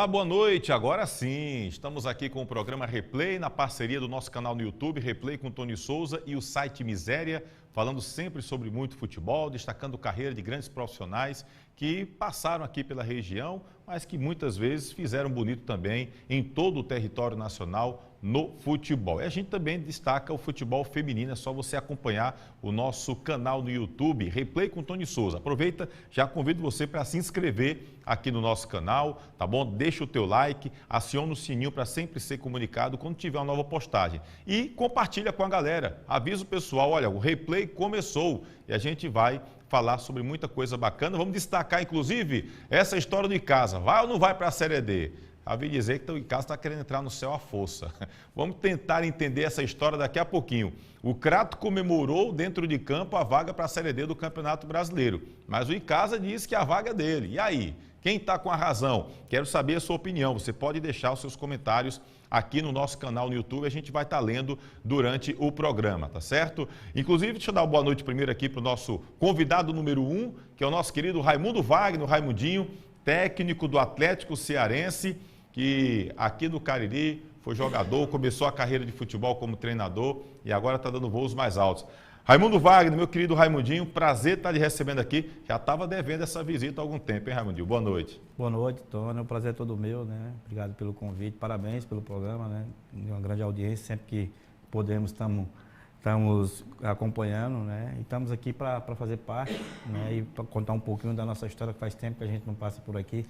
Olá, boa noite. Agora sim, estamos aqui com o programa Replay, na parceria do nosso canal no YouTube, Replay com Tony Souza e o site Miséria, falando sempre sobre muito futebol, destacando carreira de grandes profissionais que passaram aqui pela região, mas que muitas vezes fizeram bonito também em todo o território nacional no futebol. E a gente também destaca o futebol feminino, é só você acompanhar o nosso canal no YouTube, Replay com Tony Souza. Aproveita, já convido você para se inscrever aqui no nosso canal, tá bom? Deixa o teu like, aciona o sininho para sempre ser comunicado quando tiver uma nova postagem. E compartilha com a galera, avisa o pessoal, olha, o Replay começou e a gente vai falar sobre muita coisa bacana. Vamos destacar, inclusive, essa história do Icasa. Vai ou não vai para a Série D? Ouvi dizer que o Icasa está querendo entrar no céu à força. Vamos tentar entender essa história daqui a pouquinho. O Crato comemorou dentro de campo a vaga para a Série D do Campeonato Brasileiro, mas o Icasa diz que a vaga é dele. E aí? Quem está com a razão? Quero saber a sua opinião. Você pode deixar os seus comentários aqui no nosso canal no YouTube. A gente vai estar lendo durante o programa, tá certo? Inclusive, deixa eu dar uma boa noite primeiro aqui para o nosso convidado número 1, que é o nosso querido Raimundo Wagner, Raimundinho, técnico do Atlético Cearense, que aqui no Cariri foi jogador, começou a carreira de futebol como treinador e agora está dando voos mais altos. Raimundo Wagner, meu querido Raimundinho, prazer estar lhe recebendo aqui. Já estava devendo essa visita há algum tempo, hein, Raimundinho? Boa noite. Boa noite, Tony. O prazer é todo meu, né? Obrigado pelo convite, parabéns pelo programa, né? Uma grande audiência, sempre que podemos estamos acompanhando, né? E estamos aqui para fazer parte, né? E para contar um pouquinho da nossa história, que faz tempo que a gente não passa por aqui.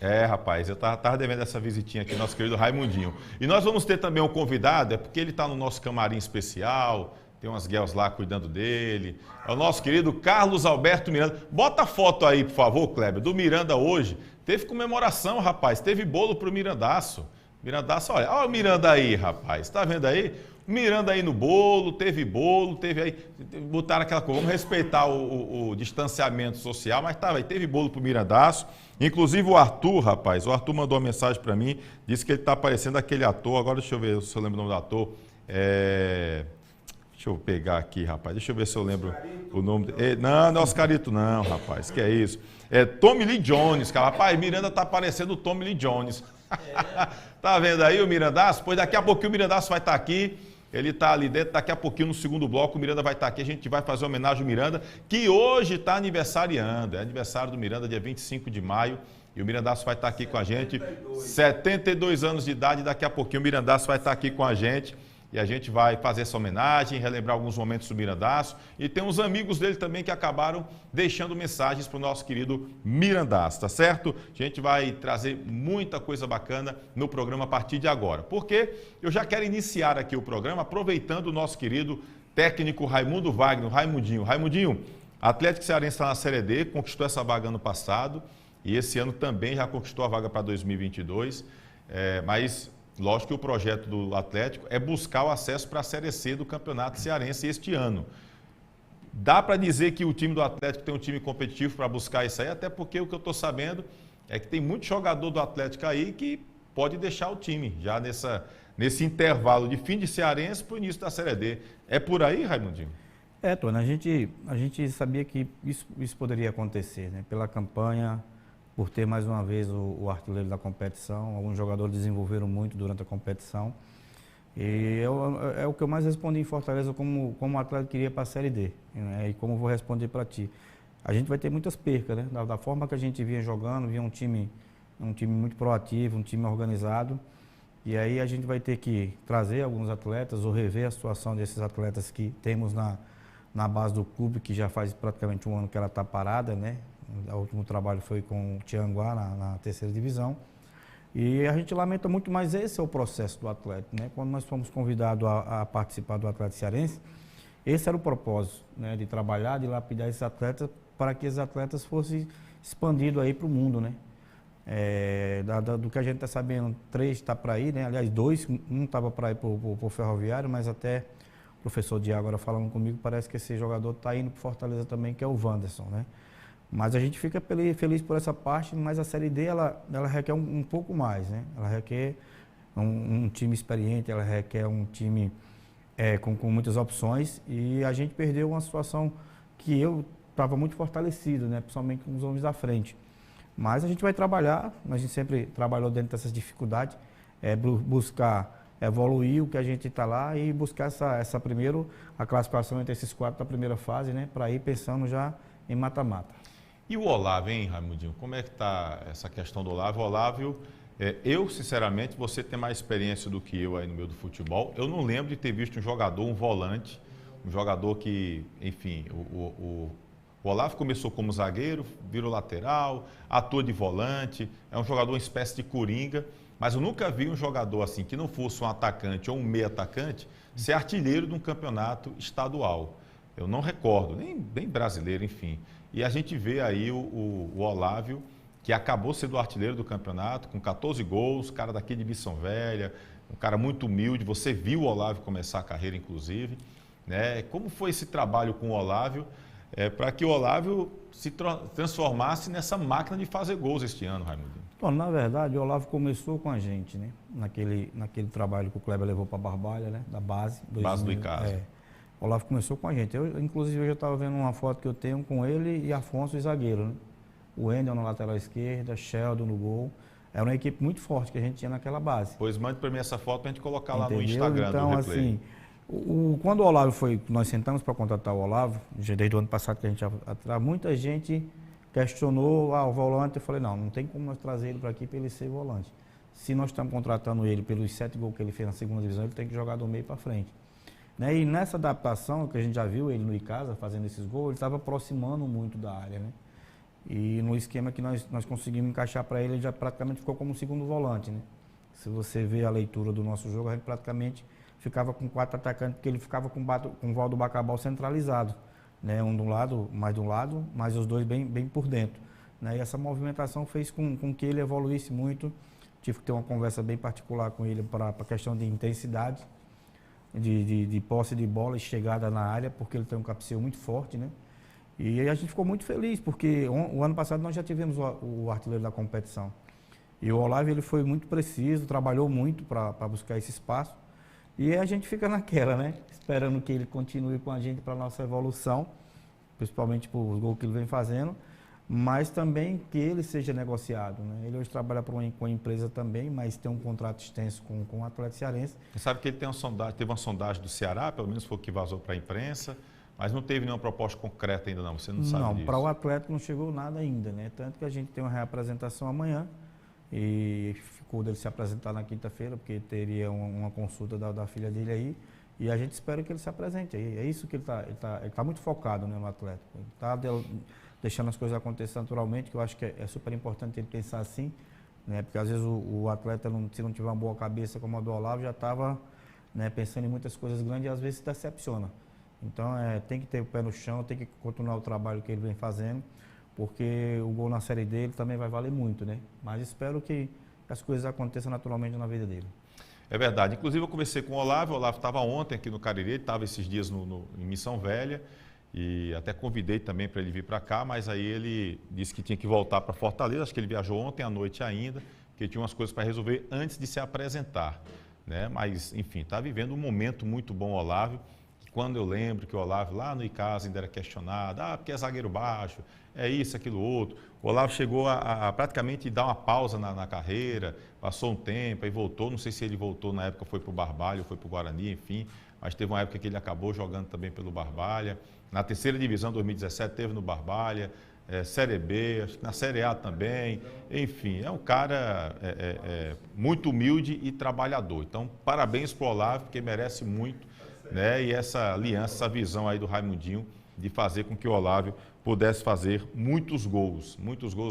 É, rapaz, eu estava devendo essa visitinha aqui, nosso querido Raimundinho. E nós vamos ter também um convidado, é porque ele está no nosso camarim especial, tem umas guias lá cuidando dele. É o nosso querido Carlos Alberto Miranda. Bota a foto aí, por favor, Kleber, do Miranda hoje. Teve comemoração, rapaz, teve bolo pro Mirandaço. Mirandaço, olha o Miranda aí, rapaz, tá vendo aí? Miranda aí no bolo, teve aí, botaram aquela coisa, vamos respeitar o distanciamento social, mas tá, teve bolo pro Mirandaço. Inclusive o Arthur, rapaz, o Arthur mandou uma mensagem para mim, disse que ele tá parecendo aquele ator, agora deixa eu ver se eu lembro o nome do ator, deixa eu pegar aqui, rapaz, deixa eu ver se eu lembro o nome dele. Não é Oscarito não, rapaz, que é isso? É Tommy Lee Jones, cara, rapaz, Miranda tá parecendo o Tommy Lee Jones. Tá vendo aí o Mirandaço? Pois daqui a pouquinho o Mirandaço vai estar aqui. Ele está ali dentro, daqui a pouquinho no segundo bloco o Miranda vai estar aqui, a gente vai fazer uma homenagem ao Miranda, que hoje está aniversariando, é aniversário do Miranda, dia 25 de maio, e o Mirandaço vai estar aqui com a gente, 72 anos de idade, daqui a pouquinho o Mirandaço vai estar aqui com a gente, e a gente vai fazer essa homenagem, relembrar alguns momentos do Mirandaço, e tem uns amigos dele também que acabaram deixando mensagens para o nosso querido Mirandaço, tá certo? A gente vai trazer muita coisa bacana no programa a partir de agora, porque eu já quero iniciar aqui o programa aproveitando o nosso querido técnico Raimundo Wagner, Raimundinho. Raimundinho, Atlético Cearense está na Série D, conquistou essa vaga ano passado, e esse ano também já conquistou a vaga para 2022, mas lógico que o projeto do Atlético é buscar o acesso para a Série C do Campeonato Cearense este ano. Dá para dizer que o time do Atlético tem um time competitivo para buscar isso aí, até porque o que eu estou sabendo é que tem muito jogador do Atlético aí que pode deixar o time já nesse intervalo de fim de Cearense para o início da Série D. É por aí, Raimundinho? Tony, a gente sabia que isso poderia acontecer, né? Pela campanha, por ter mais uma vez o artilheiro da competição. Alguns jogadores desenvolveram muito durante a competição. E é o que eu mais respondi em Fortaleza como o Atlético queria para a Série D, né? E como eu vou responder para ti. A gente vai ter muitas percas, né? Da forma que a gente vinha jogando, vinha um time muito proativo, um time organizado. E aí a gente vai ter que trazer alguns atletas ou rever a situação desses atletas que temos na base do clube, que já faz praticamente um ano que ela está parada, né? O último trabalho foi com o Tianguá na terceira divisão. E a gente lamenta muito, mas esse é o processo do Atlético, né? Quando nós fomos convidados a participar do Atlético Cearense, esse era o propósito, né? De trabalhar, de lapidar esses atletas para que esses atletas fossem expandidos aí para o mundo, né? Do que a gente está sabendo, 3 está para ir, né? Aliás, 2, um estava para ir para o Ferroviário, mas até o professor Diago agora falando comigo, parece que esse jogador está indo para Fortaleza também, que é o Wanderson, né? Mas a gente fica feliz por essa parte, mas a Série D ela requer um pouco mais, né? Ela requer um time experiente, ela requer um time com muitas opções, e a gente perdeu uma situação que eu estava muito fortalecido, né? Principalmente com os homens da frente. Mas a gente vai trabalhar, a gente sempre trabalhou dentro dessas dificuldades, buscar evoluir o que a gente está lá e buscar primeiro a classificação entre esses 4 da primeira fase, né, para ir pensando já em mata-mata. E o Olávio, hein, Raimundinho? Como é que está essa questão do Olávio? Olávio, eu, sinceramente, você tem mais experiência do que eu aí no meio do futebol. Eu não lembro de ter visto um jogador, um volante, um jogador que, enfim, o Olávio começou como zagueiro, virou lateral, atua de volante, é um jogador uma espécie de coringa, mas eu nunca vi um jogador assim, que não fosse um atacante ou um meio atacante, ser artilheiro de um campeonato estadual. Eu não recordo, nem brasileiro, enfim. E a gente vê aí o Olávio, que acabou sendo o artilheiro do campeonato, com 14 gols, cara daqui de Missão Velha, um cara muito humilde. Você viu o Olávio começar a carreira, inclusive, né? Como foi esse trabalho com o Olávio, para que o Olávio se transformasse nessa máquina de fazer gols este ano, Raimundo? Bom, na verdade, o Olávio começou com a gente, né? Naquele trabalho que o Kleber levou para a Barbalha, né? Da base. Base do Icasa. O Olávio começou com a gente. Inclusive, eu já estava vendo uma foto que eu tenho com ele e Afonso, o zagueiro, né? O Wendel na lateral esquerda, Sheldon no gol. Era uma equipe muito forte que a gente tinha naquela base. Pois mande para mim essa foto para a gente colocar lá no Instagram então, do Replay. Assim, quando o Olávio nós sentamos para contratar o Olávio, desde o ano passado que a gente atrás, muita gente questionou o volante. Eu falei, não tem como nós trazer ele para aqui para ele ser volante. Se nós estamos contratando ele pelos 7 gols que ele fez na segunda divisão, ele tem que jogar do meio para frente. Né? E nessa adaptação, que a gente já viu ele no Icasa fazendo esses gols, ele estava aproximando muito da área, né? E no esquema que nós conseguimos encaixar para ele já praticamente ficou como segundo volante, né? Se você vê a leitura do nosso jogo, a gente praticamente ficava com 4 atacantes, porque ele ficava com o Valdo Bacabal centralizado, né? Um de um lado, mas os dois bem por dentro. Né? E essa movimentação fez com que ele evoluísse muito. Tive que ter uma conversa bem particular com ele para a questão de intensidade, de posse de bola e chegada na área, porque ele tem um cabeceio muito forte, né? E aí a gente ficou muito feliz, porque o ano passado nós já tivemos o artilheiro da competição. E o Olávio, ele foi muito preciso, trabalhou muito para buscar esse espaço. E a gente fica naquela, né? Esperando que ele continue com a gente para a nossa evolução, principalmente por os gols que ele vem fazendo, mas também que ele seja negociado, né? Ele hoje trabalha com uma empresa também, mas tem um contrato extenso com o Atlético Cearense. Você sabe que ele tem teve uma sondagem do Ceará, pelo menos foi o que vazou para a imprensa, mas não teve nenhuma proposta concreta ainda não, você não sabe disso? Não, para o Atlético não chegou nada ainda, né? Tanto que a gente tem uma reapresentação amanhã e ficou dele se apresentar na quinta-feira, porque teria uma consulta da filha dele aí, e a gente espera que ele se apresente aí. É isso que ele tá muito focado, né, no Atlético. Ele está deixando as coisas acontecer naturalmente, que eu acho que é super importante ele pensar assim, né? Porque às vezes o atleta, se não tiver uma boa cabeça como a do Olavo, já estava, né, pensando em muitas coisas grandes e às vezes se decepciona. Então tem que ter o pé no chão, tem que continuar o trabalho que ele vem fazendo, porque o gol na Série D ele também vai valer muito, né? Mas espero que as coisas aconteçam naturalmente na vida dele. É verdade. Inclusive eu conversei com o Olavo estava ontem aqui no Cariri, ele estava esses dias em Missão Velha, e até convidei também para ele vir para cá, mas aí ele disse que tinha que voltar para Fortaleza, acho que ele viajou ontem à noite ainda, que tinha umas coisas para resolver antes de se apresentar, né? Mas, enfim, está vivendo um momento muito bom o Olavo. Quando eu lembro que o Olavo lá no Icasa ainda era questionado, porque é zagueiro baixo, é isso, aquilo, outro. O Olavo chegou a praticamente dar uma pausa na carreira, passou um tempo, aí voltou, não sei se ele voltou na época, foi para o Barbalha, foi para o Guarani, enfim, mas teve uma época que ele acabou jogando também pelo Barbalha. Na terceira divisão, 2017, teve no Barbalha, Série B, acho que na Série A também, enfim, é um cara muito humilde e trabalhador. Então, parabéns para o Olavo, porque merece muito. Né? E essa aliança, essa visão aí do Raimundinho de fazer com que o Olávio pudesse fazer muitos gols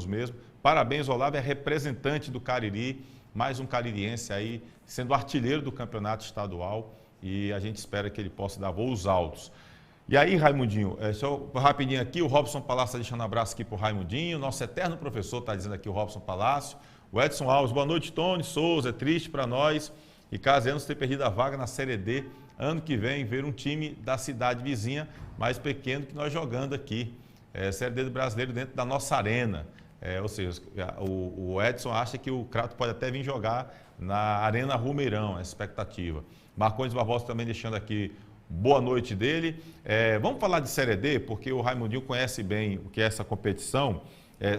mesmo. Parabéns, Olávio, é representante do Cariri, mais um caririense aí, sendo artilheiro do campeonato estadual, e a gente espera que ele possa dar voos altos. E aí, Raimundinho, só rapidinho aqui, o Robson Palácio está deixando um abraço aqui para o Raimundinho, nosso eterno professor está dizendo aqui, o Robson Palácio, o Edson Alves, boa noite, Tony Souza, é triste para nós, e Casianos ter perdido a vaga na Série D, ano que vem, ver um time da cidade vizinha, mais pequeno que nós jogando aqui. Série D do Brasileiro dentro da nossa arena. Ou seja, o Edson acha que o Crato pode até vir jogar na Arena Rumeirão, essa expectativa. Marcondes Barbosa também deixando aqui boa noite dele. Vamos falar de Série D, porque o Raimundinho conhece bem o que é essa competição.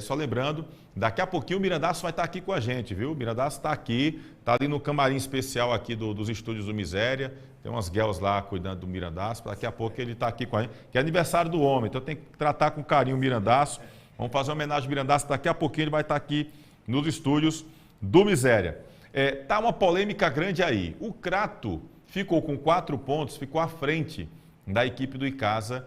Só lembrando, daqui a pouquinho o Mirandaço vai estar aqui com a gente, viu? O Mirandaço está aqui, está ali no camarim especial aqui dos estúdios do Miséria. Tem umas guelas lá cuidando do Mirandaço. Daqui a pouco ele está aqui com a gente, que é aniversário do homem, então tem que tratar com carinho o Mirandaço. Vamos fazer uma homenagem ao Mirandaço, daqui a pouquinho ele vai estar aqui nos estúdios do Miséria. Tá uma polêmica grande aí. O Crato ficou com 4 pontos, ficou à frente da equipe do Icasa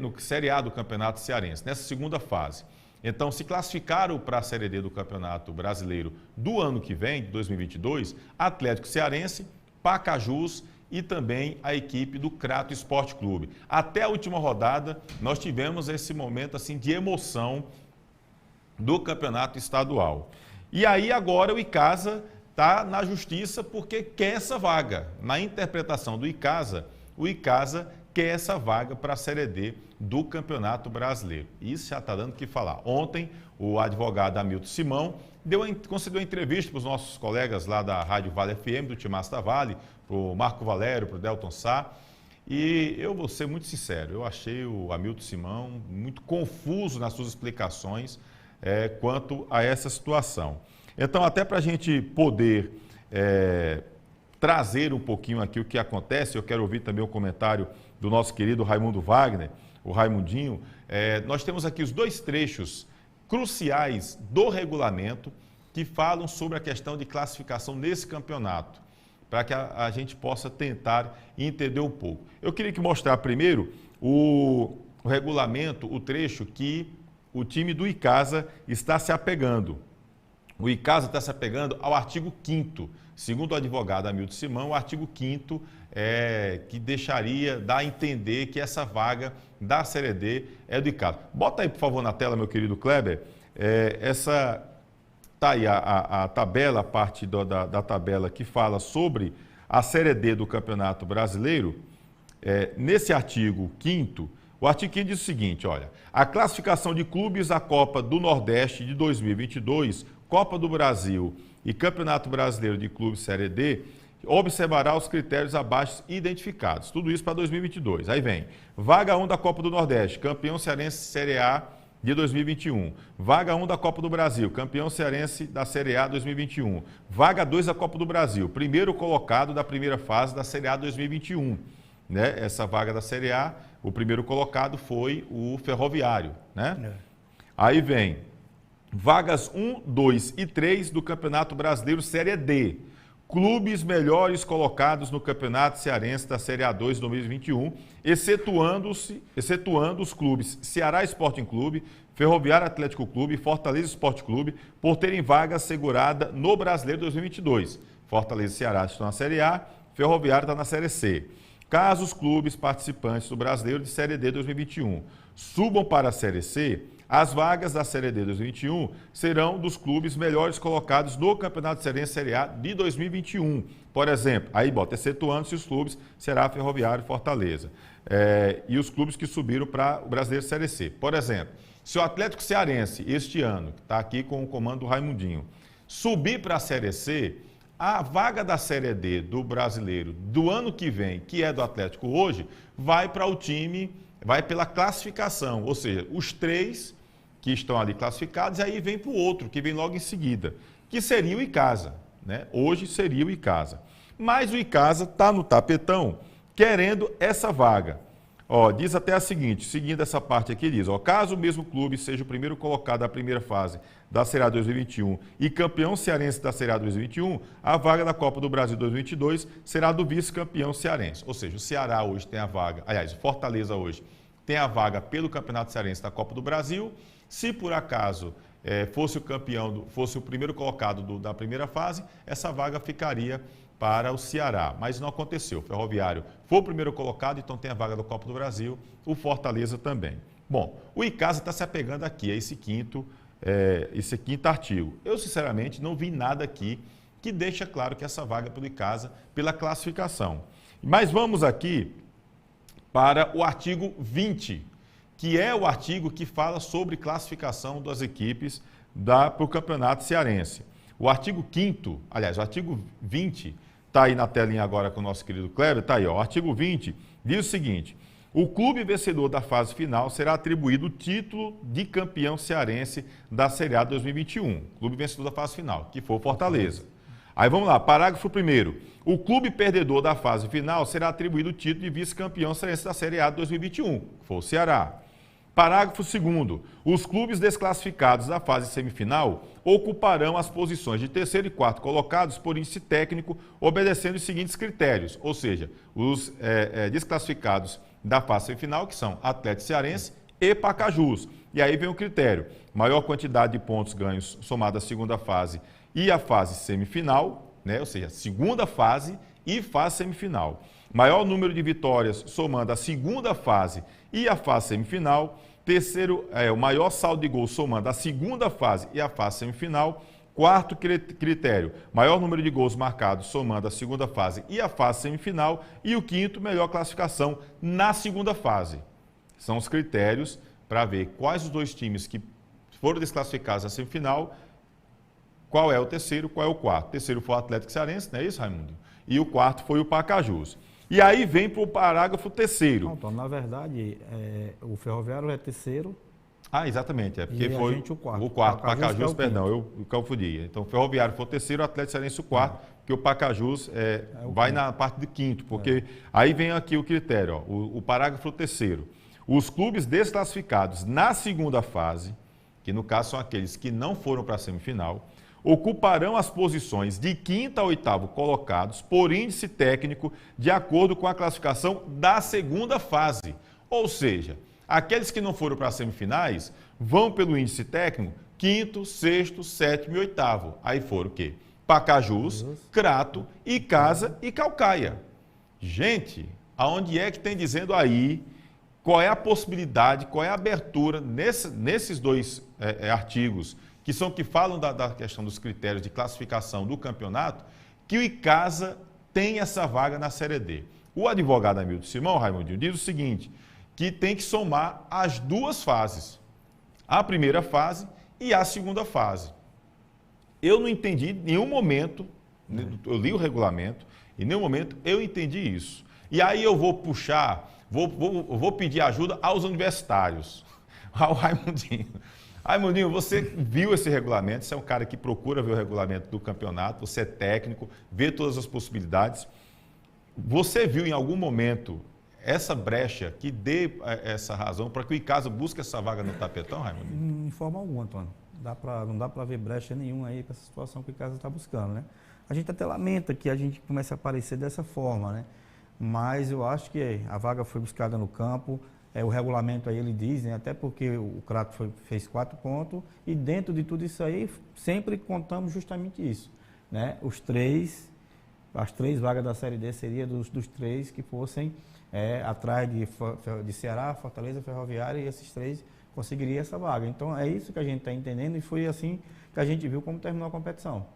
no Série A do Campeonato Cearense, nessa segunda fase. Então, se classificaram para a Série D do Campeonato Brasileiro do ano que vem, de 2022, Atlético Cearense, Pacajus e também a equipe do Crato Esporte Clube. Até a última rodada, nós tivemos esse momento assim, de emoção do Campeonato Estadual. E aí agora o Icasa está na justiça porque quer essa vaga. Na interpretação do Icasa, o Icasa quer essa vaga para a Série D do Campeonato Brasileiro. Isso já está dando o que falar. Ontem, o advogado Hamilton Simão concedeu uma entrevista para os nossos colegas lá da Rádio Vale FM, do Timaço da Vale, para o Marco Valério, para o Delton Sá. E eu vou ser muito sincero, eu achei o Hamilton Simão muito confuso nas suas explicações quanto a essa situação. Então, até para a gente poder trazer um pouquinho aqui o que acontece, eu quero ouvir também o comentário do nosso querido Raimundo Wagner, o Raimundinho. Nós temos aqui os 2 trechos cruciais do regulamento que falam sobre a questão de classificação nesse campeonato, para que a gente possa tentar entender um pouco. Eu queria mostrar primeiro o regulamento, o trecho que o time do Icasa está se apegando. O Icasa está se apegando ao artigo 5º, segundo o advogado Hamilton Simão, o artigo 5º que dá a entender que essa vaga da Série D é do Icasa. Bota aí, por favor, na tela, meu querido Kleber, tá aí a tabela, a parte da tabela que fala sobre a Série D do Campeonato Brasileiro. Nesse artigo 5º, o artigo 5º diz o seguinte, olha, a classificação de clubes à Copa do Nordeste de 2022, Copa do Brasil e Campeonato Brasileiro de Clubes Série D, observará os critérios abaixo identificados. Tudo isso para 2022. Aí vem, vaga 1 da Copa do Nordeste, campeão cearense Série A de 2021. Vaga 1 da Copa do Brasil, campeão cearense da Série A 2021. Vaga 2 da Copa do Brasil, primeiro colocado da primeira fase da Série A 2021. Né? Essa vaga da Série A, o primeiro colocado foi o Ferroviário. Né? Aí vem vagas 1, 2 e 3 do Campeonato Brasileiro Série D. Clubes melhores colocados no Campeonato Cearense da Série A2 de 2021, excetuando os clubes Ceará Sporting Clube, Ferroviário Atlético Clube e Fortaleza Esporte Clube, por terem vaga assegurada no Brasileiro 2022. Fortaleza e Ceará estão na Série A, Ferroviário está na Série C. Caso os clubes participantes do Brasileiro de Série D 2021 subam para a Série C, as vagas da Série D 2021 serão dos clubes melhores colocados no Campeonato Cearense Série A de 2021. Por exemplo, aí bota, excetuando-se os clubes Ceará, Ferroviário e Fortaleza. E os clubes que subiram para o Brasileiro Série C. Por exemplo, se o Atlético Cearense, este ano, que está aqui com o comando do Raimundinho, subir para a Série C, a vaga da Série D do Brasileiro do ano que vem, que é do Atlético hoje, vai para o time, vai pela classificação, ou seja, os 3 que estão ali classificados, e aí vem para o outro, que vem logo em seguida, que seria o Icasa. Né? Hoje seria o Icasa. Mas o Icasa está no tapetão querendo essa vaga. Diz até a seguinte, seguindo essa parte aqui, diz, caso o mesmo clube seja o primeiro colocado da primeira fase da Série A 2021 e campeão cearense da Série A 2021, a vaga da Copa do Brasil 2022 será do vice-campeão cearense. Ou seja, o Ceará hoje tem a vaga, aliás, o Fortaleza hoje tem a vaga pelo Campeonato Cearense da Copa do Brasil. Se por acaso fosse o campeão, fosse o primeiro colocado da primeira fase, essa vaga ficaria para o Ceará, mas não aconteceu. O Ferroviário foi o primeiro colocado, então tem a vaga da Copa do Brasil, o Fortaleza também. Bom, o Icasa está se apegando aqui a esse quinto artigo. Eu, sinceramente, não vi nada aqui que deixa claro que essa vaga é pelo Icasa, pela classificação. Mas vamos aqui para o artigo 20, que é o artigo que fala sobre classificação das equipes para o Campeonato Cearense. O artigo 5º, aliás, o artigo 20, está aí na telinha agora com o nosso querido Kleber, está aí, ó. O artigo 20 diz o seguinte, O clube vencedor da fase final será atribuído o título de campeão cearense da Série A 2021. Clube vencedor da fase final, que foi o Fortaleza. Aí vamos lá, parágrafo 1º. O clube perdedor da fase final será atribuído o título de vice-campeão cearense da Série A 2021, que foi o Ceará. Parágrafo 2º. Os clubes desclassificados da fase semifinal ocuparão as posições de terceiro e quarto colocados por índice técnico, obedecendo os seguintes critérios, ou seja, os desclassificados da fase semifinal, que são Atlético Cearense e Pacajus. E aí vem o critério, maior quantidade de pontos ganhos somada à segunda fase e a fase semifinal, né? Ou seja, segunda fase e fase semifinal. Maior número de vitórias somando a segunda fase e a fase semifinal. Terceiro, o maior saldo de gols somando a segunda fase e a fase semifinal. Quarto critério, maior número de gols marcados somando a segunda fase e a fase semifinal. E o quinto, melhor classificação na segunda fase. São os critérios para ver quais os dois times que foram desclassificados na semifinal, qual é o terceiro, qual é o quarto. O terceiro foi o Atlético Cearense, não é isso, Raimundo? E o quarto foi o Pacajus. E aí vem para o parágrafo 3º. Então, na verdade, o Ferroviário é terceiro. Ah, exatamente, é porque e foi o quarto. Pacajus, perdão, eu confundi. Então, o Ferroviário foi o terceiro, o Atlético Cearense o quarto, porque o Pacajus vai na parte de quinto, porque aí vem aqui o critério, ó, o parágrafo 3º. Os clubes desclassificados na segunda fase, que no caso são aqueles que não foram para a semifinal, ocuparão as posições de quinto a oitavo colocados por índice técnico de acordo com a classificação da segunda fase. Ou seja, aqueles que não foram para as semifinais vão pelo índice técnico quinto, sexto, sétimo e oitavo. Aí foram o quê? Pacajus, Crato, Icasa e Caucaia. Gente, aonde é que tem dizendo aí qual é a possibilidade, qual é a abertura nesses dois artigos que são que falam da questão dos critérios de classificação do campeonato, que o Icasa tem essa vaga na Série D. O advogado Hamilton Simão, Raimundinho, diz o seguinte, que tem que somar as duas fases, a primeira fase e a segunda fase. Eu não entendi em nenhum momento, eu li o regulamento, em nenhum momento eu entendi isso. E aí eu vou puxar, vou pedir ajuda aos universitários, ao Raimundinho. Raimundinho, você viu esse regulamento, você é um cara que procura ver o regulamento do campeonato, você é técnico, vê todas as possibilidades. Você viu em algum momento essa brecha que dê essa razão para que o Icasa busque essa vaga no tapetão, Raimundinho? Em forma alguma, Antônio. Não dá para ver brecha nenhuma aí para essa situação que o Icasa está buscando, né? A gente até lamenta que a gente comece a aparecer dessa forma, né? Mas eu acho que a vaga foi buscada no campo. O regulamento aí ele diz, né, até porque o Crato fez 4 pontos e dentro de tudo isso aí sempre contamos justamente isso, né? As 3 vagas da Série D seria dos 3 que fossem atrás de Ceará, Fortaleza, Ferroviária, e esses 3 conseguiriam essa vaga. Então é isso que a gente está entendendo e foi assim que a gente viu como terminou a competição.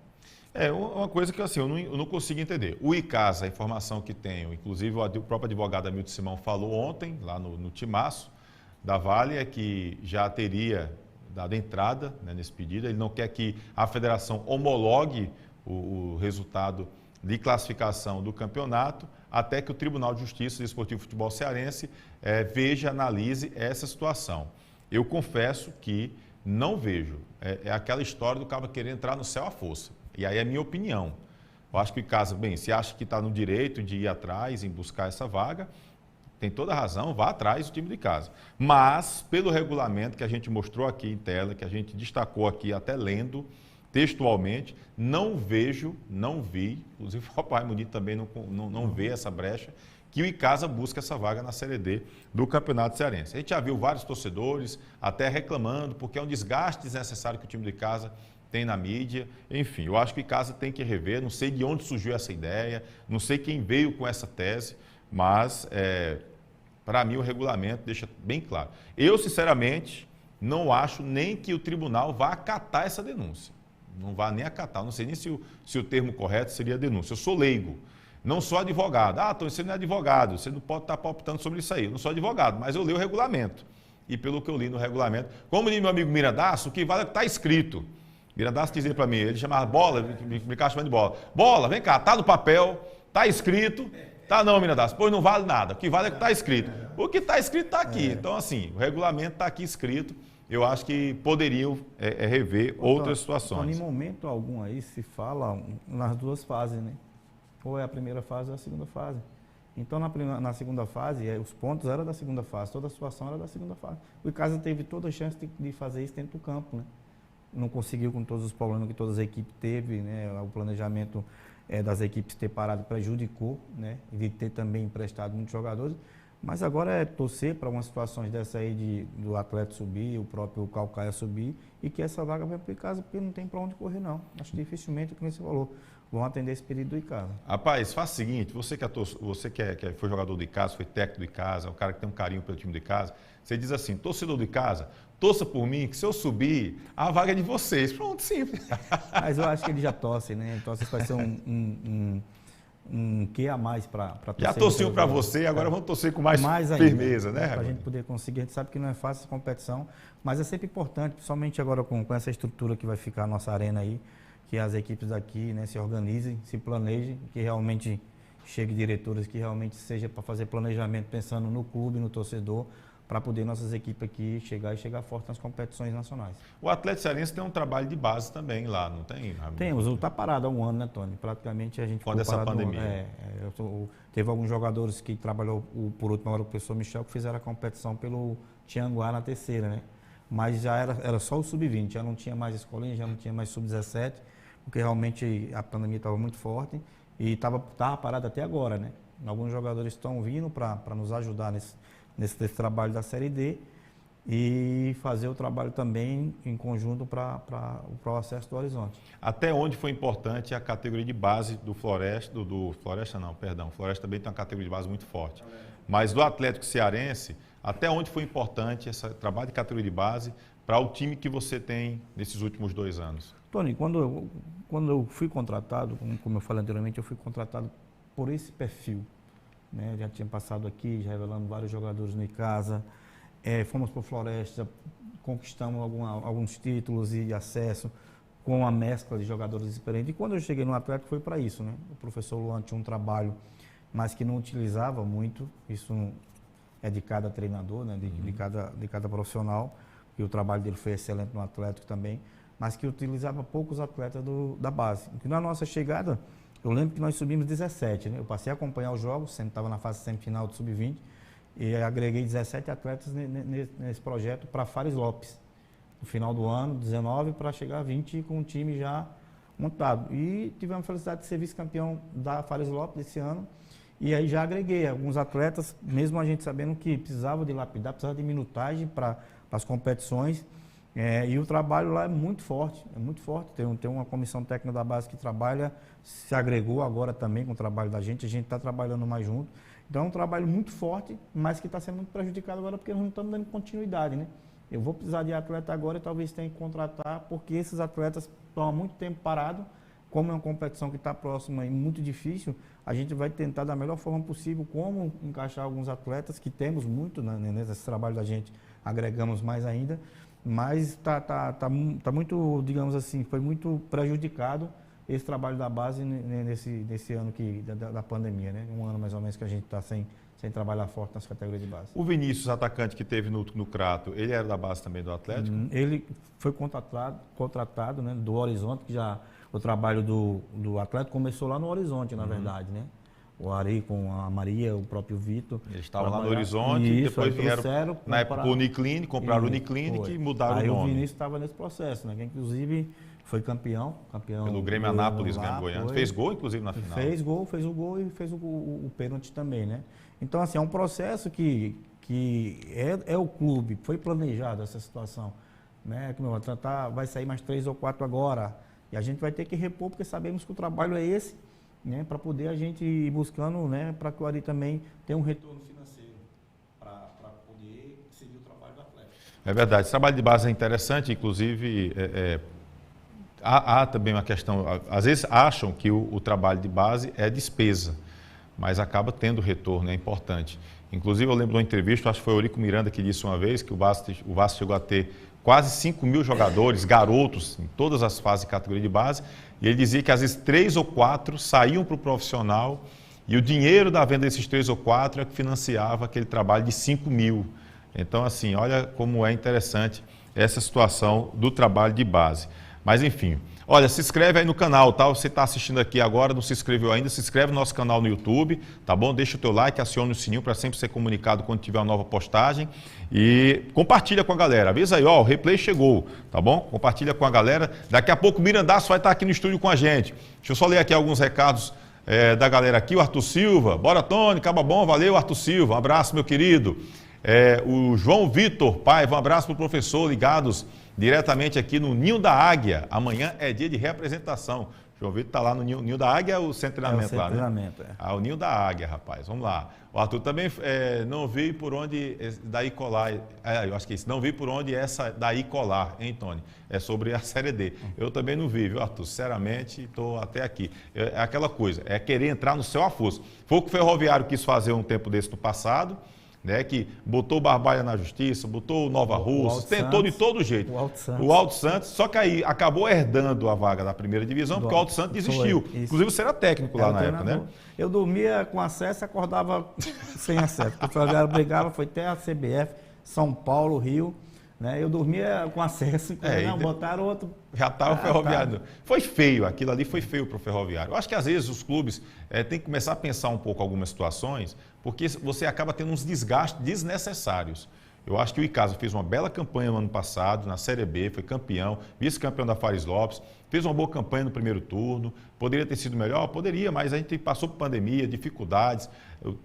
Uma coisa que assim, eu não consigo entender. O Icasa, a informação que tenho, inclusive o próprio advogado Hamilton Simão falou ontem, lá no timaço da Vale, é que já teria dado entrada, né, nesse pedido. Ele não quer que a federação homologue o resultado de classificação do campeonato, até que o Tribunal de Justiça e Desportivo e Futebol Cearense veja, analise essa situação. Eu confesso que não vejo. É aquela história do cara querer entrar no céu à força. E aí é a minha opinião. Eu acho que o Icasa, se acha que está no direito de ir atrás, em buscar essa vaga, tem toda a razão, vá atrás do time de Icasa. Mas, pelo regulamento que a gente mostrou aqui em tela, que a gente destacou aqui até lendo textualmente, não vi, inclusive o Raimundinho também não vê essa brecha, que o Icasa busca essa vaga na Série D do Campeonato Cearense. A gente já viu vários torcedores até reclamando, porque é um desgaste desnecessário que o time de Icasa tem na mídia. Enfim, eu acho que o Icasa tem que rever, não sei de onde surgiu essa ideia, não sei quem veio com essa tese, mas para mim o regulamento deixa bem claro. Eu, sinceramente, não acho nem que o tribunal vá acatar essa denúncia. Não vá nem acatar, não sei nem se o termo correto seria denúncia. Eu sou leigo, não sou advogado. Então você não é advogado, você não pode estar palpitando sobre isso aí. Eu não sou advogado, mas eu leio o regulamento. E pelo que eu li no regulamento, como diz meu amigo Mirandaço, o que vale é que está escrito. Mirandaço dizia para mim, ele chamava Bola, me chamando de Bola. Bola, vem cá, está no papel, está escrito, Tá não, Miradas, pois não vale nada. O que vale é o que está escrito. O que está escrito está aqui. Então, assim, o regulamento está aqui escrito. Eu acho que poderiam rever outras situações. Em momento algum aí se fala nas duas fases, né? Ou é a primeira fase ou é a segunda fase. Então, na segunda fase, os pontos eram da segunda fase, toda a situação era da segunda fase. O Icasa teve toda a chance de fazer isso dentro do campo, né? Não conseguiu com todos os problemas que todas as equipes teve, né? O planejamento das equipes ter parado prejudicou, né? E de ter também emprestado muitos jogadores. Mas agora é torcer para umas situações dessa aí do atleta subir, o próprio Calcaia subir e que essa vaga venha para o Icasa, porque não tem para onde correr não. Acho que dificilmente, como você falou, vão atender esse pedido do Icasa. Rapaz, faça o seguinte, você que foi jogador do Icasa, foi técnico do Icasa, o cara que tem um carinho pelo time do Icasa, você diz assim, torcedor do Icasa, torça por mim, que se eu subir, a vaga é de vocês. Pronto, simples. Mas eu acho que ele já torce, né? Então, isso vai ser um que a mais para torcer. Já torciam para você, agora vão torcer com mais firmeza, ainda, né? Para a gente poder conseguir, a gente sabe que não é fácil essa competição, mas é sempre importante, principalmente agora com essa estrutura que vai ficar a nossa arena aí, que as equipes daqui, né, se organizem, se planejem, que realmente chegue diretores que realmente seja para fazer planejamento pensando no clube, no torcedor, para poder nossas equipes aqui chegar forte nas competições nacionais. O Atlético Cearense tem um trabalho de base também lá, não tem? Temos, está parado há um ano, né, Tony? Praticamente a gente ficou parado. Quando essa pandemia? Teve alguns jogadores que trabalhou, por último, agora o professor Michel, que fizeram a competição pelo Tianguá na terceira, né? Mas já era só o sub-20, já não tinha mais escolinha, já não tinha mais sub-17, porque realmente a pandemia estava muito forte e estava parado até agora, né? Alguns jogadores estão vindo para nos ajudar nesse trabalho da Série D e fazer o trabalho também em conjunto para o acesso do Horizonte. Até onde foi importante a categoria de base do Floresta, o Floresta também tem uma categoria de base muito forte, mas do Atlético Cearense, até onde foi importante esse trabalho de categoria de base para o time que você tem nesses últimos 2 anos? Tony, quando eu fui contratado, como eu falei anteriormente, eu fui contratado por esse perfil. Né? Já tinha passado aqui, já revelando vários jogadores no Icasa, fomos para o Floresta, conquistamos alguns títulos e acesso com a mescla de jogadores experientes. E quando eu cheguei no Atlético foi para isso, né? O professor Luan tinha um trabalho, mas que não utilizava muito, isso é de cada treinador, né? de cada profissional, e o trabalho dele foi excelente no Atlético também, mas que utilizava poucos atletas da base. E na nossa chegada, eu lembro que nós subimos 17, né? Eu passei a acompanhar os jogos, sempre estava na fase semifinal do Sub-20, e agreguei 17 atletas nesse projeto para Fares Lopes. No final do ano, 19, para chegar a 20 com o time já montado. E tivemos a felicidade de ser vice-campeão da Fares Lopes esse ano. E aí já agreguei alguns atletas, mesmo a gente sabendo que precisava de lapidar, precisava de minutagem para as competições. E o trabalho lá é muito forte, Tem uma comissão técnica da base que trabalha, se agregou agora também com o trabalho da gente, a gente está trabalhando mais junto. Então é um trabalho muito forte, mas que está sendo muito prejudicado agora porque nós não estamos dando continuidade, né? Eu vou precisar de atleta agora e talvez tenha que contratar, porque esses atletas estão há muito tempo parados. Como é uma competição que está próxima e muito difícil, a gente vai tentar da melhor forma possível como encaixar alguns atletas, que temos muito, né, nesse trabalho da gente, agregamos mais ainda, mas tá muito, digamos assim, foi muito prejudicado esse trabalho da base nesse ano da pandemia, né? Um ano mais ou menos que a gente está sem trabalhar forte nas categorias de base. O Vinícius, atacante que teve no Crato, ele era da base também do Atlético? Ele foi contratado, né, do Horizonte, que já o trabalho do Atlético começou lá no Horizonte, na verdade, né? O Ari com a Maria, o próprio Vitor. Eles estavam lá no Horizonte e depois vieram na época o Uniclinic, compraram o Uniclinic e mudaram o nome. Aí o Vinícius estava nesse processo, né? Que inclusive foi campeão. Pelo Grêmio Anápolis, ganhou Goiânia. Fez gol, inclusive, na final. Fez o gol e fez o pênalti também, né? Então, assim, é um processo que é o clube, foi planejado essa situação, né? Que vai sair mais 3 ou 4 agora, e a gente vai ter que repor, porque sabemos que o trabalho é esse, né? Para poder a gente ir buscando, né? Para que o Ari também tenha um retorno financeiro, para poder seguir o trabalho do Atlético. É verdade, esse trabalho de base é interessante, inclusive... Há também uma questão, às vezes acham que o trabalho de base é despesa, mas acaba tendo retorno, é importante. Inclusive, eu lembro de uma entrevista, acho que foi o Eurico Miranda que disse uma vez que o Vasco chegou a ter quase 5.000 jogadores, garotos, em todas as fases de categoria de base, e ele dizia que às vezes 3 ou 4 saíam para o profissional E o dinheiro da venda desses 3 ou 4 é que financiava aquele trabalho de 5 mil. Então, assim, olha como é interessante essa situação do trabalho de base. Mas, enfim, olha, se inscreve aí no canal, tá? Você está assistindo aqui agora, não se inscreveu ainda, se inscreve no nosso canal no YouTube, tá bom? Deixa o teu like, acione o sininho para sempre ser comunicado quando tiver uma nova postagem e compartilha com a galera. Avisa aí, ó, o replay chegou, tá bom? Compartilha com a galera. Daqui a pouco o Mirandaço vai estar aqui no estúdio com a gente. Deixa eu só ler aqui alguns recados da galera aqui. O Arthur Silva, bora Tony, acaba bom, valeu Arthur Silva, um abraço meu querido. O João Vitor Paiva, um abraço para o professor, ligados diretamente aqui no Ninho da Águia. Amanhã é dia de representação. O João Vitor está lá no Ninho da Águia, o centro de treinamento lá, né? O Ninho da Águia, rapaz, vamos lá. O Arthur também não vi por onde daí colar, eu acho que é isso, não vi por onde essa daí colar, hein, Tony? É sobre a Série D. Eu também não vi, viu, Arthur? Sinceramente, estou até aqui. É aquela coisa, é querer entrar no céu a força. Foi o que o Ferroviário quis fazer um tempo desse no passado, né, que botou o Barbalha na justiça, botou o Nova Russa, tentou de todo jeito. O Alto Santos, só que aí acabou herdando a vaga da primeira divisão, porque o Alto Santos desistiu. Inclusive você era técnico lá na época, né? Eu dormia com acesso e acordava sem acesso. O Ferroviário brigava, foi até a CBF, São Paulo, Rio. Né? Eu dormia com acesso, botaram outro. Já estava o Ferroviário. Foi feio, aquilo ali foi feio para o Ferroviário. Eu acho que às vezes os clubes têm que começar a pensar um pouco algumas situações, porque você acaba tendo uns desgastes desnecessários. Eu acho que o Icasa fez uma bela campanha no ano passado, na Série B, foi campeão, vice-campeão da Fares Lopes, fez uma boa campanha no primeiro turno, poderia ter sido melhor? Poderia, mas a gente passou por pandemia, dificuldades,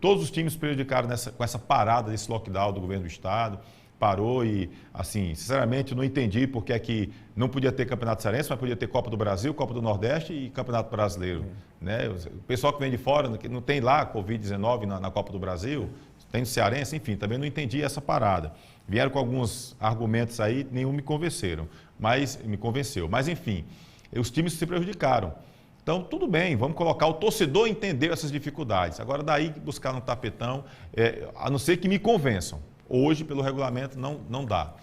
todos os times prejudicaram com essa parada desse lockdown do governo do Estado. Parou e, assim, sinceramente, eu não entendi porque é que não podia ter Campeonato Cearense, mas podia ter Copa do Brasil, Copa do Nordeste e Campeonato Brasileiro. Né? O pessoal que vem de fora, não tem lá Covid-19 na Copa do Brasil, tem no Cearense, enfim, também não entendi essa parada. Vieram com alguns argumentos aí, nenhum me convenceu. Mas, enfim, os times se prejudicaram. Então, tudo bem, vamos colocar o torcedor entender essas dificuldades. Agora, daí buscar um tapetão, a não ser que me convençam. Hoje, pelo regulamento, não dá.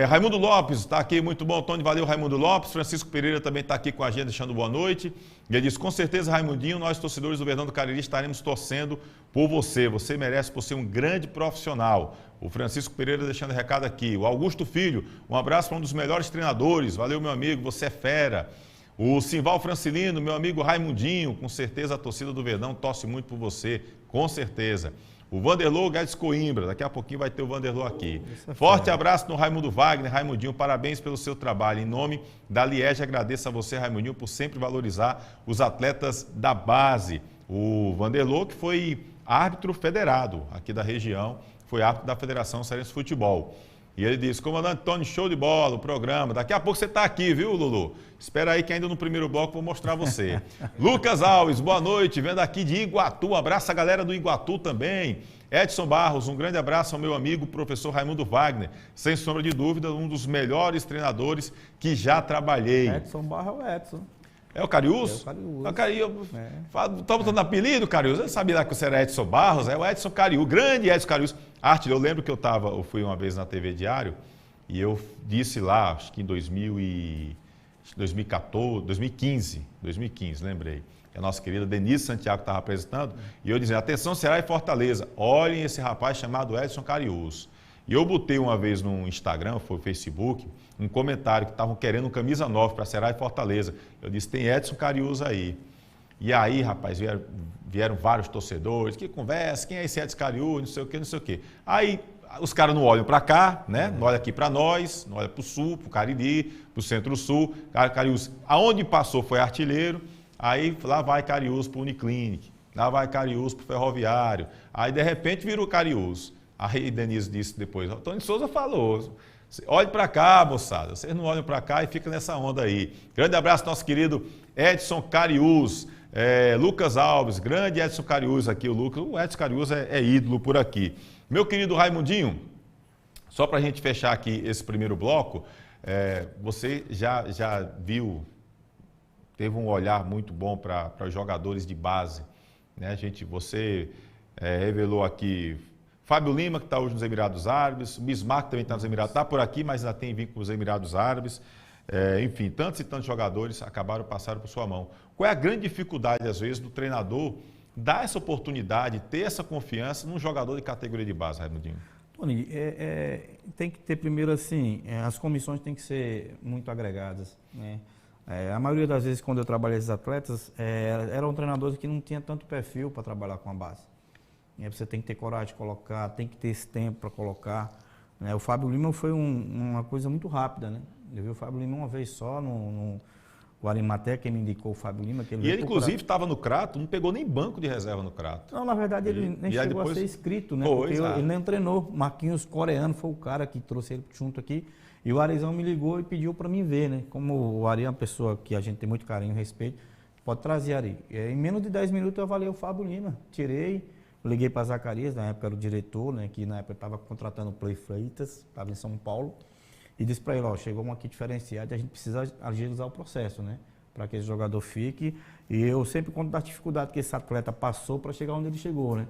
Raimundo Lopes está aqui, muito bom, Tony, valeu Raimundo Lopes. Francisco Pereira também está aqui com a gente, deixando boa noite. E ele diz, com certeza, Raimundinho, nós torcedores do Verdão do Cariri estaremos torcendo por você. Você merece por ser um grande profissional. O Francisco Pereira deixando recado aqui. O Augusto Filho, um abraço para um dos melhores treinadores. Valeu, meu amigo, você é fera. O Simval Francilino, meu amigo Raimundinho, com certeza a torcida do Verdão torce muito por você, com certeza. O Vanderlô Guedes Coimbra, daqui a pouquinho vai ter o Vanderlô aqui. Forte abraço no Raimundo Wagner. Raimundinho, parabéns pelo seu trabalho. Em nome da Liege, agradeço a você, Raimundinho, por sempre valorizar os atletas da base. O Vanderlô, que foi árbitro federado aqui da região, foi árbitro da Federação Cearense de Futebol. E ele disse, comandante Tony, show de bola, o programa. Daqui a pouco você está aqui, viu, Lulu? Espera aí que ainda no primeiro bloco vou mostrar você. Lucas Alves, boa noite, vendo aqui de Iguatu. Abraço a galera do Iguatu também. Edson Barros, um grande abraço ao meu amigo, professor Raimundo Wagner. Sem sombra de dúvida, um dos melhores treinadores que já trabalhei. Edson Barros é o Edson. É o Cariús? É o Cariús. Tá botando apelido, Cariús? Eu sabia lá que você era Edson Barros, é o Edson Cariús, grande Edson Cariús. Eu lembro que eu fui uma vez na TV Diário e eu disse lá, acho que em 2015, lembrei. A nossa querida Denise Santiago estava apresentando e eu dizia, atenção Ceará e Fortaleza, olhem esse rapaz chamado Edson Cariús. E eu botei uma vez no Instagram, foi no Facebook, um comentário que estavam querendo camisa 9 para Ceará e Fortaleza. Eu disse, tem Edson Cariús aí. E aí, rapaz, vieram vários torcedores, que conversa, quem é esse Edson Cariús, não sei o quê, não sei o quê. Aí os caras não olham para cá, né? Não olham aqui para nós, não olham para o Sul, para o Cariri, para o Centro-Sul. Cariús, aonde passou foi artilheiro, aí lá vai Cariús para o Uniclinic, lá vai Cariús para o Ferroviário. Aí, de repente, virou Cariús. Aí Denise disse depois, o Tony Souza falou, olhe para cá, moçada, vocês não olham para cá e ficam nessa onda aí. Grande abraço ao nosso querido Edson Cariús, Lucas Alves, grande Edson Cariús aqui, o Edson Cariús é ídolo por aqui. Meu querido Raimundinho, só para a gente fechar aqui esse primeiro bloco, você já viu, teve um olhar muito bom para os jogadores de base, né, você revelou aqui Fábio Lima, que está hoje nos Emirados Árabes, o Bismarck também está nos Emirados, está por aqui, mas ainda tem vínculo com os Emirados Árabes. Enfim, tantos e tantos jogadores passaram por sua mão. Qual é a grande dificuldade, às vezes, do treinador dar essa oportunidade, ter essa confiança num jogador de categoria de base, Raimundinho? Tony, tem que ter primeiro assim, as comissões têm que ser muito agregadas, né? A maioria das vezes quando eu trabalhei esses atletas, eram treinadores que não tinham tanto perfil para trabalhar com a base. Você tem que ter coragem de colocar, tem que ter esse tempo para colocar, né? O Fábio Lima foi uma coisa muito rápida, né? Eu vi o Fábio Lima uma vez só o Arimaté, quem me indicou o Fábio Lima. Que ele inclusive, estava no Crato, não pegou nem banco de reserva no Crato. Não, na verdade, ele nem chegou a ser inscrito, né? Porque ele nem treinou. Marquinhos Coreano foi o cara que trouxe ele junto aqui. E o Arizão me ligou e pediu para mim ver, né? Como o Ari é uma pessoa que a gente tem muito carinho e respeito, pode trazer, Ari. Em menos de 10 minutos eu avaliei o Fábio Lima. Tirei, liguei para Zacarias, na época era o diretor, né? Que na época estava contratando o Play Freitas, estava em São Paulo. E disse para ele, ó, chegou uma aqui diferenciada, a gente precisa agilizar o processo, né? Para que esse jogador fique. E eu sempre conto da dificuldade que esse atleta passou para chegar onde ele chegou, né?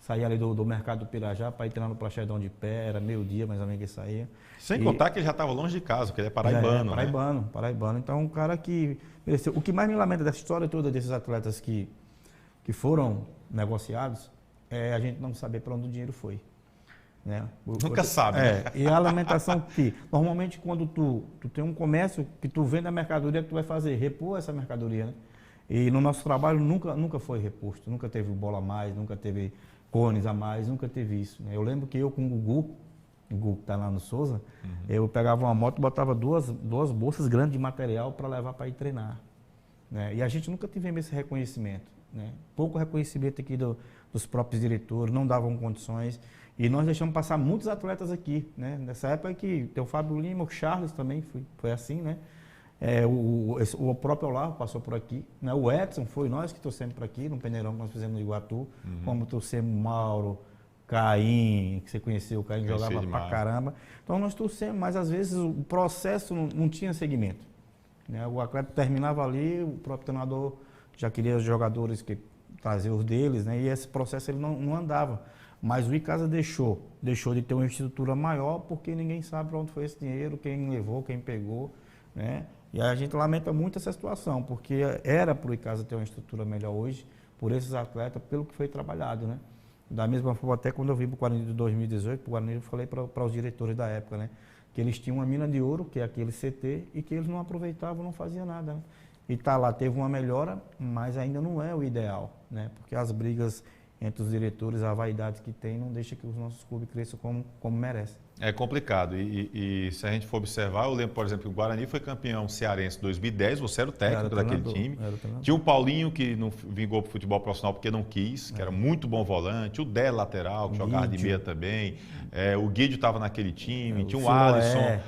Saía ali do mercado do Pirajá para ir treinar no Praxedão de Pé, era meio-dia mais ou menos que saía. Sem contar que ele já estava longe de casa, porque ele é paraibano, paraibano. Então, um cara que mereceu. O que mais me lamenta dessa história toda desses atletas que foram negociados é a gente não saber para onde o dinheiro foi. Né? Nunca sabe. Né? E a lamentação que, normalmente, quando tu tem um comércio que tu vende a mercadoria que tu vai fazer, repor essa mercadoria, né? E no nosso trabalho nunca foi reposto, nunca teve bola a mais, nunca teve cones a mais, nunca teve isso. Né? Eu lembro que eu com o Gugu que está lá no Souza, eu pegava uma moto e botava duas bolsas grandes de material para levar para ir treinar. Né? E a gente nunca tivemos esse reconhecimento. Né? Pouco reconhecimento aqui dos próprios diretores, não davam condições. E nós deixamos passar muitos atletas aqui, né? Nessa época que tem o Fábio Lima, o Charles também foi assim, né? O próprio Olavo passou por aqui, né? O Edson foi nós que trouxemos por aqui, no Peneirão que nós fizemos no Iguatu, como trouxemos Mauro, Caim, que você conheceu, o Caim jogava pra caramba. Então nós trouxemos, mas às vezes o processo não tinha segmento. Né? O atleta terminava ali, o próprio treinador já queria os jogadores que trazer os deles, né? E esse processo ele não andava. Mas o Icasa deixou de ter uma estrutura maior porque ninguém sabe para onde foi esse dinheiro, quem levou, quem pegou, né? E a gente lamenta muito essa situação, porque era para o Icasa ter uma estrutura melhor hoje, por esses atletas, pelo que foi trabalhado, né? Da mesma forma, até quando eu vim para o Guarani de 2018, para o Guarani eu falei para os diretores da época, né? Que eles tinham uma mina de ouro, que é aquele CT, e que eles não aproveitavam, não faziam nada, né? E tá lá, teve uma melhora, mas ainda não é o ideal, né? Porque as brigas entre os diretores, a vaidade que tem, não deixa que os nossos clubes cresçam como merecem. É complicado. E se a gente for observar, eu lembro, por exemplo, que o Guarani foi campeão cearense em 2010, você era o técnico daquele time. Tinha o Paulinho, que não vingou para o futebol profissional porque não quis, que era muito bom volante. O Dé, lateral, que jogava de meia também. O Guidio estava naquele time. Tinha o Alisson.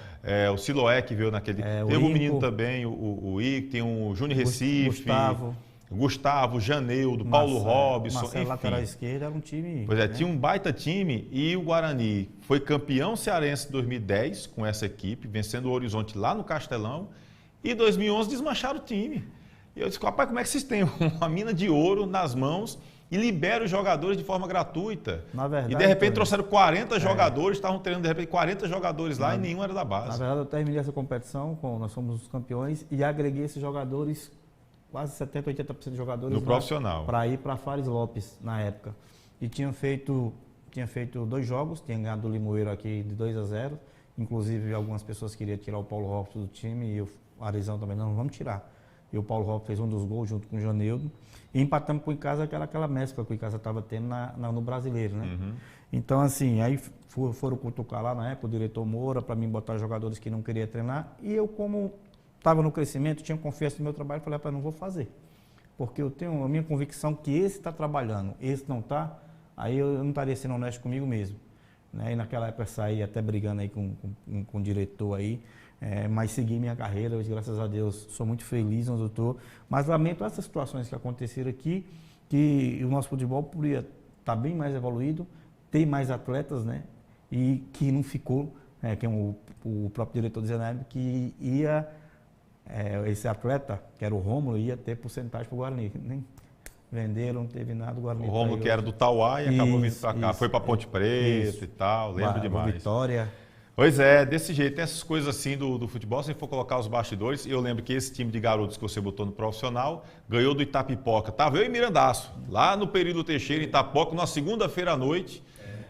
O Siloé, que veio naquele... Teve um menino também, o Ico. Tem o Júnior Recife. Gustavo, Janeudo, Paulo Robson, enfim. Lateral esquerda era um time... Pois é, tinha um baita time e o Guarani foi campeão cearense em 2010 com essa equipe, vencendo o Horizonte lá no Castelão, e em 2011 desmancharam o time. E eu disse, rapaz, como é que vocês têm uma mina de ouro nas mãos e liberam os jogadores de forma gratuita? Na verdade, e de repente trouxeram 40 jogadores, estavam treinando de repente 40 jogadores lá e nenhum era da base. Na verdade, eu terminei essa competição, nós fomos os campeões e agreguei esses jogadores... Quase 70%, 80% de jogadores no profissional para ir para Fares Lopes na época. E tinha feito 2 jogos, tinha ganhado o Limoeiro aqui de 2-0. Inclusive, algumas pessoas queriam tirar o Paulo Robson do time e o Arizão também, não, vamos tirar. E o Paulo Robson fez um dos gols junto com o Janeudo. E empatamos com o Icasa, aquela mescla que o Icasa estava tendo no brasileiro, né? Então, assim, aí foram cutucar lá na época, o diretor Moura, para mim botar jogadores que não queria treinar. E eu, como estava no crescimento, tinha confiança no meu trabalho, falei, rapaz, não vou fazer. Porque eu tenho a minha convicção que esse está trabalhando, esse não está, aí eu não estaria sendo honesto comigo mesmo. Né? E naquela época eu saí até brigando aí com o diretor aí, mas segui minha carreira, hoje, graças a Deus, sou muito feliz onde eu estou. Mas lamento essas situações que aconteceram aqui, que o nosso futebol poderia estar bem mais evoluído, ter mais atletas, né? E que não ficou, que o próprio diretor dizia na época que ia... esse atleta, que era o Rômulo, ia ter porcentagem para o Guarani. Nem venderam, não teve nada. O Guarani o Rômulo, que era do Tauá e acabou vindo para cá. Foi para Ponte Preta e tal, lembro demais. Vitória. Pois é, desse jeito, tem essas coisas assim do futebol, se for colocar os bastidores, eu lembro que esse time de garotos que você botou no profissional, ganhou do Itapipoca, tava eu e Mirandaço, lá no Período Teixeira, em Itapipoca, na segunda-feira à noite,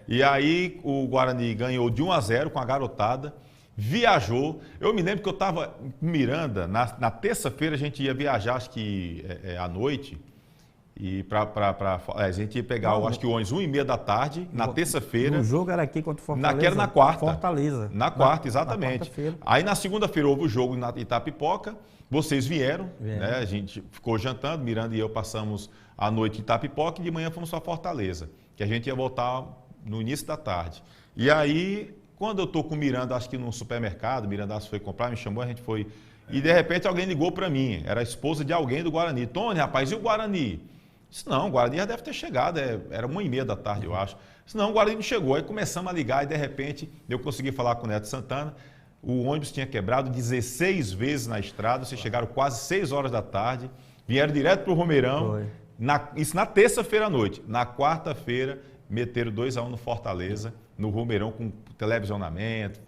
e aí o Guarani ganhou de 1-0 com a garotada, viajou, eu me lembro que eu estava em Miranda, na terça-feira a gente ia viajar, acho que à noite, e a gente ia pegar, acho que o ônibus 1h30 da tarde, na terça-feira. O jogo era aqui contra o Fortaleza. Era na quarta. Fortaleza. Na quarta, exatamente. Aí na segunda-feira houve o jogo em Itapipoca, vocês vieram, né? A gente ficou jantando, Miranda e eu passamos a noite em Itapipoca e de manhã fomos para Fortaleza, que a gente ia voltar no início da tarde. E aí, quando eu estou com o Miranda, acho que num supermercado, Miranda foi comprar, me chamou, a gente foi. E de repente alguém ligou para mim, era a esposa de alguém do Guarani. Tony, rapaz, e o Guarani? Disse, não, o Guarani já deve ter chegado, era 1h30 da tarde, eu acho. Disse, não, o Guarani não chegou. Aí começamos a ligar e, de repente, eu consegui falar com o Neto Santana. O ônibus tinha quebrado 16 vezes na estrada, vocês chegaram quase 6 horas da tarde, vieram direto para o Romeirão, isso na terça-feira à noite. Na quarta-feira, meteram 2-1 no Fortaleza, no Romeirão, com televisionamento,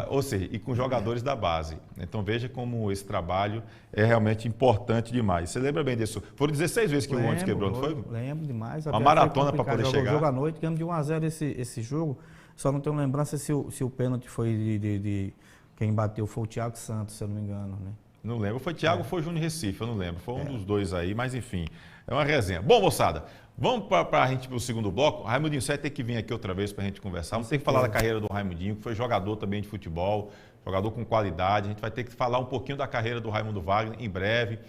ou seja, e com jogadores da base. Então veja como esse trabalho é realmente importante demais. Você lembra bem disso? Foram 16 vezes que o ônibus quebrou, não foi? Lembro demais. Uma maratona para poder chegar. Jogo à noite, ganhamos de 1-0 esse jogo. Só não tenho lembrança se o pênalti foi de quem bateu foi o Thiago Santos, se eu não me engano, né? Não lembro. Foi Thiago ou foi Júnior Recife, eu não lembro. Foi um dos dois aí, mas enfim, é uma resenha. Bom, moçada, vamos para a gente para o segundo bloco. Raimundinho, você vai ter que vir aqui outra vez para a gente conversar. Vamos ter que falar da carreira do Raimundinho, que foi jogador também de futebol, jogador com qualidade. A gente vai ter que falar um pouquinho da carreira do Raimundo Wagner em breve.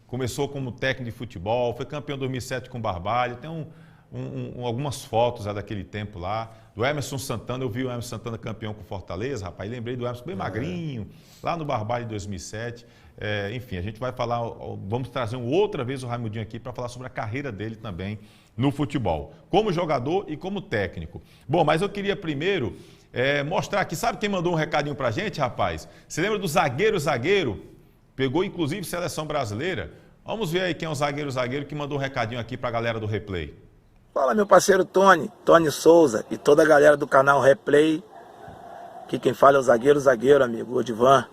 Começou como técnico de futebol, foi campeão em 2007 com o Barbalho. Tem algumas fotos daquele tempo lá. Do Emerson Santana, eu vi o Emerson Santana campeão com Fortaleza, rapaz. Lembrei do Emerson bem magrinho, lá no Barbalho em 2007. Enfim, a gente vai falar, vamos trazer outra vez o Raimundinho aqui para falar sobre a carreira dele também no futebol, como jogador e como técnico. Bom, mas eu queria primeiro mostrar aqui, sabe quem mandou um recadinho pra gente, rapaz? Você lembra do zagueiro? Pegou inclusive seleção brasileira. Vamos ver aí quem é o zagueiro que mandou um recadinho aqui pra galera do Replay. Fala, meu parceiro Tony Souza e toda a galera do canal Replay. Aqui quem fala é o zagueiro, amigo, Odivan.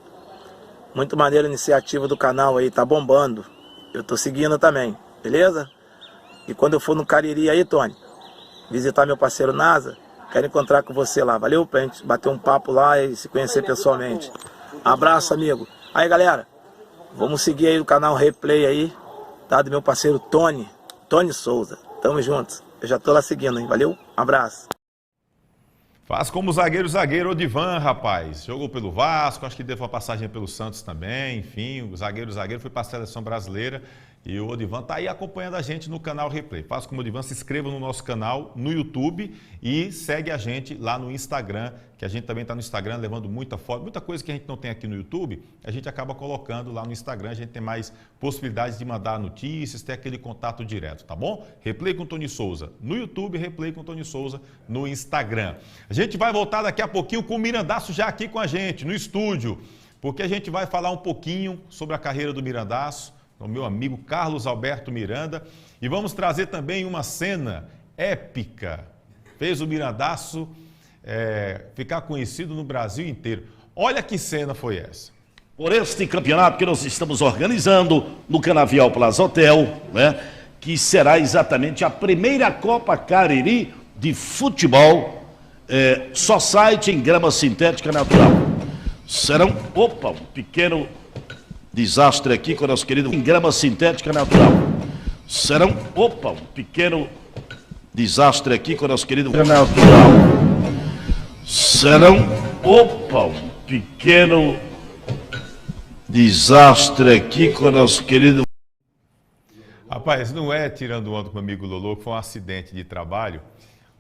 Muito maneira a iniciativa do canal aí, tá bombando. Eu tô seguindo também, beleza? E quando eu for no Cariri aí, Tony, visitar meu parceiro NASA, quero encontrar com você lá, valeu? Pra gente bater um papo lá e se conhecer pessoalmente. Abraço, amigo. Aí, galera, vamos seguir aí o canal Replay aí, tá? Do meu parceiro Tony Souza. Tamo juntos. Eu já tô lá seguindo, hein? Valeu? Abraço. Faz como zagueiro Odivan, rapaz. Jogou pelo Vasco, acho que teve uma passagem pelo Santos também. Enfim, o zagueiro foi para a seleção brasileira. E o Odivan está aí acompanhando a gente no canal Replay. Faça como o Odivan, se inscreva no nosso canal no YouTube e segue a gente lá no Instagram, que a gente também está no Instagram levando muita foto, muita coisa que a gente não tem aqui no YouTube, a gente acaba colocando lá no Instagram, a gente tem mais possibilidades de mandar notícias, ter aquele contato direto, tá bom? Replay com Tony Souza no YouTube, Replay com Tony Souza no Instagram. A gente vai voltar daqui a pouquinho com o Mirandaço já aqui com a gente, no estúdio, porque a gente vai falar um pouquinho sobre a carreira do Mirandaço, o meu amigo Carlos Alberto Miranda, e vamos trazer também uma cena épica. Fez o Mirandaço ficar conhecido no Brasil inteiro. Olha que cena foi essa. Por este campeonato que nós estamos organizando no Canavial Plaza Hotel, né, que será exatamente a primeira Copa Cariri de futebol, só site em grama sintética natural. Serão, um pequeno desastre aqui com o nosso querido em grama sintética natural. Serão, um pequeno desastre aqui com o nosso querido natural. Serão, um pequeno desastre aqui com o nosso querido... Rapaz, não é tirando onda com o amigo Lolo, que foi um acidente de trabalho,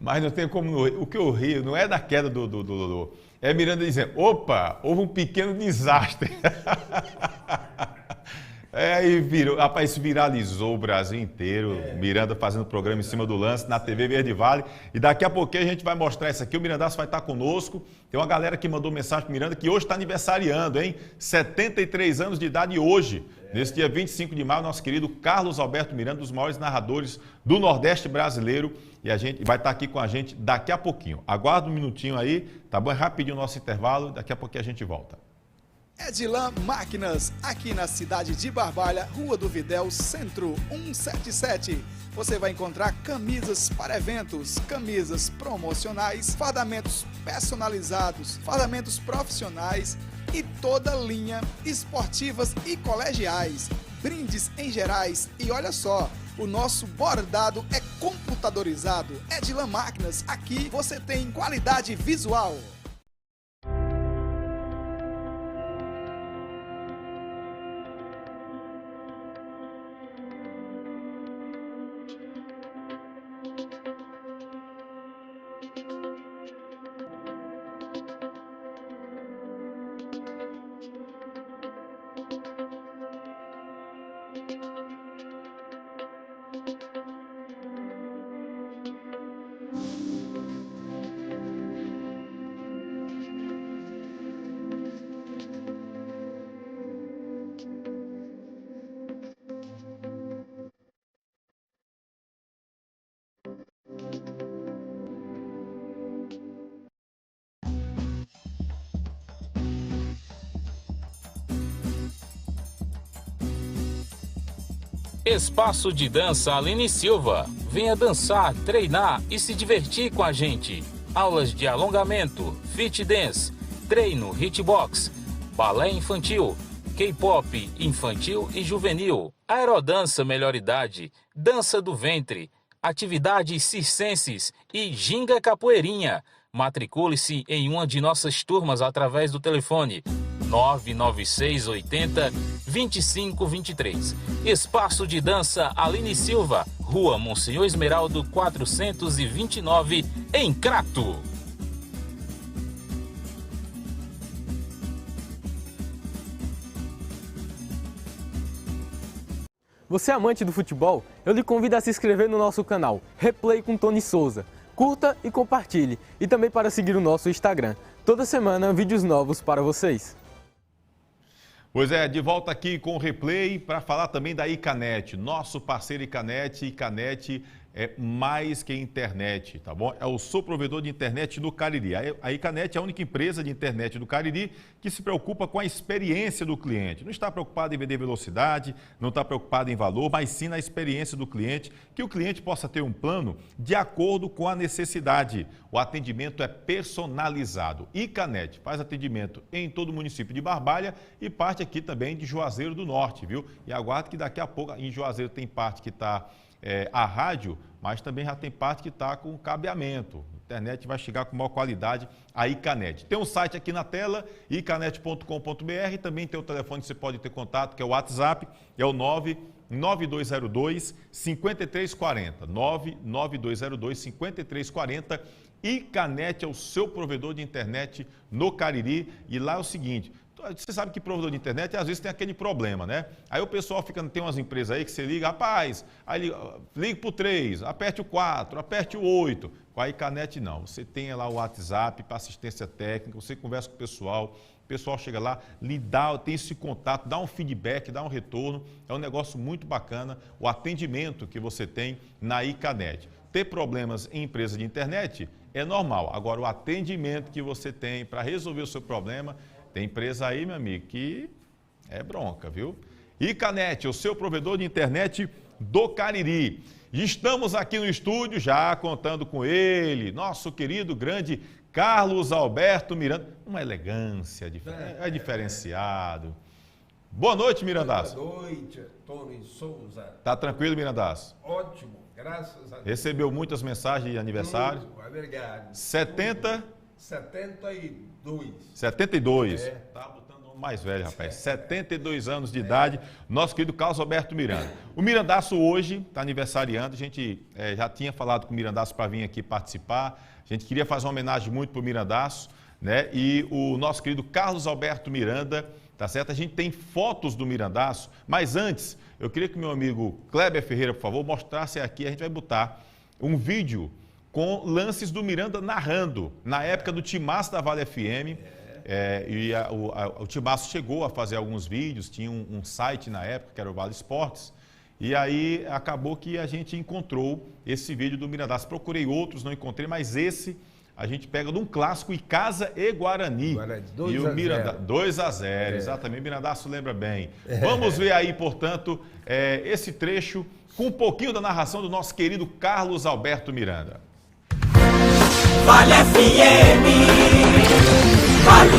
mas não tem como... O que eu rio não é da queda do Lolo, é Miranda dizendo, houve um pequeno desastre. E virou, rapaz, isso viralizou o Brasil inteiro. Miranda fazendo programa em cima do lance na TV Verde Vale. E daqui a pouquinho a gente vai mostrar isso aqui. O Mirandaço vai estar conosco. Tem uma galera que mandou mensagem para o Miranda que hoje está aniversariando, hein? 73 anos de idade hoje. Nesse dia 25 de maio, nosso querido Carlos Alberto Miranda, um dos maiores narradores do Nordeste brasileiro. E a gente vai estar aqui com a gente daqui a pouquinho. Aguarda um minutinho aí, tá bom? É rapidinho o nosso intervalo. Daqui a pouquinho a gente volta. Edilan Máquinas, aqui na cidade de Barbalha, Rua do Videl, Centro 177. Você vai encontrar camisas para eventos, camisas promocionais, fardamentos personalizados, fardamentos profissionais e toda linha esportivas e colegiais, brindes em gerais e olha só, o nosso bordado é computadorizado. Edilan Máquinas, aqui você tem qualidade visual. Espaço de Dança Aline Silva. Venha dançar, treinar e se divertir com a gente. Aulas de alongamento, fit dance, treino hitbox, balé infantil, K-pop infantil e juvenil, aerodança melhor idade, dança do ventre, atividades circenses e ginga capoeirinha. Matricule-se em uma de nossas turmas através do telefone 996 80 2523. Espaço de Dança Aline Silva, Rua Monsenhor Esmeraldo 429, em Crato. Você é amante do futebol? Eu lhe convido a se inscrever no nosso canal Replay com Tony Souza. Curta e compartilhe. E também para seguir o nosso Instagram. Toda semana, vídeos novos para vocês. Pois é, de volta aqui com o Replay para falar também da Icanet, nosso parceiro Icanet. Icanet é mais que internet, tá bom? É o seu provedor de internet do Cariri. A Icanet é a única empresa de internet do Cariri que se preocupa com a experiência do cliente. Não está preocupado em vender velocidade, não está preocupado em valor, mas sim na experiência do cliente, que o cliente possa ter um plano de acordo com a necessidade. O atendimento é personalizado. Icanet faz atendimento em todo o município de Barbalha e parte aqui também de Juazeiro do Norte, viu? E aguarde que daqui a pouco em Juazeiro tem parte que está a rádio, mas também já tem parte que está com cabeamento. A internet vai chegar com maior qualidade, a Icanet. Tem um site aqui na tela, icanet.com.br, também tem o telefone que você pode ter contato, que é o WhatsApp, é o 99202-5340, 99202-5340. Icanet é o seu provedor de internet no Cariri e lá é o seguinte... Você sabe que provedor de internet, às vezes, tem aquele problema, né? Aí o pessoal tem umas empresas aí que você liga, rapaz, aí liga para o 3, aperte o 4, aperte o 8. Com a Icanet, não. Você tem lá o WhatsApp para assistência técnica, você conversa com o pessoal chega lá, lhe dá, tem esse contato, dá um feedback, dá um retorno. É um negócio muito bacana o atendimento que você tem na Icanet. Ter problemas em empresa de internet é normal. Agora, o atendimento que você tem para resolver o seu problema... Tem empresa aí, meu amigo, que é bronca, viu? Icanet, o seu provedor de internet do Cariri. Estamos aqui no estúdio já contando com ele, nosso querido grande Carlos Alberto Miranda. Uma elegância, é diferenciado. Boa noite, Mirandaço. Boa noite, Tony Souza. Tá tranquilo, Mirandaço? Ótimo, graças a Deus. Recebeu muitas mensagens de aniversário? É verdade. 72. 72. Tá botando um mais velho, rapaz. 72 anos de idade, nosso querido Carlos Alberto Miranda. O Mirandaço hoje está aniversariando, a gente já tinha falado com o Mirandaço para vir aqui participar, a gente queria fazer uma homenagem muito para o Mirandaço, né? E o nosso querido Carlos Alberto Miranda tá certo? A gente tem fotos do Mirandaço, mas antes, eu queria que meu amigo Kleber Ferreira, por favor, mostrasse aqui, a gente vai botar um vídeo com lances do Miranda narrando, na época do Timaço da Vale FM, o Timaço chegou a fazer alguns vídeos, tinha um site na época, que era o Vale Esportes, e aí acabou que a gente encontrou esse vídeo do Mirandaço. Procurei outros, não encontrei, mas esse a gente pega de um clássico, Icasa e Guarani. E o Miranda 2-0, exatamente, o Mirandaço lembra bem. Vamos ver aí, portanto, esse trecho com um pouquinho da narração do nosso querido Carlos Alberto Miranda. Vale FM, Vale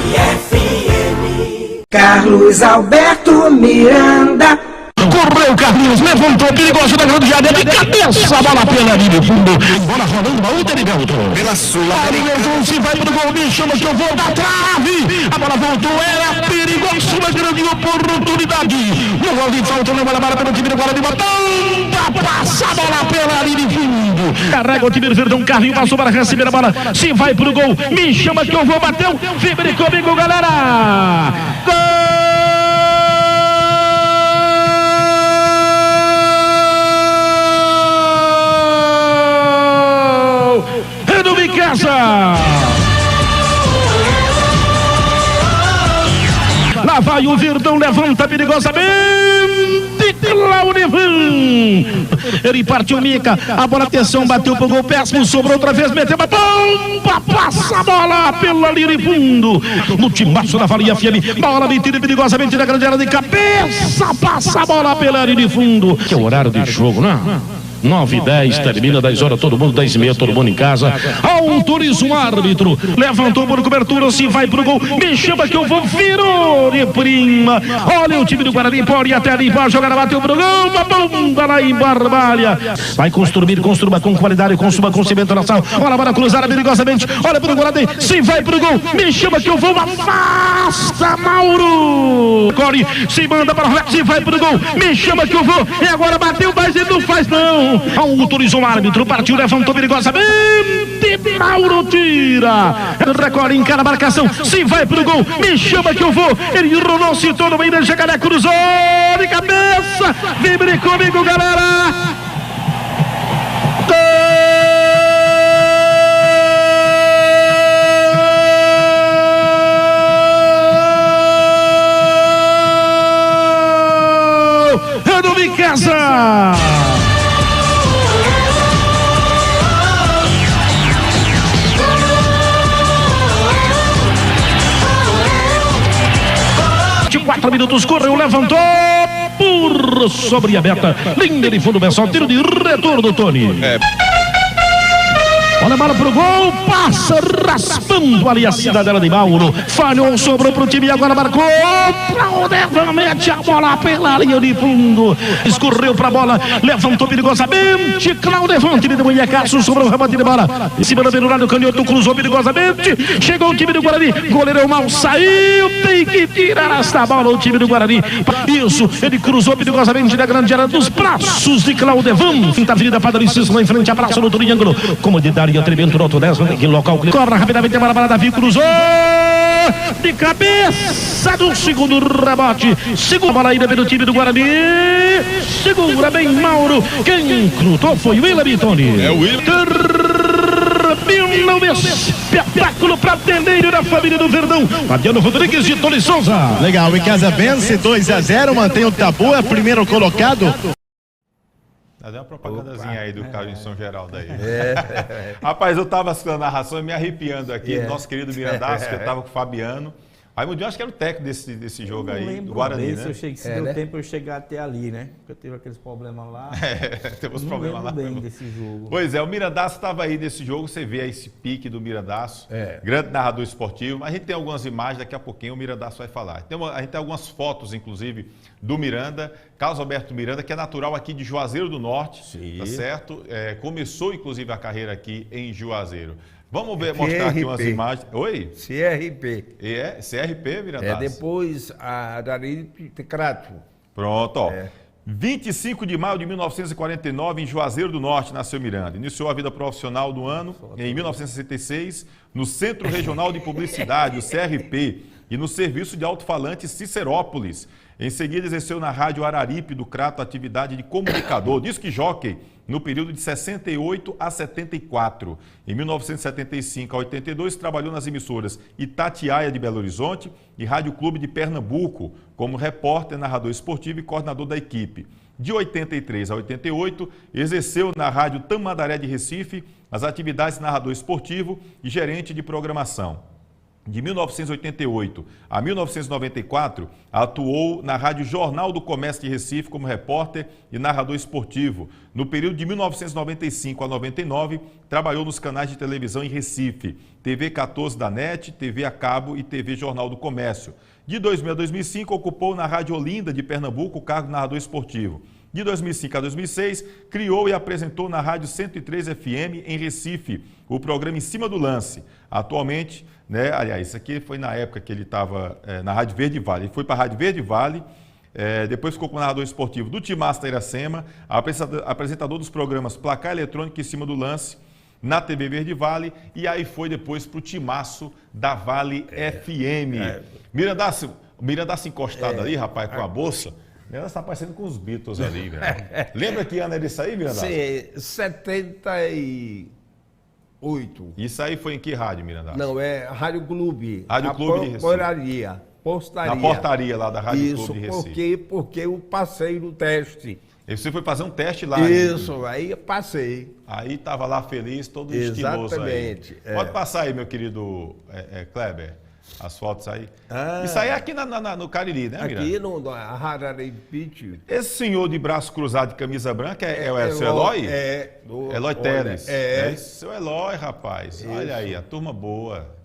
FM. Carlos Alberto Miranda. Correu Carlinhos, levantou, perigoso da grande área, de cabeça, a bola pela linha de fundo. Bola rolando, baú Derivelto. Pela Sul-Americana. Se vai pro gol, me chama que eu vou da trave. A bola voltou, era perigoso, uma grande oportunidade. No gol de falta, não bola pelo time do Guarani, botão, passa a bola pela linha de fundo. Carrega o time do Verdão, Carlinhos passou para receber a bola. Se vai pro gol, me chama que eu vou, bateu. Vibre comigo, galera. Gol! Lá vai o Verdão, levanta perigosamente, Claudevan. Ele partiu Mica, a bola, atenção, bateu pro gol péssimo, sobrou outra vez, meteu, bomba, passa a bola pela linha de fundo. No Timaço da Vale FM, bola metida perigosamente na grande área de cabeça, passa a bola pela linha de fundo. Que é o horário de jogo, né? 9h10, termina 10 horas, todo mundo, 10h30, todo mundo em casa. Autoriza o árbitro, levantou por cobertura, se vai pro gol, me chama que eu vou, virou de prima. Olha o time do Guarani, pode ir até ali, pode jogar, bateu pro gol, uma bomba lá em Barbalha. Vai construa com qualidade, construa com cimento na sala. Olha a bola cruzada perigosamente, olha pro Guarani, se vai pro gol, me chama que eu vou, afasta Mauro. Corre, se manda para o se vai pro gol, me chama que eu vou, e agora bateu, mas ele não faz não. Autorizou o árbitro, partiu, levantou perigosamente, Mauro tira, recolhe em cada marcação, se vai pro gol, me chama que eu vou, ele rolou-se todo o meio da Jacaré, cruzou de cabeça, vibre comigo, galera. Gol! É do Vicasa! De 4 minutos, correu, levantou por sobre a meta, linha de fundo, pessoal, tiro de retorno, Tony. Olha a bola pro gol, passa raspando ali a cidadela de Mauro, falhou, sobrou pro time, agora marcou, Claudevan mete a bola pela linha de fundo, escorreu pra bola, levantou perigosamente, Claudevan, time do Manhacaço, sobrou o remate de bola, em cima do Benurado, canhoto, cruzou perigosamente, chegou o time do Guarani, goleiro mal saiu, tem que tirar esta bola o time do Guarani, isso, ele cruzou perigosamente na grande área dos braços de Claudevan, quinta avenida Padre Cícero, lá em frente, abraço no triângulo, comodidade. Tremendo no alto 10, que local cobra rapidamente a bola, Davi cruzou de cabeça do segundo rebote, segura a bola ainda pelo time do Guarani, segura bem Mauro, quem cruzou foi o William Bitoni. É o William. Termina o espetáculo para atender da família do Verdão, Fabiano Rodrigues de Tony Souza. Legal, em casa vence 2-0, mantém o tabu, é primeiro colocado. Dá uma propagandazinha aí do Carlos São Geraldo aí. Rapaz, eu tava assistindo a narração e me arrepiando aqui, nosso querido Mirandaço, que eu tava com o Fabiano. Aí o acho que era o técnico desse jogo aí, do Guarani, né? Se deu tempo eu chegar até ali, né? Porque eu tive aqueles problemas lá. Teve uns problemas lá. Bem desse jogo. Pois é, o Mirandaço estava aí nesse jogo, você vê aí esse pique do Mirandaço, grande narrador esportivo, mas a gente tem algumas imagens, daqui a pouquinho o Mirandaço vai falar. A gente tem algumas fotos, inclusive, do Miranda, Carlos Alberto Miranda, que é natural aqui de Juazeiro do Norte, tá certo? Começou, inclusive, a carreira aqui em Juazeiro. Vamos ver, mostrar aqui umas imagens. Oi? CRP. CRP, Mirandaço? Depois a Dari Crato. Pronto, ó. 25 de maio de 1949, em Juazeiro do Norte, nasceu Miranda. Iniciou a vida profissional do ano em 1966, no Centro Regional de Publicidade, o CRP, e no Serviço de Alto-Falante Cicerópolis. Em seguida, exerceu na Rádio Araripe do Crato a atividade de comunicador, disque jockey, no período de 68 a 74. Em 1975 a 82, trabalhou nas emissoras Itatiaia de Belo Horizonte e Rádio Clube de Pernambuco, como repórter, narrador esportivo e coordenador da equipe. De 83 a 88, exerceu na Rádio Tamandaré de Recife as atividades de narrador esportivo e gerente de programação. De 1988 a 1994, atuou na Rádio Jornal do Comércio de Recife como repórter e narrador esportivo. No período de 1995 a 99, trabalhou nos canais de televisão em Recife, TV 14 da NET, TV a cabo e TV Jornal do Comércio. De 2000 a 2005, ocupou na Rádio Olinda de Pernambuco o cargo de narrador esportivo. De 2005 a 2006, criou e apresentou na Rádio 103 FM em Recife o programa Em Cima do Lance. Atualmente, aliás, isso aqui foi na época que ele estava na Rádio Verde Vale. Ele foi para a Rádio Verde Vale, depois ficou como narrador esportivo do Timaço da Iracema, apresentador dos programas Placar Eletrônico Em Cima do Lance, na TV Verde Vale, e aí foi depois para o Timaço da Vale FM. Mirandaço encostado ali, rapaz, com a bolsa. Miranda está parecendo com os Beatles ali, velho. Lembra que ano era isso aí, Miranda? Sim, 78. Isso aí foi em que rádio, Miranda? Não, é Rádio Clube. Rádio Clube de Recife. Postaria. Na portaria lá da Rádio Isso, Clube de Recife. Porque eu passei no teste. E você foi fazer um teste lá. Isso, aí eu passei. Aí estava lá feliz, todo estiloso aí. Exatamente. Pode passar aí, meu querido Kleber, as fotos aí. Isso aí é aqui no Cariri, né, Miranda? Aqui no Araripite. Esse senhor de braço cruzado de camisa branca é o seu Eloy? Eloy Teles. Seu Eloy, rapaz. Isso. Olha aí, a turma boa.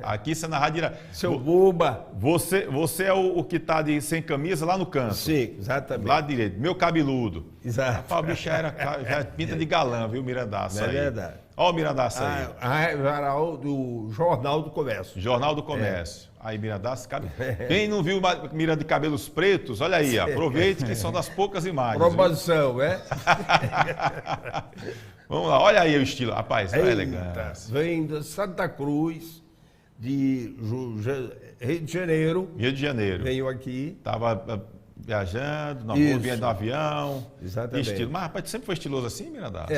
Aqui você é na Rádio Seu Buba. Você é o que está sem camisa lá no canto. Sim, exatamente. Lá direito. Meu cabeludo. Exato. Rapaz, o bicho já pinta de galã, viu, Mirandaço aí. É verdade. Olha o Mirandaço aí. Do Jornal do Comércio. Jornal do Comércio. Aí, Mirandaço, quem não viu Miranda de cabelos pretos, olha aí, aproveite que são das poucas imagens. Promoção, Vamos lá, olha aí o estilo. Rapaz, é elegante. Vem de Santa Cruz, de Rio de Janeiro. Rio de Janeiro. Veio aqui. Estava viajando, vinha no avião. Exatamente. Estilo. Mas, rapaz, tu sempre foi estiloso assim, Mirandaço?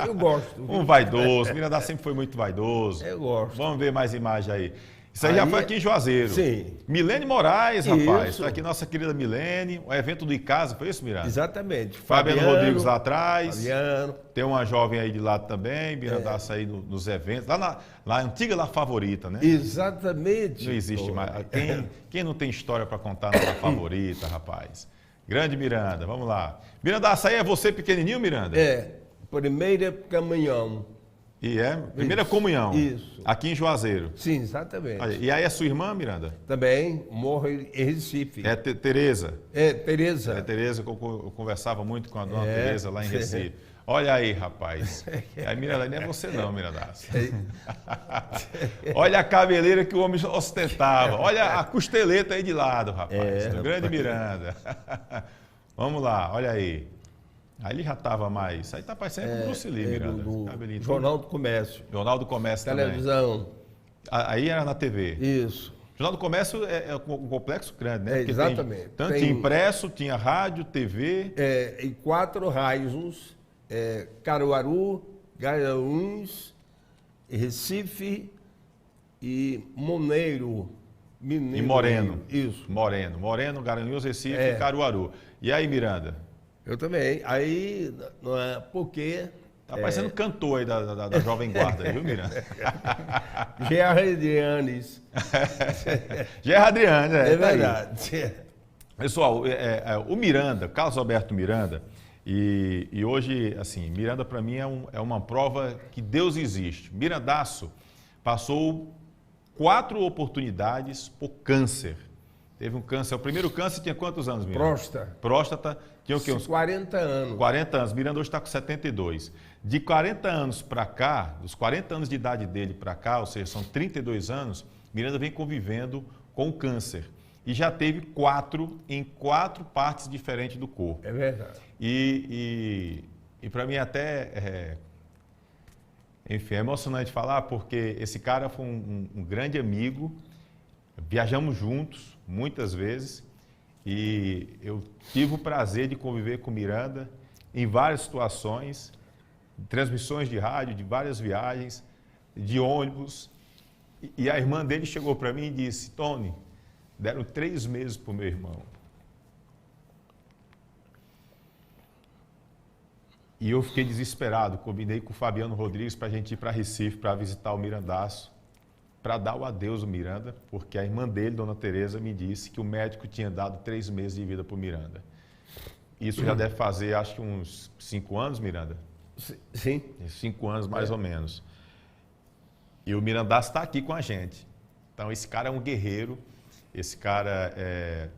Eu gosto. Um vaidoso. Mirandaço sempre foi muito vaidoso. Eu gosto. Vamos ver mais imagem aí. Isso aí já foi aqui em Juazeiro. Sim. Milene Moraes, rapaz. Está aqui nossa querida Milene. O evento do Icasa, foi isso, Miranda? Exatamente. Fabiano Rodrigues lá atrás. Fabiano. Tem uma jovem aí de lado também. Mirandaço aí nos eventos. Lá na antiga La Favorita, né? Exatamente. Não existe mais. Quem não tem história para contar na La Favorita, rapaz? Grande Miranda, vamos lá. Mirandaço, aí é você pequenininho, Miranda? Primeira caminhão. Primeira comunhão. Isso. Aqui em Juazeiro. Sim, exatamente. E aí é sua irmã, Miranda? Também, morre em Recife. É Tereza? Tereza. Tereza, eu conversava muito com a dona Tereza lá em Recife. Olha aí, rapaz. Aí, Miranda, nem é você não, Mirandaço. Olha a cabeleira que o homem ostentava. Olha a costeleta aí de lado, rapaz. Do grande Miranda. Vamos lá, olha aí. Aí ele já estava mais. Aí tá parecendo com o Bruce Lee, Miranda. Jornal do Comércio. Jornal do Comércio Televisão. Também. Aí era na TV. Isso. Jornal do Comércio é um complexo grande, né? Exatamente. Tinha impresso, tinha rádio, TV. E 4 rádios. Caruaru, Garanhuns, Recife e Moneiro. E Moreno. Isso. Moreno, Garanhuns, Recife e Caruaru. E aí, Miranda? Eu também. Aí, não é porque... Tá parecendo cantor aí da Jovem Guarda, viu, Miranda? Gerard Adrianes. Gerard Adrianes, é verdade. Pessoal, o Miranda, Carlos Alberto Miranda, e hoje, assim, Miranda para mim é uma prova que Deus existe. Mirandaço passou 4 oportunidades por câncer. Teve um câncer, o primeiro câncer tinha quantos anos, Miranda? Próstata. Tinha o quê? Uns 40 anos. 40 anos. Miranda hoje está com 72. De 40 anos para cá, dos 40 anos de idade dele para cá, ou seja, são 32 anos, Miranda vem convivendo com o câncer. e já teve 4 em 4 partes diferentes do corpo. É verdade. E para mim até, enfim, é emocionante falar, porque esse cara foi um grande amigo, viajamos juntos muitas vezes, e eu tive o prazer de conviver com o Miranda em várias situações, transmissões de rádio, de várias viagens, de ônibus, e a irmã dele chegou para mim e disse: Tony, deram 3 meses para o meu irmão. E eu fiquei desesperado, combinei com o Fabiano Rodrigues para a gente ir para Recife para visitar o Mirandaço, para dar o adeus ao Miranda, porque a irmã dele, Dona Tereza, me disse que o médico tinha dado 3 meses de vida para o Miranda. Isso já deve fazer, acho que uns 5 anos, Miranda? Sim. 5 anos, mais ou menos. E o Mirandaço está aqui com a gente. Então, esse cara é um guerreiro, esse cara é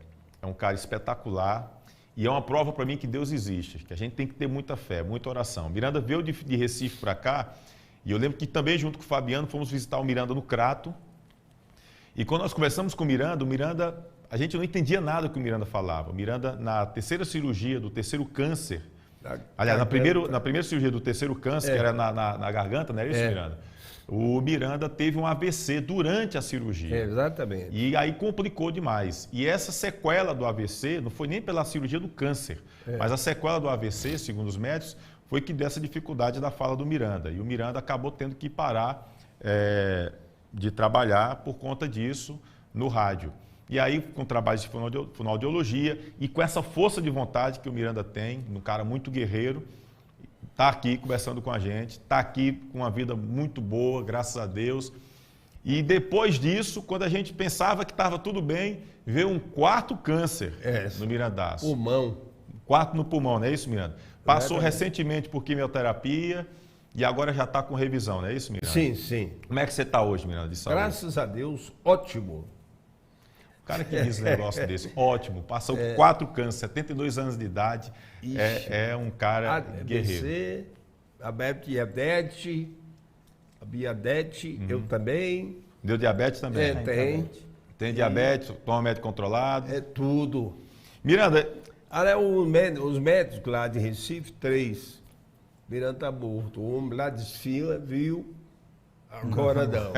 um cara espetacular. E é uma prova para mim que Deus existe, que a gente tem que ter muita fé, muita oração. Miranda veio de Recife para cá, e eu lembro que também, junto com o Fabiano, fomos visitar o Miranda no Crato. E quando nós conversamos com o Miranda, a gente não entendia nada do que o Miranda falava. O Miranda, na terceira cirurgia do terceiro câncer, aliás, na primeira cirurgia do terceiro câncer, que era na garganta, não era isso, Miranda? O Miranda teve um AVC durante a cirurgia. Exatamente. E aí complicou demais. E essa sequela do AVC não foi nem pela cirurgia do câncer, mas a sequela do AVC, segundo os médicos, foi que deu essa dificuldade da fala do Miranda. E o Miranda acabou tendo que parar de trabalhar por conta disso no rádio. E aí, com trabalhos de fonoaudiologia e com essa força de vontade que o Miranda tem, um cara muito guerreiro, está aqui conversando com a gente, está aqui com uma vida muito boa, graças a Deus. E depois disso, quando a gente pensava que estava tudo bem, veio um 4º câncer no Mirandaço. Pulmão. 4 no pulmão, não é isso, Miranda? Passou recentemente por quimioterapia e agora já está com revisão, não é isso, Miranda? Sim, sim. Como é que você está hoje, Miranda, de saúde? Graças a Deus, ótimo. O cara que diz um negócio desse, ótimo, passou 4 cânceres, 72 anos de idade, é um cara guerreiro. Diabetes, eu também. Deu diabetes também? Tem. Tem diabetes, toma médico controlado? É tudo. Miranda... Os médicos lá de Recife, 3. Miranda tá morto. O homem lá desfila, viu? Agora não.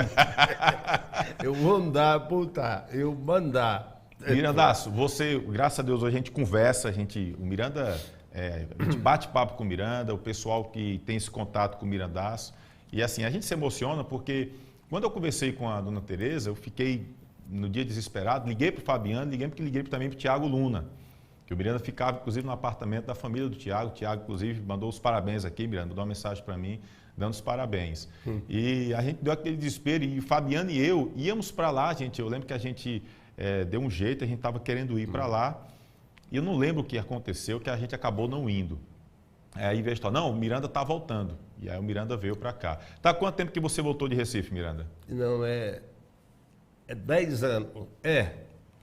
Eu vou mandar, eu mandar. Mirandaço, você, graças a Deus, hoje a gente conversa, o Miranda, a gente bate papo com o Miranda, o pessoal que tem esse contato com o Mirandaço. E assim, a gente se emociona porque quando eu conversei com a Dona Tereza, eu fiquei no dia desesperado, liguei para o Fabiano, liguei também para o Tiago Luna, que o Miranda ficava, inclusive, no apartamento da família do Tiago. O Tiago, inclusive, mandou os parabéns aqui, Miranda, mandou uma mensagem para mim, dando os parabéns. E a gente deu aquele desespero, e o Fabiano e eu íamos para lá, gente. Eu lembro que a gente deu um jeito, a gente estava querendo ir para lá, e eu não lembro o que aconteceu, que a gente acabou não indo. Aí veio a história, não, o Miranda está voltando. E aí o Miranda veio para cá. Tá quanto tempo que você voltou de Recife, Miranda? Não, é 10 anos.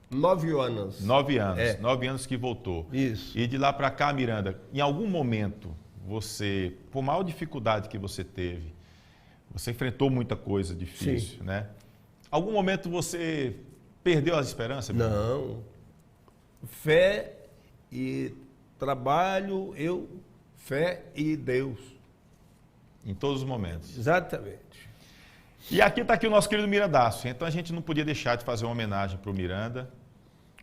9 anos. 9 anos. 9 anos que voltou. Isso. E de lá para cá, Miranda, em algum momento você, por maior dificuldade que você teve, você enfrentou muita coisa difícil, né? Algum momento você perdeu as esperanças? Miranda? Não. Fé e trabalho, fé e Deus. Em todos os momentos. Exatamente. E aqui está aqui o nosso querido Mirandaço. Então a gente não podia deixar de fazer uma homenagem para o Miranda,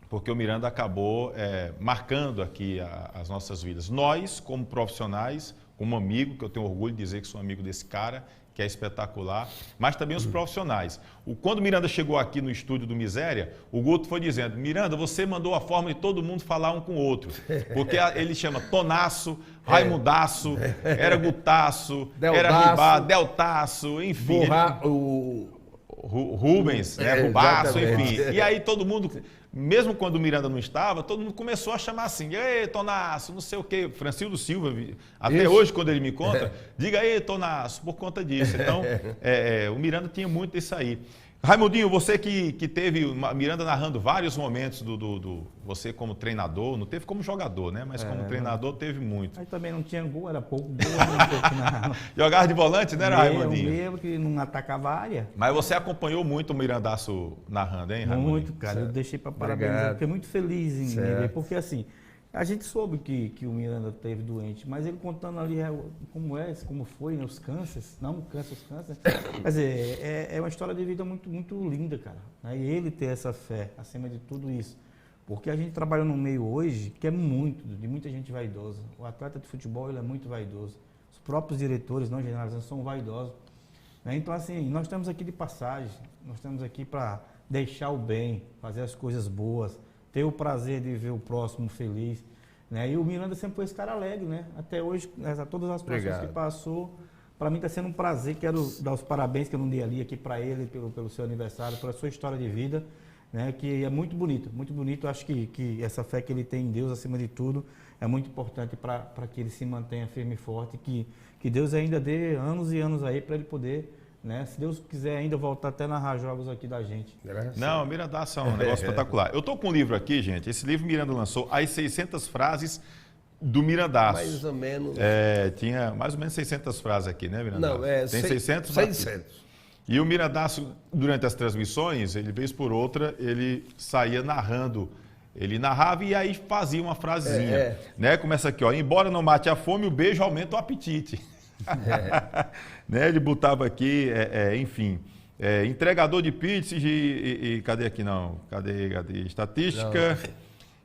porque o Miranda acabou marcando aqui as nossas vidas. Nós, como profissionais, como amigo, que eu tenho orgulho de dizer que sou amigo desse cara, que é espetacular, mas também os profissionais. Quando o Miranda chegou aqui no estúdio do Miséria, o Guto foi dizendo, Miranda, você mandou a forma de todo mundo falar um com o outro, porque ele chama Tonaço, Raimundaço, era Gutaço, era Ribá, Deltaço, enfim. Rubens, Rubaço, enfim. E aí todo mundo, mesmo quando o Miranda não estava, todo mundo começou a chamar assim, ei, Tonaço, não sei o quê. Francildo Silva, até hoje, quando ele me conta, diga aí, Tonaço, por conta disso. Então, o Miranda tinha muito isso aí. Raimundinho, você que teve Miranda narrando vários momentos você como treinador, não teve como jogador, né? Mas como treinador teve muito. Aí também não tinha gol, era pouco gol. Não teve que narrar. Jogava de volante, né, Raimundinho? Mesmo que não atacava a área. Mas você acompanhou muito o Mirandaço narrando, hein, Raimundinho? Muito, cara. Eu deixei para parabenizar, fiquei muito feliz em ver, porque assim, a gente soube que o Miranda teve doente, mas ele contando ali como foi, né, os cânceres, os cânceres. Quer dizer, é uma história de vida muito, muito linda, cara. Né? E ele ter essa fé acima de tudo isso. Porque a gente trabalha num meio hoje que é de muita gente vaidosa. O atleta de futebol, ele é muito vaidoso. Os próprios diretores, não generalizando, são vaidosos. Né? Então, assim, nós estamos aqui de passagem, nós estamos aqui para deixar o bem, fazer as coisas boas, ter o prazer de ver o próximo feliz, né? E o Miranda sempre foi esse cara alegre, né? Até hoje, todas as situações que passou, para mim está sendo um prazer. Quero dar os parabéns que eu não dei ali aqui para ele, pelo seu aniversário, pela sua história de vida, né? Que é muito bonito, muito bonito. Acho que essa fé que ele tem em Deus, acima de tudo, é muito importante para que ele se mantenha firme e forte, que Deus ainda dê anos e anos aí para ele poder... Né? Se Deus quiser ainda voltar até a narrar jogos aqui da gente. Não, Mirandaço é um negócio espetacular. Eu estou com um livro aqui, gente. Esse livro Miranda lançou, as 600 frases do Mirandaço. Mais ou menos. Tinha mais ou menos 600 frases aqui, né, Mirandaço? Não, tem 600? 600. E o Mirandaço, durante as transmissões, ele vez por outra, ele saía narrando. Ele narrava e aí fazia uma frasezinha. Né? Começa aqui, ó. Embora não mate a fome, o beijo aumenta o apetite. Né? Ele botava aqui, enfim, entregador de pizza e cadê aqui não? Cadê? Estatística. Não.